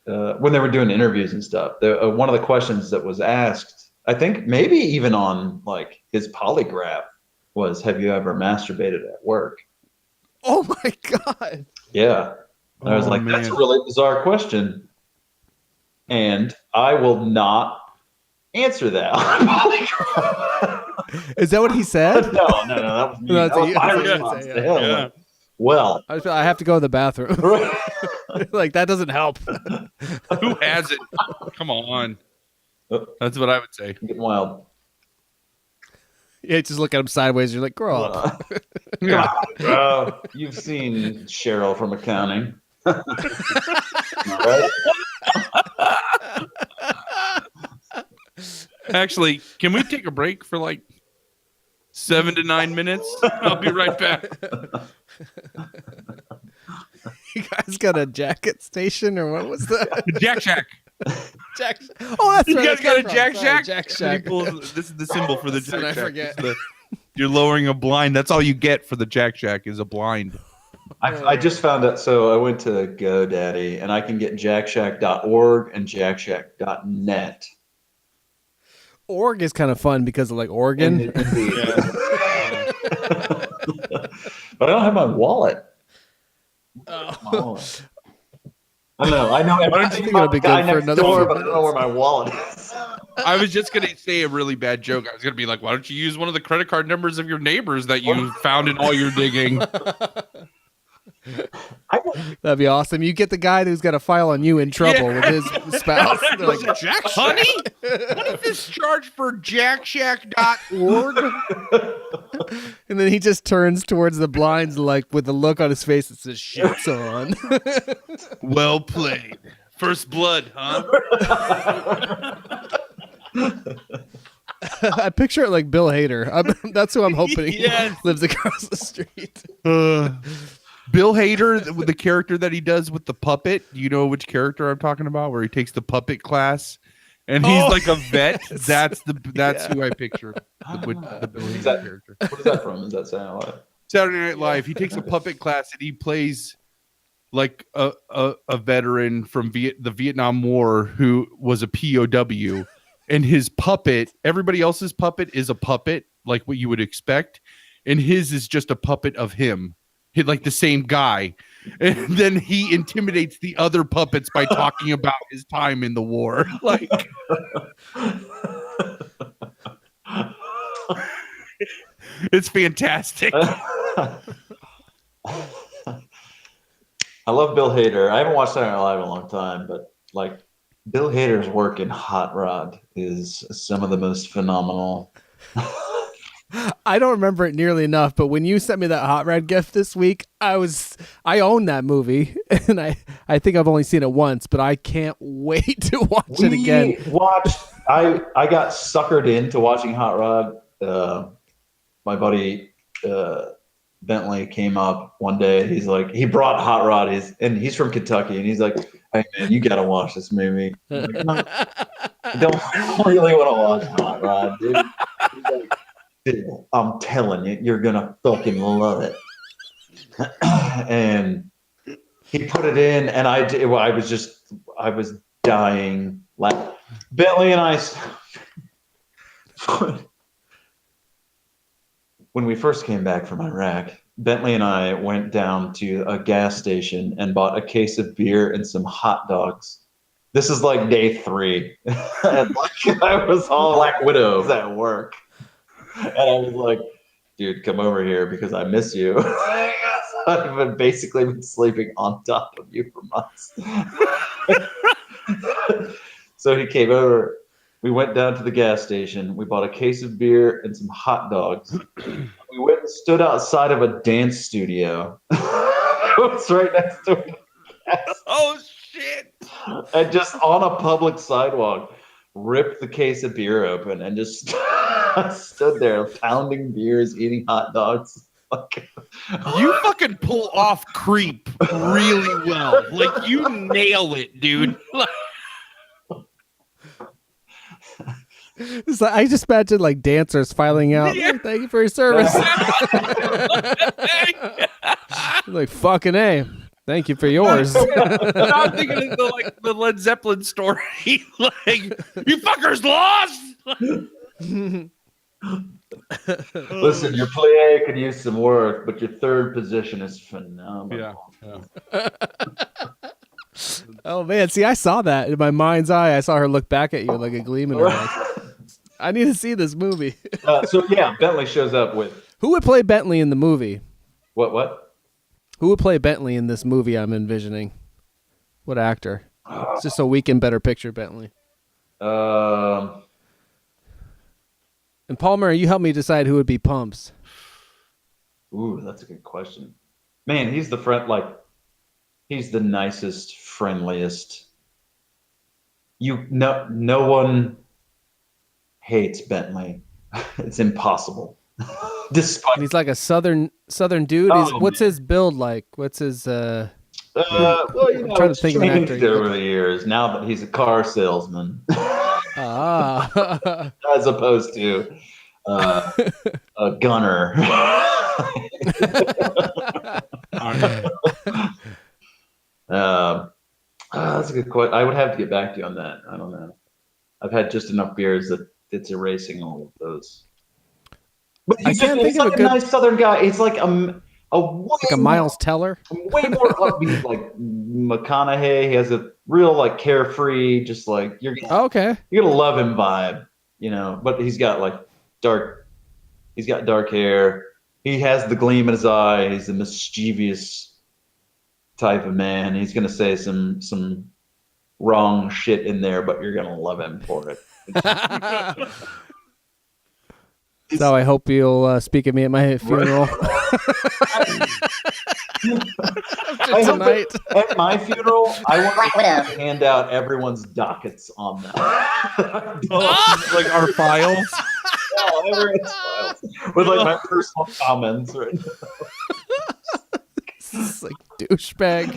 when they were doing interviews and stuff. One of the questions that was asked, I think maybe even on like his polygraph, was, "Have you ever masturbated at work?" Oh my god. Yeah. And I was like, that's a really bizarre question. And I will not answer that. Is that what he said? No. That was me. No, That was my that's- response yeah. to him. Yeah. Like, well, I have to go to the bathroom. Like, that doesn't help. Who has it? Come on. That's what I would say. getting wild. Yeah, just look at him sideways. You're like, grow up. Yeah. You've seen Cheryl from accounting. Right? Actually, can we take a break for like 7 to 9 minutes? I'll be right back. You guys got a jacket station, or what was that? Jack Shack. Jack. Oh, that's You right. guys got a Jack Sorry, Shack? Jack He Shack. pulls- this is the symbol for the Soon Jack I Shack. forget. You're lowering a blind. That's all you get for the Jack Shack is a blind. I just found out. So I went to GoDaddy, and I can get jackshack.org and jackshack.net. Org is kind of fun because of like Oregon. But I don't have my wallet. Oh. My wallet. I don't know. I know everything think about it'll be the guy good for next another door, few but I don't know where my wallet is. I was just going to say a really bad joke. I was going to be like, why don't you use one of the credit card numbers of your neighbors that you found in all your digging? That'd be awesome. You get the guy who's got a file on you in trouble with his spouse. They're like, Jack Honey? What is this charge for jackshack.org? and then he just turns towards the blinds like with a look on his face that says shit's on. Well played. First blood, huh? I picture it like Bill Hader. That's who I'm hoping Yes. lives across the street. Bill Hader, the character that he does with the puppet. You know which character I'm talking about, where he takes the puppet class and he's like a vet. Yes. That's who I picture. The Bill Hader character. What is that from? Is that Saturday Night Live? Saturday Night Live. He takes a puppet class and he plays like a veteran from the Vietnam War who was a POW, and his puppet, everybody else's puppet is a puppet like what you would expect, and his is just a puppet of him. Like the same guy, and then he intimidates the other puppets by talking about his time in the war. Like, it's fantastic. I love Bill Hader. I haven't watched Saturday Night Live in a long time, but like Bill Hader's work in Hot Rod is some of the most phenomenal. I don't remember it nearly enough, but when you sent me that Hot Rod gift this week, I own that movie, and I think I've only seen it once, but I can't wait to watch it again. I got suckered into watching Hot Rod. My buddy Bentley came up one day. He's like, he brought Hot Rod. He's from Kentucky, and he's like, "Hey man, you gotta watch this movie." I'm like, "No, I don't really want to watch Hot Rod, dude." He's like, "Dude, I'm telling you, you're gonna fucking love it." And he put it in, and I was dying. Like Bentley and I, when we first came back from Iraq, Bentley and I went down to a gas station and bought a case of beer and some hot dogs. This is like day 3. And like I was all Black Widow at work. And I was like, "Dude, come over here because I miss you." I've basically been sleeping on top of you for months. So he came over. We went down to the gas station. We bought a case of beer and some hot dogs. We went and stood outside of a dance studio. It was right next to it. Oh shit! And just on a public sidewalk, ripped the case of beer open and just stood there pounding beers, eating hot dogs. You fucking pull off creep really well. Like you nail it, dude. It's like, I just imagine like dancers filing out. Yeah. "Oh, thank you for your service. Like fucking A. Thank you for yours. I'm thinking of the Led Zeppelin story. Like, you fuckers lost. Listen, your plie could use some work, but your third position is phenomenal. Yeah. Oh man, see, I saw that in my mind's eye. I saw her look back at you like a gleam in her eyes. I need to see this movie. So yeah, Bentley shows up with Who would play Bentley in the movie? what? Who would play Bentley in this movie I'm envisioning? What actor? It's just so we can better picture Bentley. Um, And Palmer, you help me decide who would be Pumps. Ooh, that's a good question. Man, he's the he's the nicest, friendliest. No one hates Bentley. It's impossible. Despite And he's like a southern dude. What's his build like? What's his well, I'm trying to it's think of an changed actor. over the years. Now that he's a car salesman, Ah. as opposed to a gunner. That's a good question. I would have to get back to you on that. I don't know. I've had just enough beers that it's erasing all of those. But I can't think of a good nice Southern guy. It's like a Miles Teller. way more upbeat, like McConaughey. He has a real like carefree, just like you're Okay. gonna love him vibe, But he's got dark hair. He has the gleam in his eye. He's a mischievous type of man. He's gonna say some wrong shit in there, but you're gonna love him for it. So I hope you'll speak of me at my funeral. I hope Tonight. at my funeral, I want Black to Widow. hand out everyone's dockets on that. Like our files. Yeah, everyone's files. With like my personal comments right now. It's like douchebag.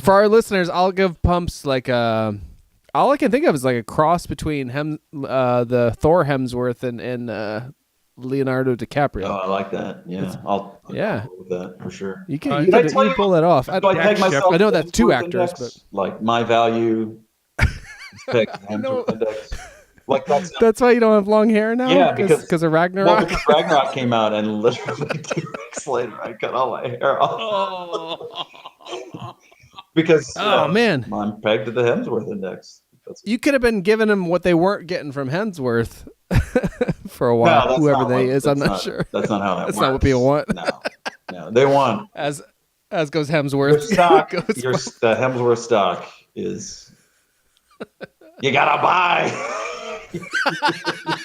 For our listeners, I'll give Pumps like all I can think of is like a cross between the Thor Hemsworth and Leonardo DiCaprio. Oh, I like that. Yeah, I'll go with that for sure. You can Did I you tell can you- pull that off. Do I peg myself I know to that's two Hemsworth actors, index? Like my value is pegged to Hemsworth No. index. Like that's why you don't have long hair now. Yeah, because of Ragnarok. because Ragnarok came out and literally 2 weeks later I cut all my hair off. Because Man, I'm pegged to the Hemsworth index. you could have been giving them what they weren't getting from Hemsworth for a while. that's Whoever not they what- is, I'm that's not sure. That's not how that That's works. not what people want. No, they want As goes your Hemsworth. stock. Goes- The Hemsworth stock is you gotta buy. You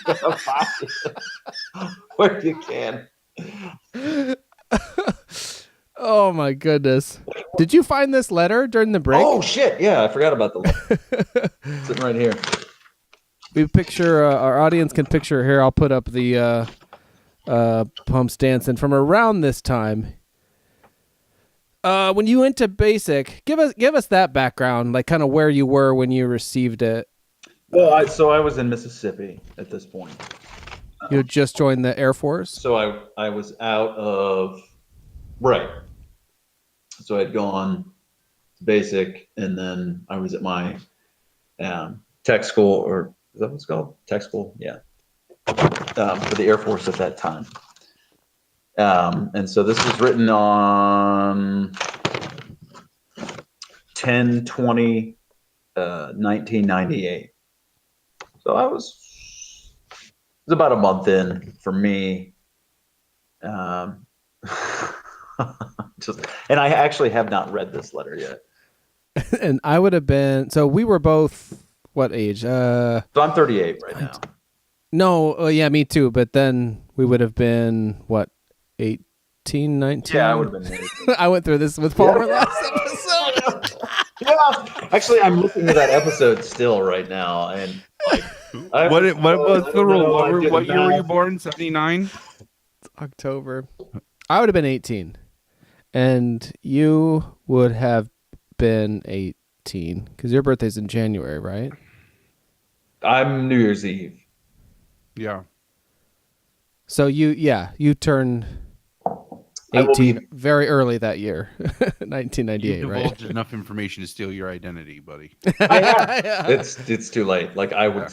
gotta buy it where you can. Oh my goodness! Did you find this letter during the break? Oh shit! Yeah, I forgot about the letter. Sitting right here. We picture our audience can picture here. I'll put up the Pumps dancing from around this time. When you went to basic, give us that background, like kind of where you were when you received it. Well, I was in Mississippi at this point. You had just joined the Air Force. So I was out of right. So I'd gone to basic, and then I was at my tech school, or is that what it's called? Tech school, yeah, for the Air Force at that time. And so this was written on 10/20, 1998. So it was about a month in for me. And I actually have not read this letter yet. And I would have been. So we were both what age? So I'm 38 right now. No, yeah, me too. But then we would have been what, 18, 19? Yeah, I would have been 18. I went through this with Palmer last episode. Yeah, actually, I'm looking at that episode still right now, and like, What was the rule? What year were you born? born? 79? October. I would have been 18, and you would have been 18 because your birthday's in January, right? I'm New Year's Eve. Yeah. So you turned 18 very early that year, 1998, You've right? divulged enough information to steal your identity, buddy. It's too late. Like I would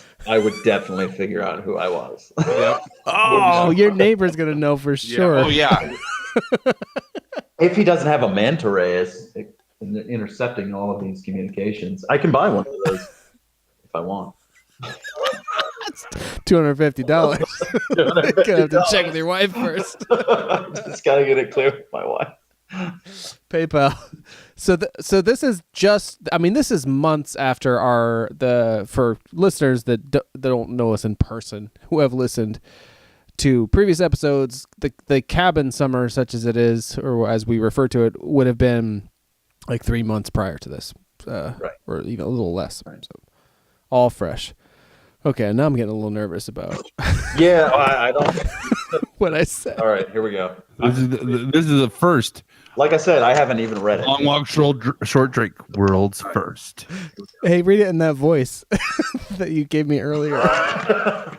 definitely figure out who I was. Yep. Oh, your neighbor's gonna know for sure. Yeah. Oh yeah. If he doesn't have a manta ray intercepting all of these communications, I can buy one of those if I want. $250. Gonna have to check with your wife first. Just gotta get it clear with my wife. PayPal. So this is just. I mean, this is months after for listeners that don't know us in person who have listened to previous episodes. The cabin summer, such as it is, or as we refer to it, would have been like 3 months prior to this, Right. Or even a little less. Right. So all fresh. Okay, now I'm getting a little nervous about Yeah, I don't. what I said. All right, here we go. This is the first Like I said, I haven't even read it. long walk short drink world's first. Hey, read it in that voice that you gave me earlier. I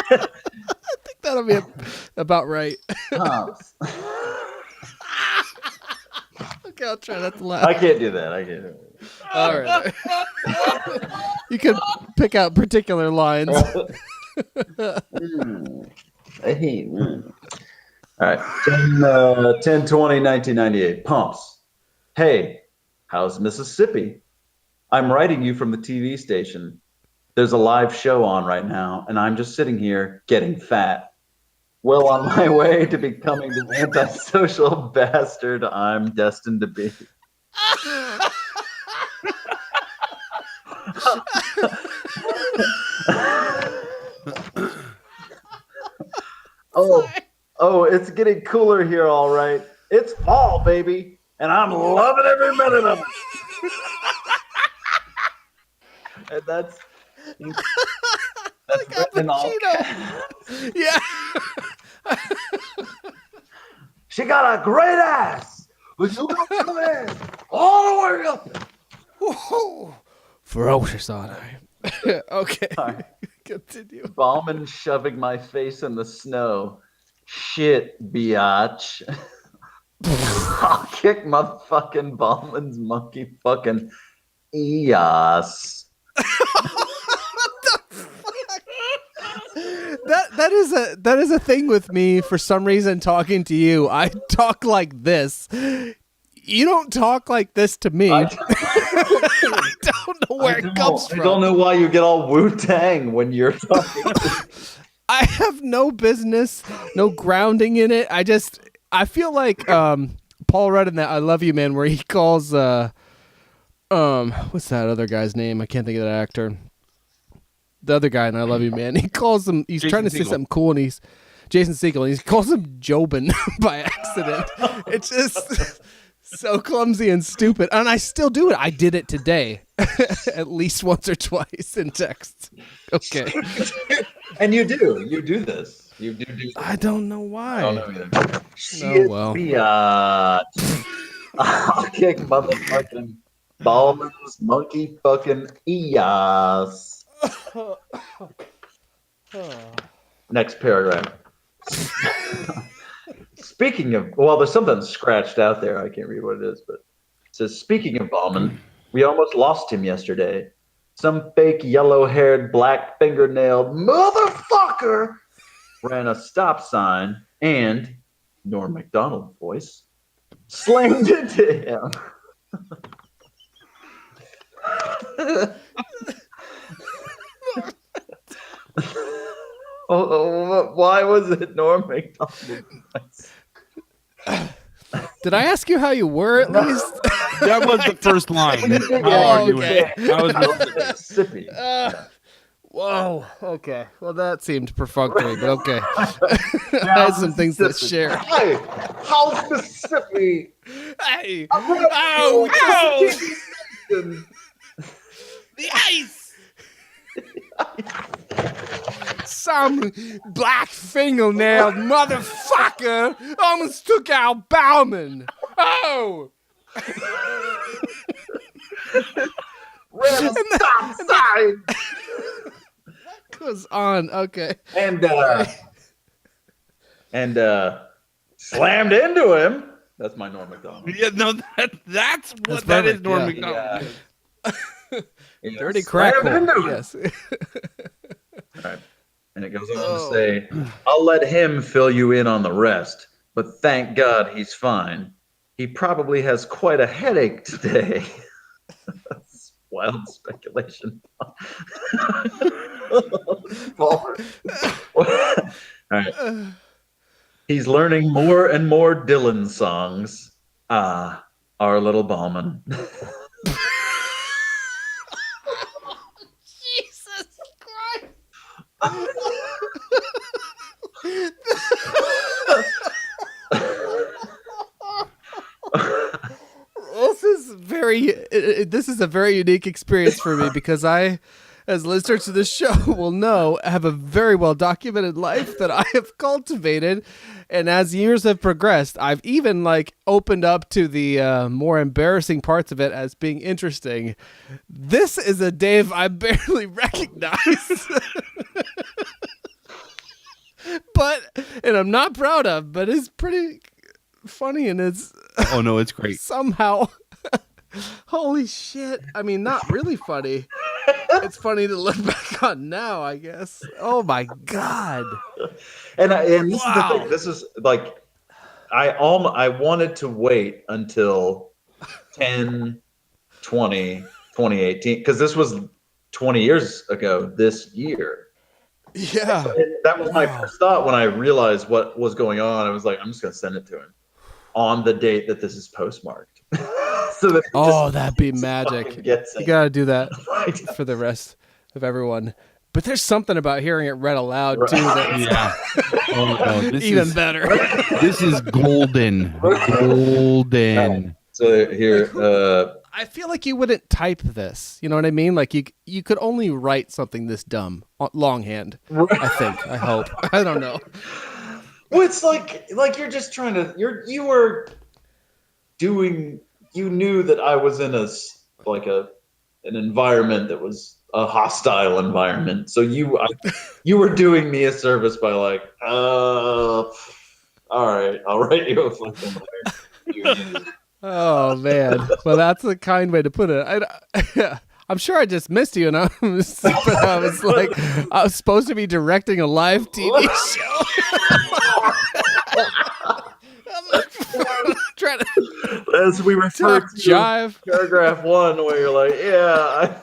think that'll be about right. Okay, I'll try not to laugh. I can't do that. I can't do it. All right. You can pick out particular lines. All right. 10/20/1998. Pumps. Hey, how's Mississippi? I'm writing you from the TV station. There's a live show on right now, and I'm just sitting here getting fat. Well, on my way to becoming the antisocial bastard I'm destined to be. Oh, it's getting cooler here, all right. It's fall, baby, and I'm loving every minute of it. And that's written in all caps. Yeah. She got a great ass. But you got come in all the way up. Whoa. Ferocious, aren't I? Okay. Right. Continue. Bauman shoving my face in the snow. Shit, biatch. I'll kick motherfucking Bauman's monkey fucking EOS. That is a thing with me for some reason. Talking to you, I talk like this. You don't talk like this to me. I don't know where it comes from. I don't know why you get all Wu-Tang when you're talking. I have no business, no grounding in it. I feel like Paul Rudd in that "I Love You, Man," where he calls what's that other guy's name? I can't think of that actor. The other guy in "I Love You, Man." He calls him. He's trying to say something cool, and he's Jason Segel, and he calls him Jobin by accident. It's just so clumsy and stupid, and I still do it. I did it today, at least once or twice in text. Okay, and you do this. You do. I don't know why. I don't know either. Oh well. I'll kick motherfucking Ballman's monkey fucking EOS. Next paragraph. Speaking of, well, there's something scratched out there. I can't read what it is, but it says, speaking of Bauman, we almost lost him yesterday. Some fake yellow-haired, black-fingernailed motherfucker ran a stop sign and, Norm Macdonald voice, slammed into him. Why was it Norm Macdonald? Did I ask you how you were at least? That was the first line. How are you? I was Mississippi. Whoa. Okay. Well, that seemed perfunctory, but okay. I had some things to share. Hey, how's Mississippi? Hey. Ow. The ice. Some black fingernailed motherfucker almost took out Bauman. Oh. Renaissance sign. Goes on. Okay. And slammed into him. That's my Norm Macdonald. Yeah, no, that's what That's that is. perfect, Norm yeah. Macdonald. Yeah, Dirty crack slammed hole. into him. Yes. All right. And it goes on to say, I'll let him fill you in on the rest, but thank God he's fine. He probably has quite a headache today. That's wild speculation. All right. He's learning more and more Dylan songs. Ah, our little Ballman. Jesus Christ. This is a very unique experience for me because I, as listeners to this show will know, have a very well documented life that I have cultivated, and as years have progressed, I've even opened up to the more embarrassing parts of it as being interesting. This is a Dave I barely recognize. And I'm not proud of, but it's pretty funny, and it's Oh no, it's great. somehow holy shit. I mean, not really funny. It's funny to look back on now, I guess. Oh my God. And this is the thing. This is I wanted to wait until 10, 20, 2018 because this was 20 years ago this year. Yeah. And that was my first thought when I realized what was going on. I was like, I'm just going to send it to him on the date that this is postmarked. So that that'd be magic. You got to do that for the rest of everyone. But there's something about hearing it read aloud too. That's Yeah. Oh no, this even is better. This is golden. Golden. So here, I feel like you wouldn't type this. You know what I mean? Like you could only write something this dumb longhand. I think. I hope. I don't know. well, it's like you're just trying to. You were doing. You knew that I was in an environment that was a hostile environment. So you were doing me a service by all right, I'll write you a fucking letter. Oh man. Well, that's a kind way to put it. I'm sure I just missed you, and I was supposed to be directing a live TV show. I'm trying to As we refer to jive. paragraph 1, where you're like, yeah,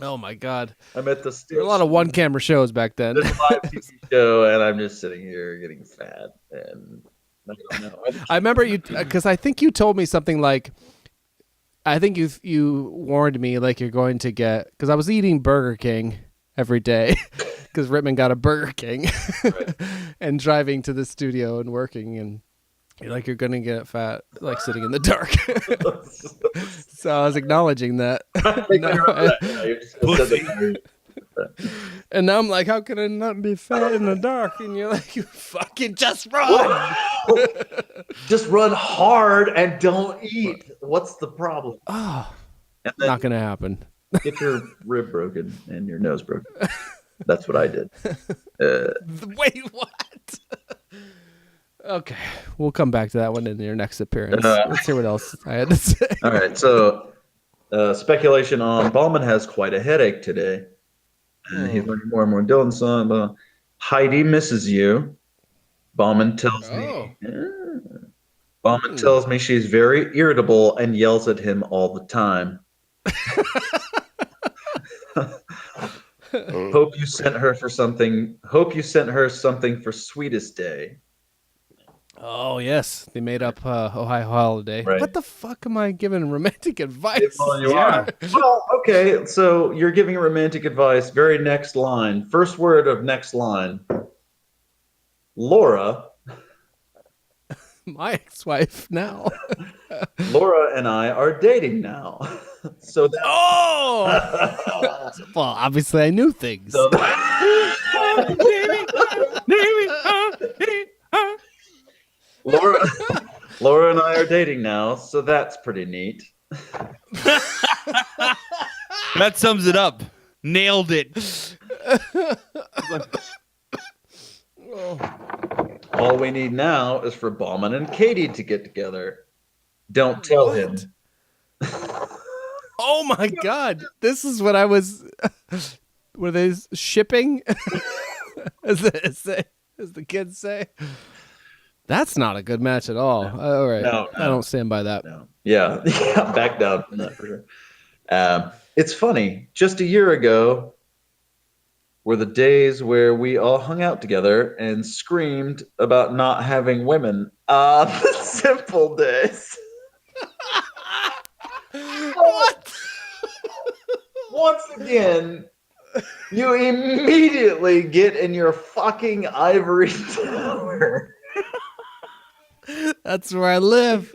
Oh my God. I'm at the There were a lot of one-camera shows back then. There's a live TV show, and I'm just sitting here getting fat, and I don't know. I remember you because I think you told me something like, I think you warned me you're going to get, because I was eating Burger King every day because Rittman got a Burger King Right. and driving to the studio and working, and you're going to get fat sitting in the dark. So I was acknowledging that. And now I'm like, how can I not be fat in the dark? And you're like, you fucking just run. Just run hard and don't eat. What's the problem? Oh, And then not going to happen. get your rib broken and your nose broken. That's what I did. Wait, what? Okay, we'll come back to that one in your next appearance. Let's hear what else I had to say. All right, so speculation on Ballman has quite a headache today. He's learning more and more Dylan song. Heidi misses you. Ballman tells me. Ballman tells me she's very irritable and yells at him all the time. Hope you sent her something for Sweetest Day. Oh yes, they made up Ohio Holiday. Right. What the fuck am I giving romantic advice? Well, you are. Well, okay, so you're giving romantic advice. Very next line. First word of next line. Laura. My ex-wife now. Laura and I are dating now. So that. Oh. Well, obviously I knew things. So Laura and I are dating now, so that's pretty neat. That sums it up. Nailed it. All we need now is for Bauman and Katie to get together. Don't tell him. Oh my God! This is what I was. Were they shipping? as the kids say. That's not a good match at all. All right, No. I don't stand by that. No. Yeah, back down from that for sure. It's funny. Just a year ago were the days where we all hung out together and screamed about not having women. The simple days. What? Once again, you immediately get in your fucking ivory tower. That's where I live.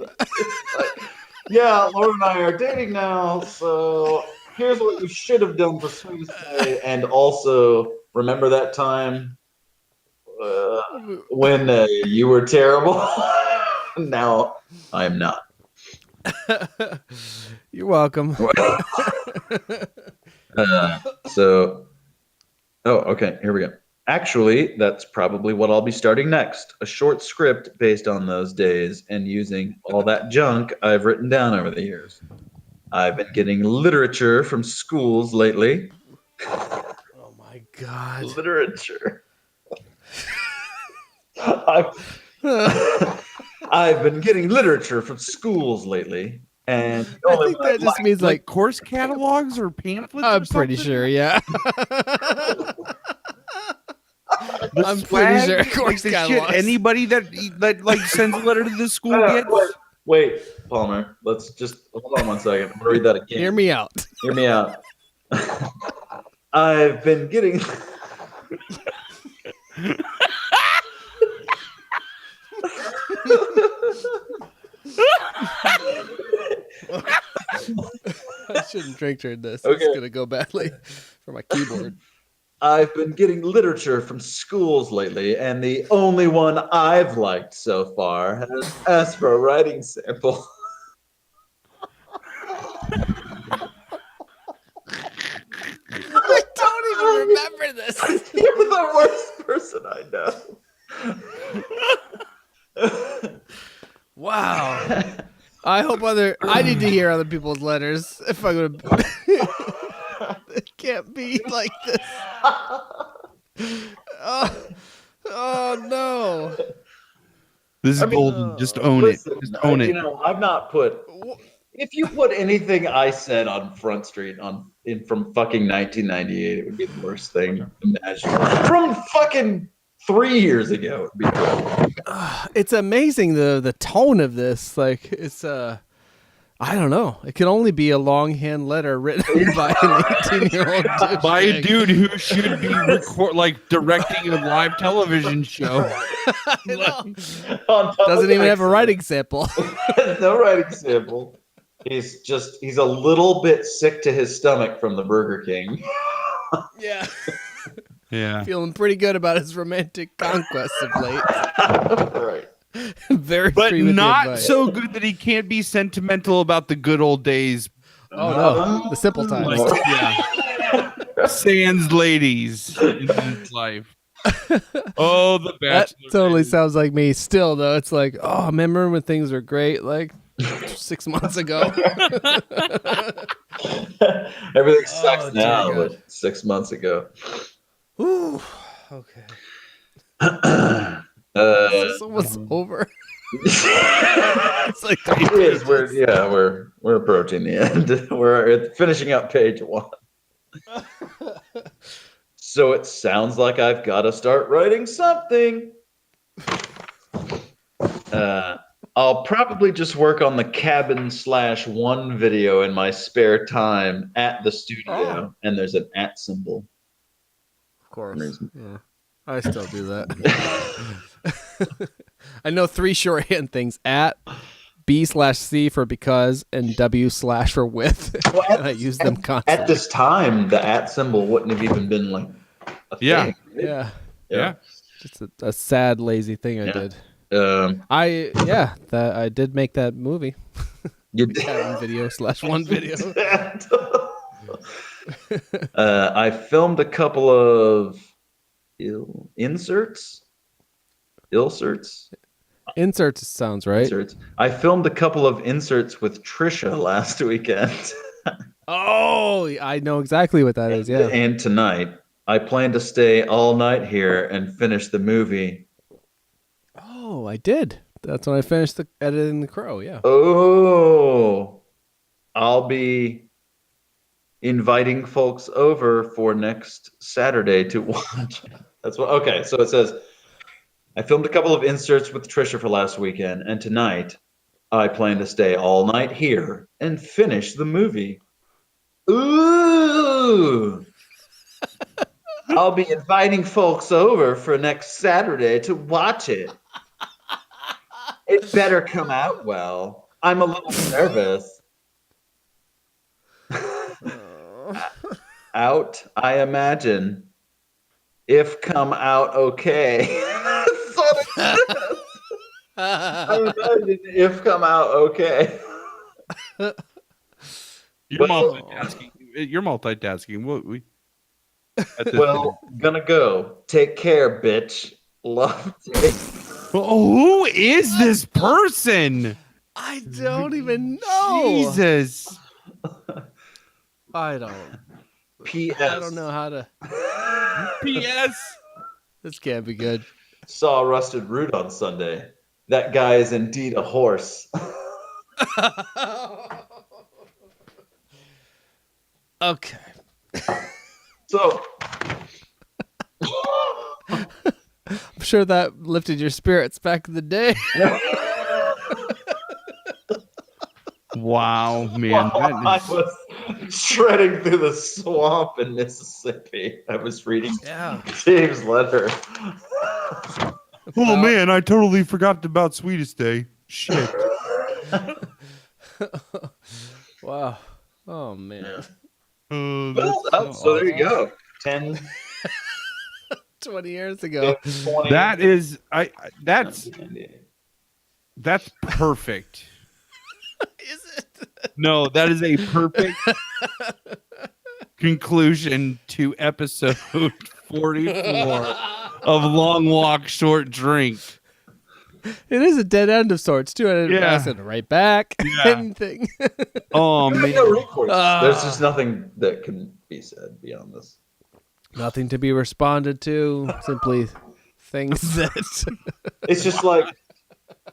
Yeah, Laura and I are dating now, so here's what you should have done for Sweetest Day, and also remember that time when you were terrible. Now I am not. You're welcome. Okay, here we go. Actually, that's probably what I'll be starting next. A short script based on those days and using all that junk I've written down over the years. I've been getting literature from schools lately. Oh my God. Literature. I've been getting literature from schools lately. And I think that just means like course catalogs or pamphlets. I'm or pretty something? sure, yeah. The I'm swag, pretty sure like course the shit catalogs. anybody that like sends a letter to the school gets. Wait, Palmer. Let's just hold on one second. I'm gonna read that again. Hear me out. Hear me out. I've been getting. I shouldn't drink during this. Okay. It's gonna go badly for my keyboard. I've been getting literature from schools lately, and the only one I've liked so far has asked for a writing sample. I don't even remember this. You're the worst person I know. Wow. I hope I need to hear other people's letters if I'm gonna. It can't be like this. Oh no. This is golden. Just own Listen, it. Just own it. You know, I've not put. If you put anything I said on Front Street from fucking 1998, it would be the worst thing imaginable. From fucking 3 years ago, it would be good. It's amazing the tone of this. Like it's I don't know. It could only be a longhand letter written by an 18-year-old dude. By a dude who should be directing a live television show. Doesn't even have a writing sample. No writing sample. He's a little bit sick to his stomach from the Burger King. Yeah. Yeah. Feeling pretty good about his romantic conquests of late. Right. Very But free with the not advice. so good that he can't be sentimental about the good old days. Oh no, the simple times. Yeah. Sans ladies in his life. Oh, the That Bachelor. totally days. sounds like me still though. It's like, oh, remember when things were great like 6 months ago? Everything sucks dear now, God. but 6 months ago. Ooh, okay. Is this almost over? It's like 3 It is. pages. We're approaching the end. We're finishing up page 1. So it sounds like I've got to start writing something. I'll probably just work on the cabin/1 video in my spare time at the studio, and there's an @ symbol. Of course. Yeah. I still do that. I know 3 shorthand things: B/C for because and W/ for with. Well, and I use them constantly. At this time, the @ symbol wouldn't have even been like a Yeah. thing. Yeah. Yeah. Just a sad, lazy thing I Yeah. did. I did make that movie. You did. Cabin video / one video. I filmed a couple of inserts. Inserts sounds right. Inserts. I filmed a couple of inserts with Trisha last weekend. Oh, I know exactly what that is. Yeah. And tonight, I plan to stay all night here and finish the movie. Oh, I did. That's when I finished editing The Crow. Yeah. Oh, I'll be inviting folks over for next Saturday to watch. That's what. Okay, so it says, I filmed a couple of inserts with Trisha for last weekend, and tonight I plan to stay all night here and finish the movie. Ooh. I'll be inviting folks over for next Saturday to watch it. It better come out well. I'm a little nervous. Out, I imagine. If come out okay. That's what it says. I imagine if come out okay. You're multitasking. You're multitasking. Well, gonna go. Take care, bitch. Love. Who is this person? I don't even know. Jesus. I don't. P.S. I don't know how to. P.S. This can't be good. Saw Rusted Root on Sunday. That guy is indeed a horse. Okay. So. I'm sure that lifted your spirits back in the day. Wow, man. I was shredding through the swamp in Mississippi. I was reading James' letter. Oh, man, I totally forgot about Sweetest Day. Shit. Wow. Oh, man. Yeah. So there you go. 20 years ago. 20. That's perfect. Is it? No, that is a perfect conclusion to episode 44 of Long Walk, Short Drink. It is a dead end of sorts, too. I didn't ask it right back. Anything. Oh, man. No recourse. There's just nothing that can be said beyond this. Nothing to be responded to. Simply things that. It's just like,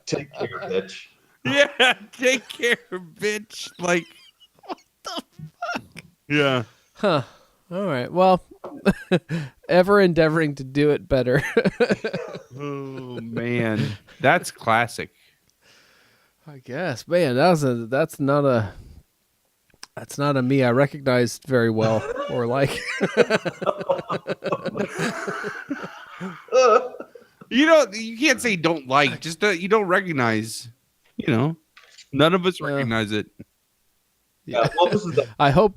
take care, bitch. Yeah, take care, bitch. Like, What the fuck? yeah. Huh. All right. Well, ever endeavoring to do it better. Oh, man. That's classic. I guess. Man, that's not a me I recognized very well or like. You can't say don't like, just you don't recognize. None of us recognize it. Yeah. Well, this is I hope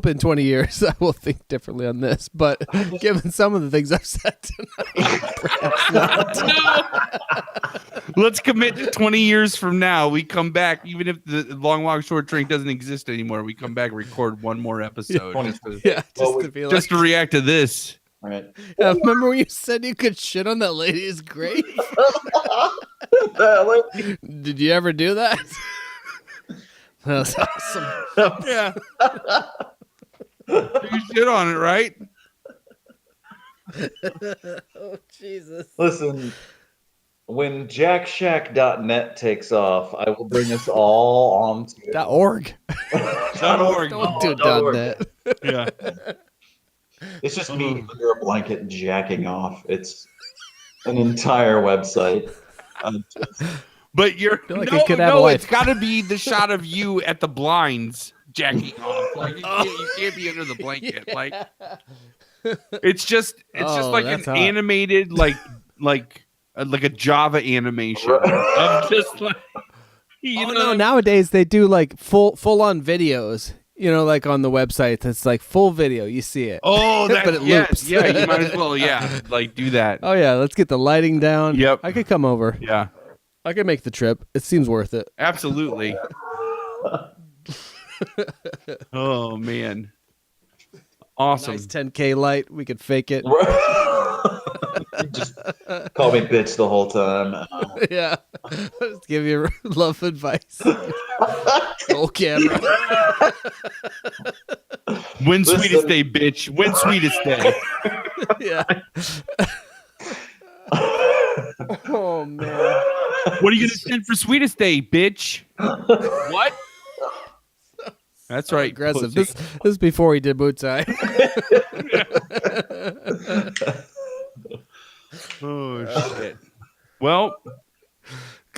in 20 years I will think differently on this, but given some of the things I've said tonight, perhaps not. No. Let's commit to 20 years from now. We come back, even if the Long Walk Short Drink doesn't exist anymore. We come back and record one more episode. Just to react to this. All right. Remember when you said you could shit on that lady's grave? Did you ever do that? That was awesome. Yeah. You shit on it, right? Oh, Jesus. Listen, when jackshack.net takes off, I will bring us all on to .org. .org. Don't do .net. Yeah. It's just me under a blanket jacking off. It's an entire website. But you're like it could have a life. It's got to be the shot of you at the blinds jacking off. Like you can't be under the blanket. Yeah. Like it's just like an hot. animated like a Java animation of just like no, nowadays they do like full on videos You know, like on the website, it's like full video. You see it. Oh, but it loops. Yeah, you might as well. Yeah, like do that. Oh yeah, let's get the lighting down. Yep. I could come over. Yeah, I could make the trip. It seems worth it. absolutely. Oh man, awesome. Nice 10K light. We could fake it. You just call me bitch the whole time. Yeah. Just give you love advice. Roll camera. Win Listen. sweetest day, bitch. Win sweetest day. Yeah. Oh man. What are you gonna send for sweetest day, bitch? What? That's right. Aggressive. pussy. This is before he did boot tie. Oh shit. Well.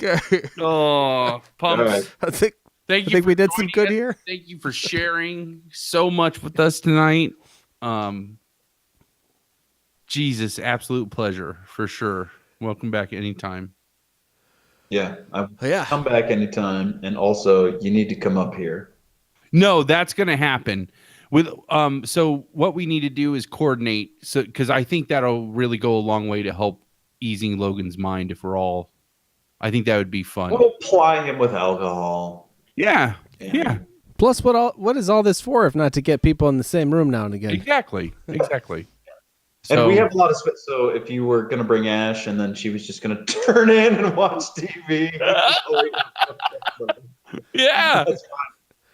Okay. Oh, pumps. All right. I think Thank you. I think for we did some joining good us. here. Thank you for sharing so much with us tonight. Jesus, absolute pleasure for sure. Welcome back anytime. Yeah, Yeah. come back anytime, and also you need to come up here. No, that's going to happen. With so what we need to do is coordinate. So because I think that'll really go a long way to help easing Logan's mind. If we're all, I think that would be fun. We'll ply him with alcohol. Yeah. And Yeah. Plus, what is all this for if not to get people in the same room now and again? Exactly. Exactly. And So, we have a lot of space. So if you were going to bring Ash and then she was just going to turn in and watch TV. yeah, That's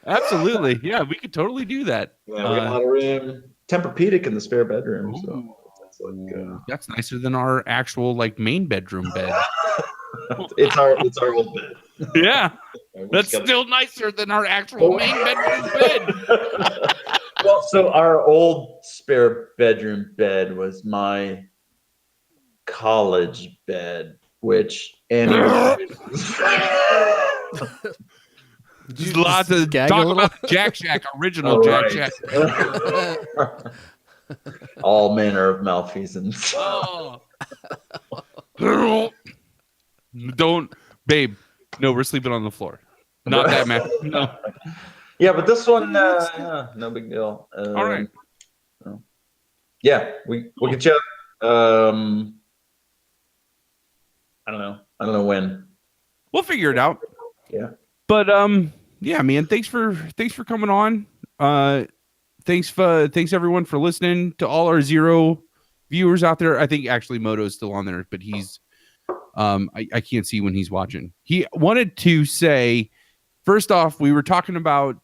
absolutely. Yeah, we could totally do that. Yeah, we got a lot of room. Tempur-Pedic in the spare bedroom. So that's like, That's nicer than our actual like main bedroom bed. it's our old bed. Yeah, We that's just gotta- still nicer than our actual main bedroom bed. Well, so our old spare bedroom bed was my college bed, which anyway. Just lots of gag a talk little? about the Jack Shack, original All Jack right. Shack. All manner of malfeasance. Oh. Don't, babe. No, we're sleeping on the floor. Not that man. No. Yeah, but this one, no big deal. All right. Yeah, we'll get you up. I don't know when. We'll figure it out. Yeah. But yeah, man. Thanks for coming on. Thanks everyone for listening to all our 0 viewers out there. I think actually Moto's still on there, but he's I can't see when he's watching. He wanted to say, first off, we were talking about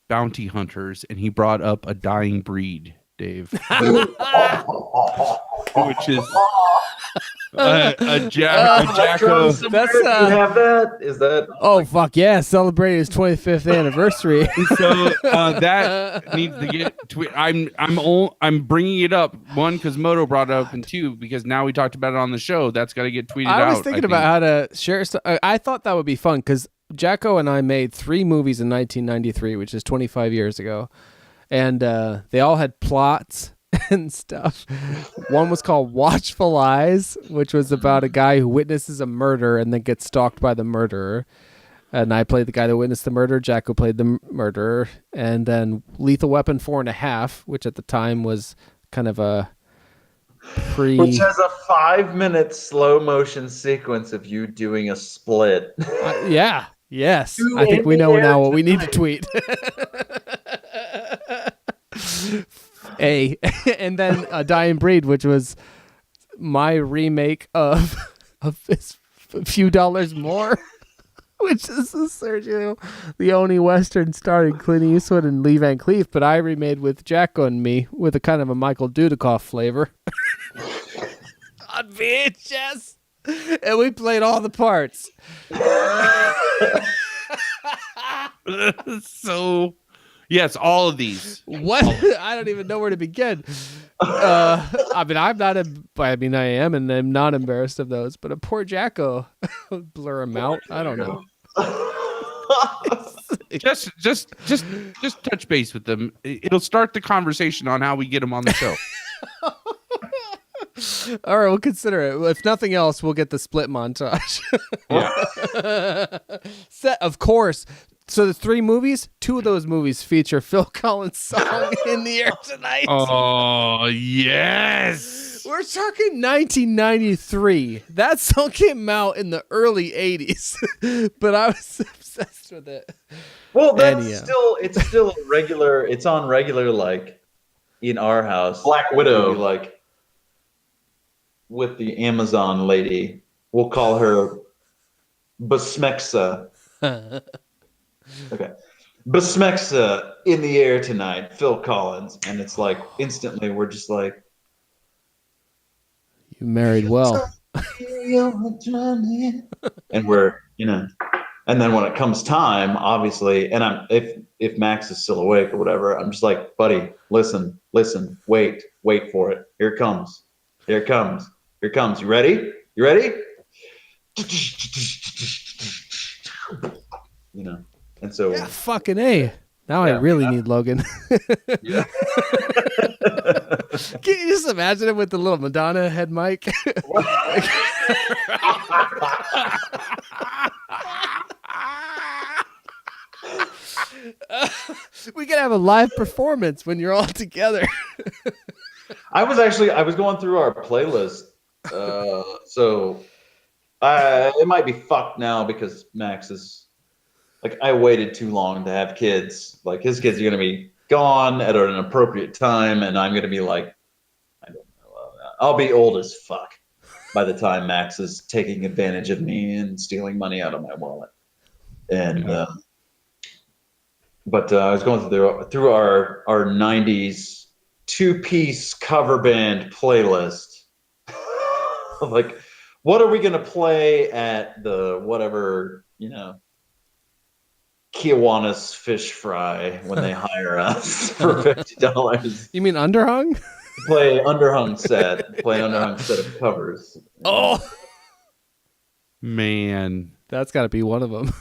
bounty hunters, and he brought up a dying breed, Dave, which is a Jacko. That's you have that? Is that? Oh fuck yeah! Celebrating his 25th anniversary. So that needs to get I'm bringing it up, one because Moto brought it up, and two because now we talked about it on the show. That's got to get tweeted out. I was thinking about how to share stuff. I thought that would be fun because Jacko and I made 3 movies in 1993, which is 25 years ago, and they all had plots and stuff. One was called Watchful Eyes, which was about a guy who witnesses a murder and then gets stalked by the murderer. And I played the guy that witnessed the murder. Jacko played the murderer. And then Lethal Weapon 4.5, which at the time was kind of a Which has a 5-minute slow motion sequence of you doing a split. yeah. Yes. I think we know now what we need to tweet. And then A Dying Breed, which was my remake of A Few Dollars More, which is a Sergio Leone Western starring Clint Eastwood and Lee Van Cleef, but I remade with Jacko and me with a kind of a Michael Dudikoff flavor. On VHS. And we played all the parts. So yes, all of these. What? I don't even know where to begin. I mean, I am, and I'm not embarrassed of those. But a poor Jacko, blur him out. I don't know. Just touch base with them. It'll start the conversation on how we get them on the show. All right, we'll consider it. If nothing else, we'll get the split montage. Set, of course. So the 3 movies, 2 of those movies feature Phil Collins' song "In the Air Tonight." Oh yes. We're talking 1993. That song came out in the early 80s, but I was obsessed with it. Well, that's Enya. it's still regular. It's on regular, like in our house. Black Widow, like with the Amazon lady. We'll call her Basmexa. Okay. Basmexa, In the Air Tonight, Phil Collins. And it's like instantly we're just like, You married well. and we're, and then when it comes time, obviously, and if Max is still awake or whatever, I'm just like, buddy, listen, wait for it. Here it comes. You ready? And so Yeah, fucking A. Now I really need Logan. Yeah. Can you just imagine it with the little Madonna head mic? We can have a live performance when you're all together. I was going through our playlist, so it might be fucked now because Max is like, I waited too long to have kids. Like his kids are gonna be gone at an appropriate time, and I'm gonna be like, I don't know, I'll be old as fuck by the time Max is taking advantage of me and stealing money out of my wallet. And but I was going through our 90s 2-piece cover band playlist. Like, what are we gonna play at the whatever, Kiwanis fish fry when they hire us for $50? You mean Underhung? Play underhung set of covers. Oh Man. that's got to be one of them.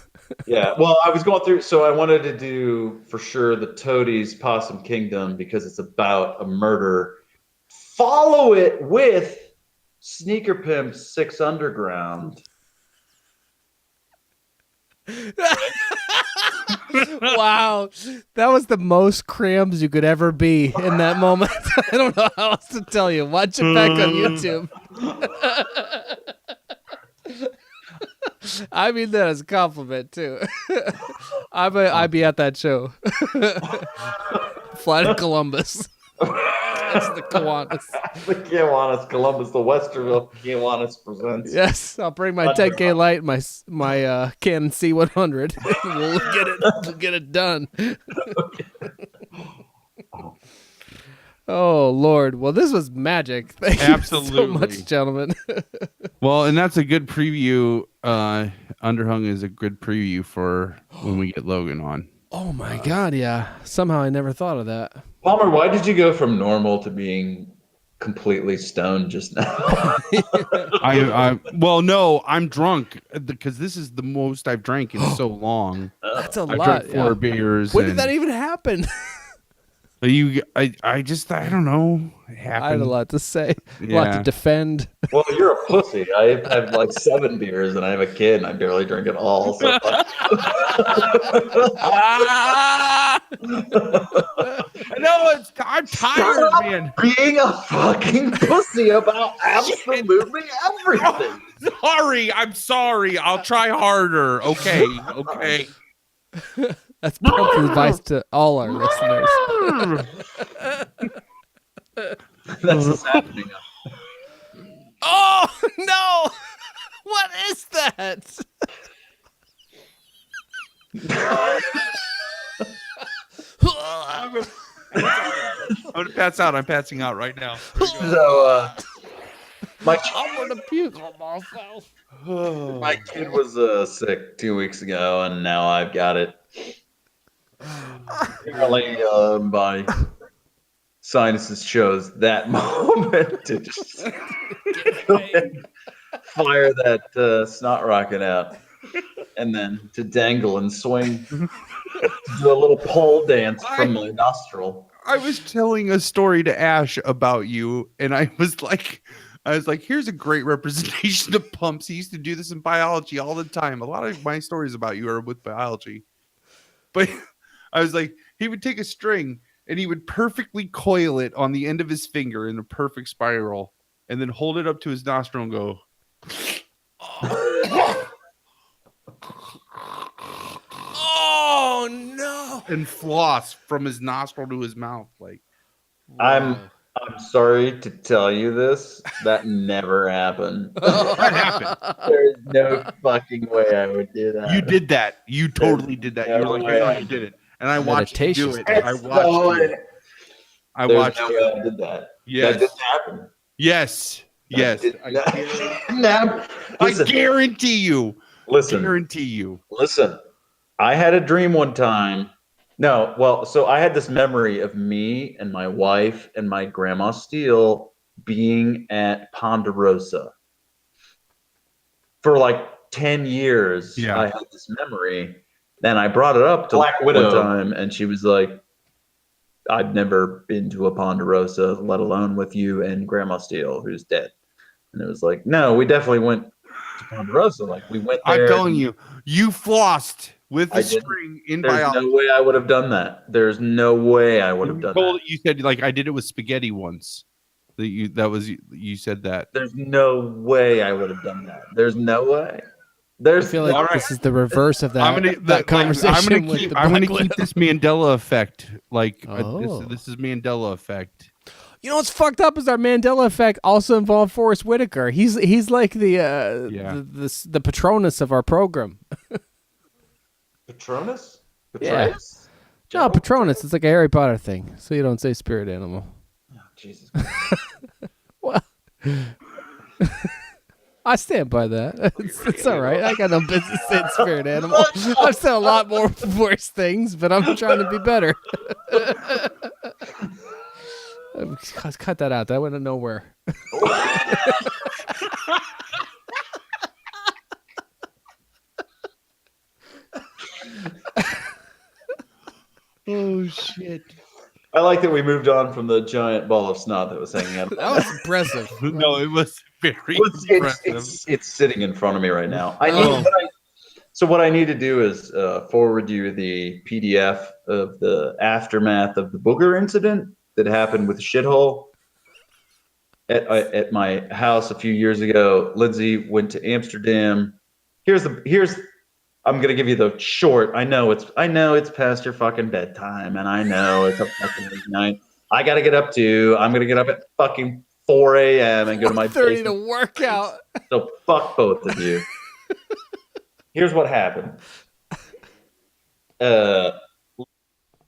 Yeah, well, I was going through, so I wanted to do for sure the Toadies Possum Kingdom because it's about a murder. Follow it with Sneaker Pimp's 6 Underground. Wow, that was the most crams you could ever be in that moment. I don't know how else to tell you. Watch it back on YouTube. I mean that as a compliment too. I'd be at that show. Fly to Columbus. That's the Kiwanis. The Kiwanis, Columbus, the Westerville Kiwanis presents. Yes, I'll bring my 10K light, my Canon C100. We'll get it done. Oh Lord! Well, this was magic. Thank you so much, gentlemen. Well, and that's a good preview. Underhung is a good preview for when we get Logan on. Oh my God! Yeah. Somehow I never thought of that. Palmer, why did you go from normal to being completely stoned just now? Well, no, I'm drunk because this is the most I've drank in so long. That's a I lot. drank 4 beers. When did that even happen? I don't know. It happened. I had a lot to say, a lot to defend. Well, you're a pussy. I have like 7 beers and I have a kid and I barely drink it all. So. No, I'm tired, man. Being a fucking pussy about absolutely everything. I'm sorry. I'll try harder. Okay. That's parental advice to all our listeners. That's what's happening. Oh no! What is that? I'm gonna pass out. I'm passing out right now. So, I'm gonna puke on myself. my kid was sick 2 weeks ago, and now I've got it. Apparently, my sinuses chose that moment to just go ahead and fire that snot rocket out, and then to dangle and swing, do a little pole dance from my nostril. I was telling a story to Ash about you, and I was like, I was like, here's a great representation of pumps. He used to do this in biology all the time. A lot of my stories about you are with biology. But I was like, he would take a string and he would perfectly coil it on the end of his finger in a perfect spiral and then hold it up to his nostril and go, Oh no! and floss from his nostril to his mouth. Like, I'm sorry to tell you this. That never happened. what happened? There's no fucking way I would do that. You did that. You totally did that. You were like, No way no, I you did it. And I watched you Meditation do it. stuff. I watched you. I There's watched no you. way I did that. Yes. That didn't happen. Yes. Yes. Now, I guarantee you. Listen. Guarantee you. Listen. I had a dream one time. No, well, so I had this memory of me and my wife and my grandma Steele being at Ponderosa for like 10 years. Yeah. I had this memory. Then I brought it up to Black one Widow. time, and she was like, I've never been to a Ponderosa, let alone with you and Grandma Steele, who's dead. And it was like, no, we definitely went to Ponderosa. Like, we went there. I'm telling you, you flossed with the I didn't. string in There's biology. no way I would have done that. There's no way I would have done that. You said like I did it with spaghetti once. You said that. There's no way I would have done that. There's no way. I feel like All right. this is the reverse of that, that conversation. I'm with the gonna Black keep Widow. this Mandela effect. Like Oh. this is Mandela effect. You know what's fucked up is our Mandela effect also involved Forrest Whitaker. He's like the Patronus of our program. Patronus? Yeah. Patronus? No, Patronus. It's like a Harry Potter thing, so you don't say spirit animal. Oh, Jesus. Well, I stand by that. It's all right. I got no business saying spirit animal. I've said a lot more worse things, but I'm trying to be better. Cut that out. That went nowhere. Oh shit! I like that we moved on from the giant ball of snot that was hanging out. That was impressive. No, it was very impressive. It's sitting in front of me right now. Oh. So what I need to do is forward you the PDF of the aftermath of the booger incident that happened with the shithole at my house a few years ago. Lindsay went to Amsterdam. I'm gonna give you the short. I know it's past your fucking bedtime, and I know it's a fucking night. I'm gonna get up at fucking 4 a.m. and go to my 30 to basement. work out. So fuck both of you. Here's what happened.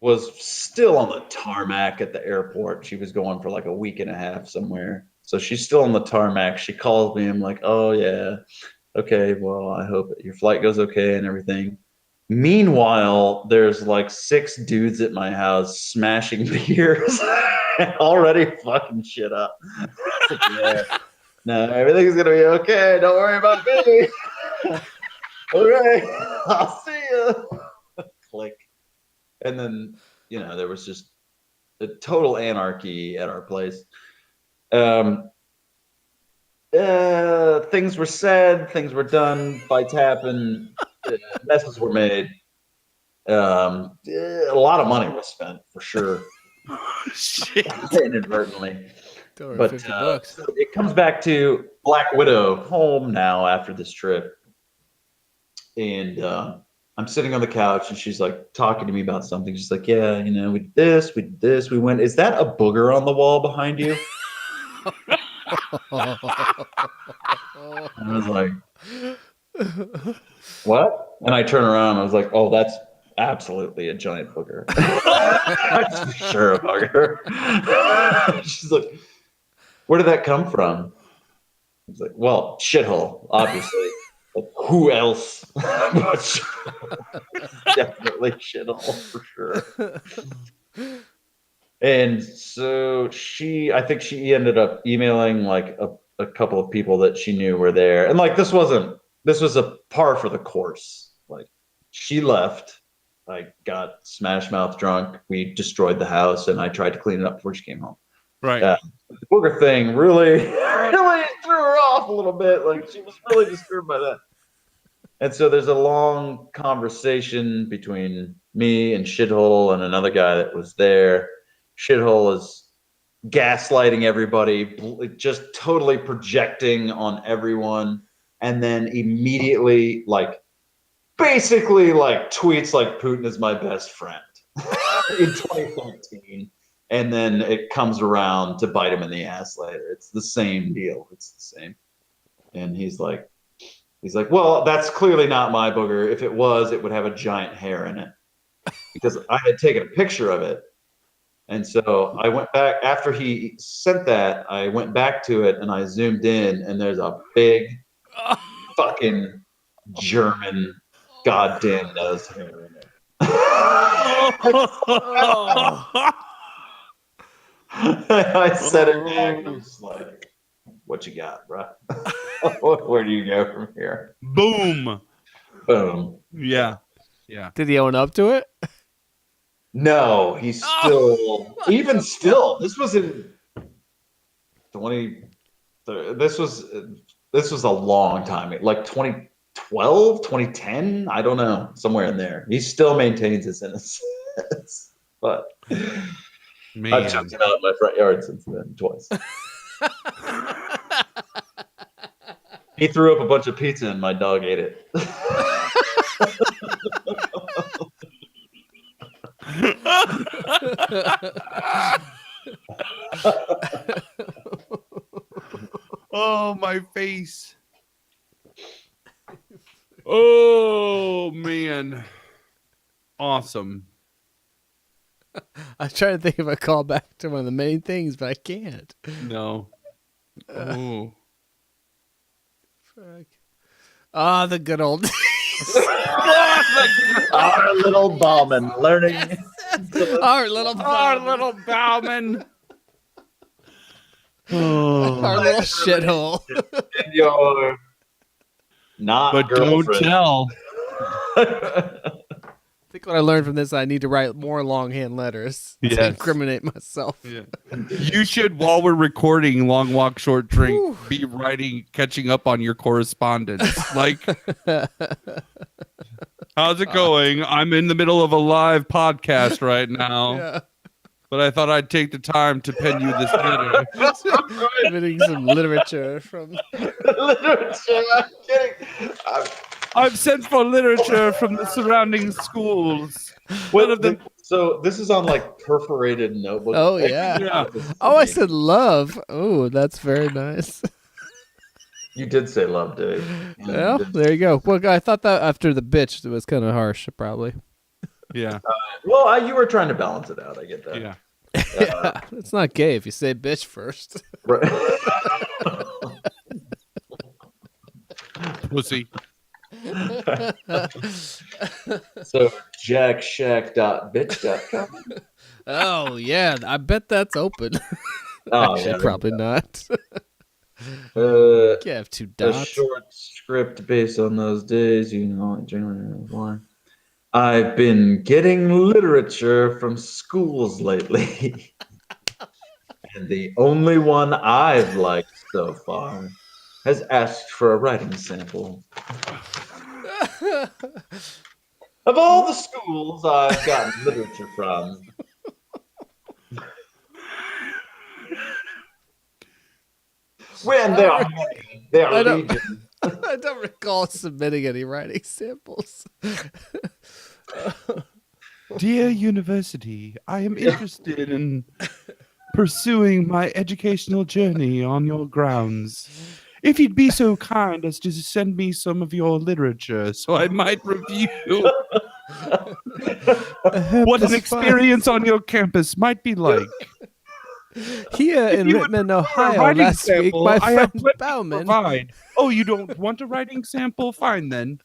Was still on the tarmac at the airport. She was going for like a week and a half somewhere. So she's still on the tarmac. She calls me. I'm like, oh yeah. Okay, well, I hope your flight goes okay and everything. Meanwhile, there's like 6 dudes at my house smashing beers and already fucking shit up. Yeah. No, everything's gonna be okay. Don't worry about me. Okay, I'll see you. Click. And then, there was just a total anarchy at our place. Things were said, things were done, fights happened, messes were made. A lot of money was spent for sure. Shit. Inadvertently. But So it comes back to Black Widow home now after this trip. And I'm sitting on the couch and she's like talking to me about something. She's like, yeah, we did this, we went. Is that a booger on the wall behind you? And I was like, what? And I turn around. I was like, oh, that's absolutely a giant booger. That's for sure a booger. She's like, where did that come from? I was like, well, shithole, obviously. Like, who else? But definitely shithole for sure. And so I think she ended up emailing like a couple of people that she knew were there. And like, this was a par for the course. Like, she left, I got smash mouth drunk. We destroyed the house and I tried to clean it up before she came home. Right. booger thing really threw her off a little bit. Like she was really disturbed by that. And so there's a long conversation between me and Shithole and another guy that was there. Shithole is gaslighting everybody, just totally projecting on everyone, and then immediately, like, basically, like, tweets like Putin is my best friend in 2013. And then it comes around to bite him in the ass later. It's the same deal. It's the same. And he's like, well, that's clearly not my booger. If it was, it would have a giant hair in it. Because I had taken a picture of it. And so I went back after he sent that, I went back to it and I zoomed in and there's a big fucking German goddamn nose hair in it. I set it back and I'm just like, what you got, bro? Where do you go from here? Boom. Boom. Yeah. Did he own up to it? No, he's still even still. This was in 20. This was a long time, like 2012, 2010. I don't know, somewhere in there. He still maintains his innocence, but Man. I've checked him out in my front yard since then twice. He threw up a bunch of pizza and my dog ate it. Oh, my face. Oh, man. Awesome. I'm trying to think of a callback to one of the main things, but I can't. No. Oh. Fuck. Ah, the good old days. Our little Bauman learning. Our little Bauman. Our little shithole. In your not But girlfriend. don't tell. I think what I learned from this, I need to write more longhand letters to Yes. incriminate myself. Yeah. You should, while we're recording Long Walk Short Drink, be catching up on your correspondence. Like, how's it going? I'm in the middle of a live podcast right now, Yeah. but I thought I'd take the time to pen you this letter. Reading some literature from. Literature. I'm kidding. I've sent for literature from the surrounding schools. One of them. So this is on like perforated notebook. Oh, yeah. Yeah. Oh, I said love. Oh, that's very nice. You did say love, Dave. Well, there you go. Well, I thought that after the bitch, it was kind of harsh, probably. Yeah. Well, you were trying to balance it out. I get that. Yeah. Yeah, it's not gay if you say bitch first. Right. Pussy. So jackshack.bitch.com. Oh, yeah. I bet that's open. Oh, Actually, yeah, probably not. You Can't have two a dots. short script based on those days, you know, January 1. I've been getting literature from schools lately. And the only one I've liked so far has asked for a writing sample. Of all the schools I've gotten literature from, when there are many, there I are don't- legion. I don't recall submitting any writing samples. Dear University, I am interested in pursuing my educational journey on your grounds. If you'd be so kind as to send me some of your literature so I might review what an experience on your campus might be like. Here in you would Rittman, prefer a Ohio, writing last week, sample, my I have friend plenty to Bauman. provide. Oh, you don't want a writing sample? Fine then.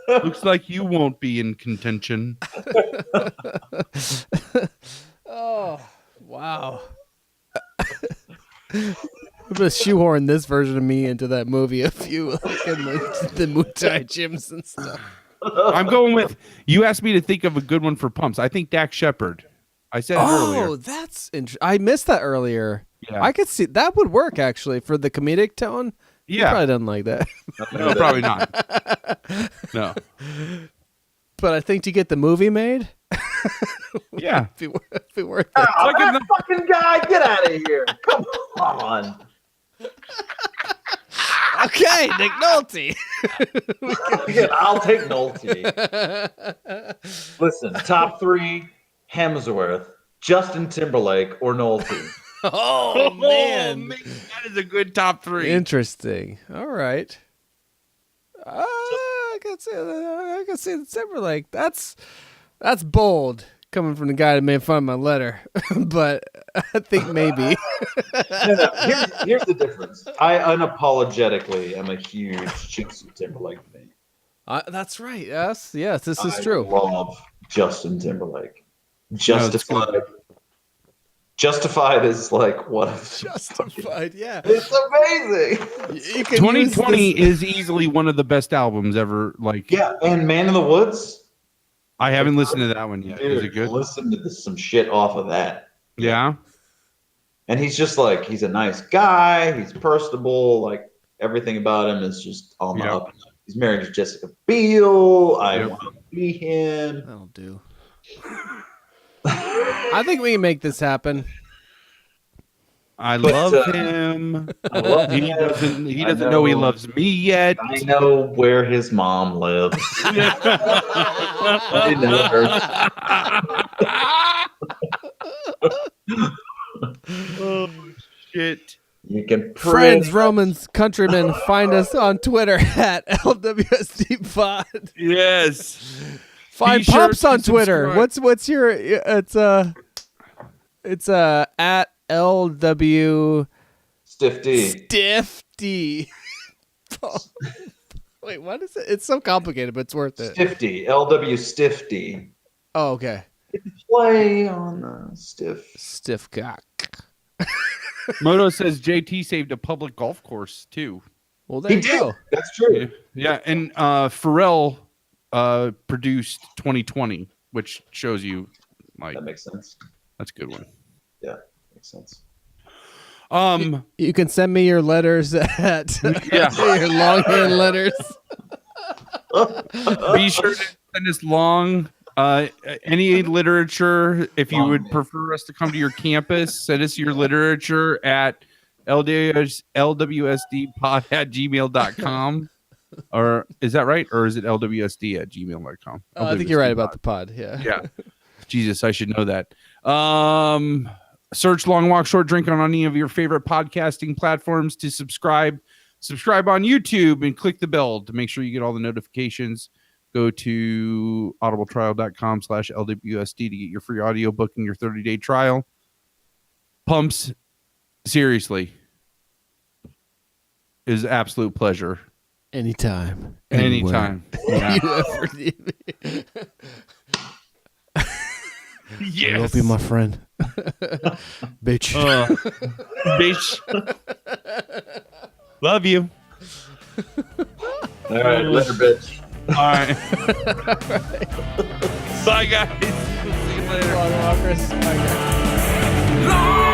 Looks like you won't be in contention. Oh, wow. I'm going to shoehorn this version of me into that movie a few, like in the Muay Thai gyms and stuff. I'm going with, you asked me to think of a good one for pumps. I think Dak Shepard. I said it earlier. Oh, that's interesting. I missed that earlier. Yeah. I could see that would work actually for the comedic tone. He Yeah. probably doesn't like that. No, probably not. No. But I think to get the movie made, Yeah. it'd be worth it. Oh, like that in fucking guy, get out of here. Come on. Okay, Nick Nolte. Again, I'll take Nolte. Listen, top 3, Hemsworth, Justin Timberlake, or Nolte. Oh man, that is a good top 3. interesting. All right. I can see the Timberlake. That's bold coming from the guy that made fun of my letter, but I think maybe. No. Here's the difference. I unapologetically am a huge Justin Timberlake fan. That's right. Yes, this is I true. love Justin Timberlake. it's Justified is like what? Justified, yeah. It's amazing. You can 2020 use this- is easily one of the best albums ever. Like, Yeah, and Man in the Woods. I haven't listened to that one yet. Dude, Is it good? listen to some shit off of that. Yeah. And he's just like, he's a nice guy. He's personable. Like everything about him is just on the up. He's married to Jessica Biel. I want to be him. That'll do. I think we can make this happen. I But, love him. I love He him. doesn't. He I doesn't know he know. loves me yet. I know where his mom lives. I know. Oh shit! You can Friends, Romans, countrymen, find us on Twitter at LWSD Pod. Yes. Find Be sure Pops to on Twitter. subscribe. What's your it's at LW Stiff D. Stiff D. Wait, what is it? It's so complicated, but it's worth it. Stiff D. LW Stiff D. Oh, okay. Play on Stiff. Stiff cock. Moto says JT saved a public golf course too. Well, there He you did. go. That's true. Yeah, and Pharrell produced 2020, which shows you like That makes sense. that's a good one. Yeah, makes sense. You can send me your letters at Yeah. your long-hand letters. Be sure to send us long any literature if you would prefer us to come to your campus. Send us your literature at lwsdpod@gmail.com. Or is that right? Or is it lwsd@gmail.com? I think you're right about the pod. Yeah. Yeah. Jesus, I should know that. Search Long Walk Short Drink on any of your favorite podcasting platforms to subscribe. Subscribe on YouTube and click the bell to make sure you get all the notifications. Go to audibletrial.com/LWSD to get your free audiobook and your 30-day trial. Pumps, seriously, is an absolute pleasure. Anytime. Anytime. Yeah. You ever need me. Yes. Love you, my friend. Bitch. Bitch. Love you. All right, later, bitch. All right. Bye, guys. We'll see you later. Long walkers. Bye, guys. Long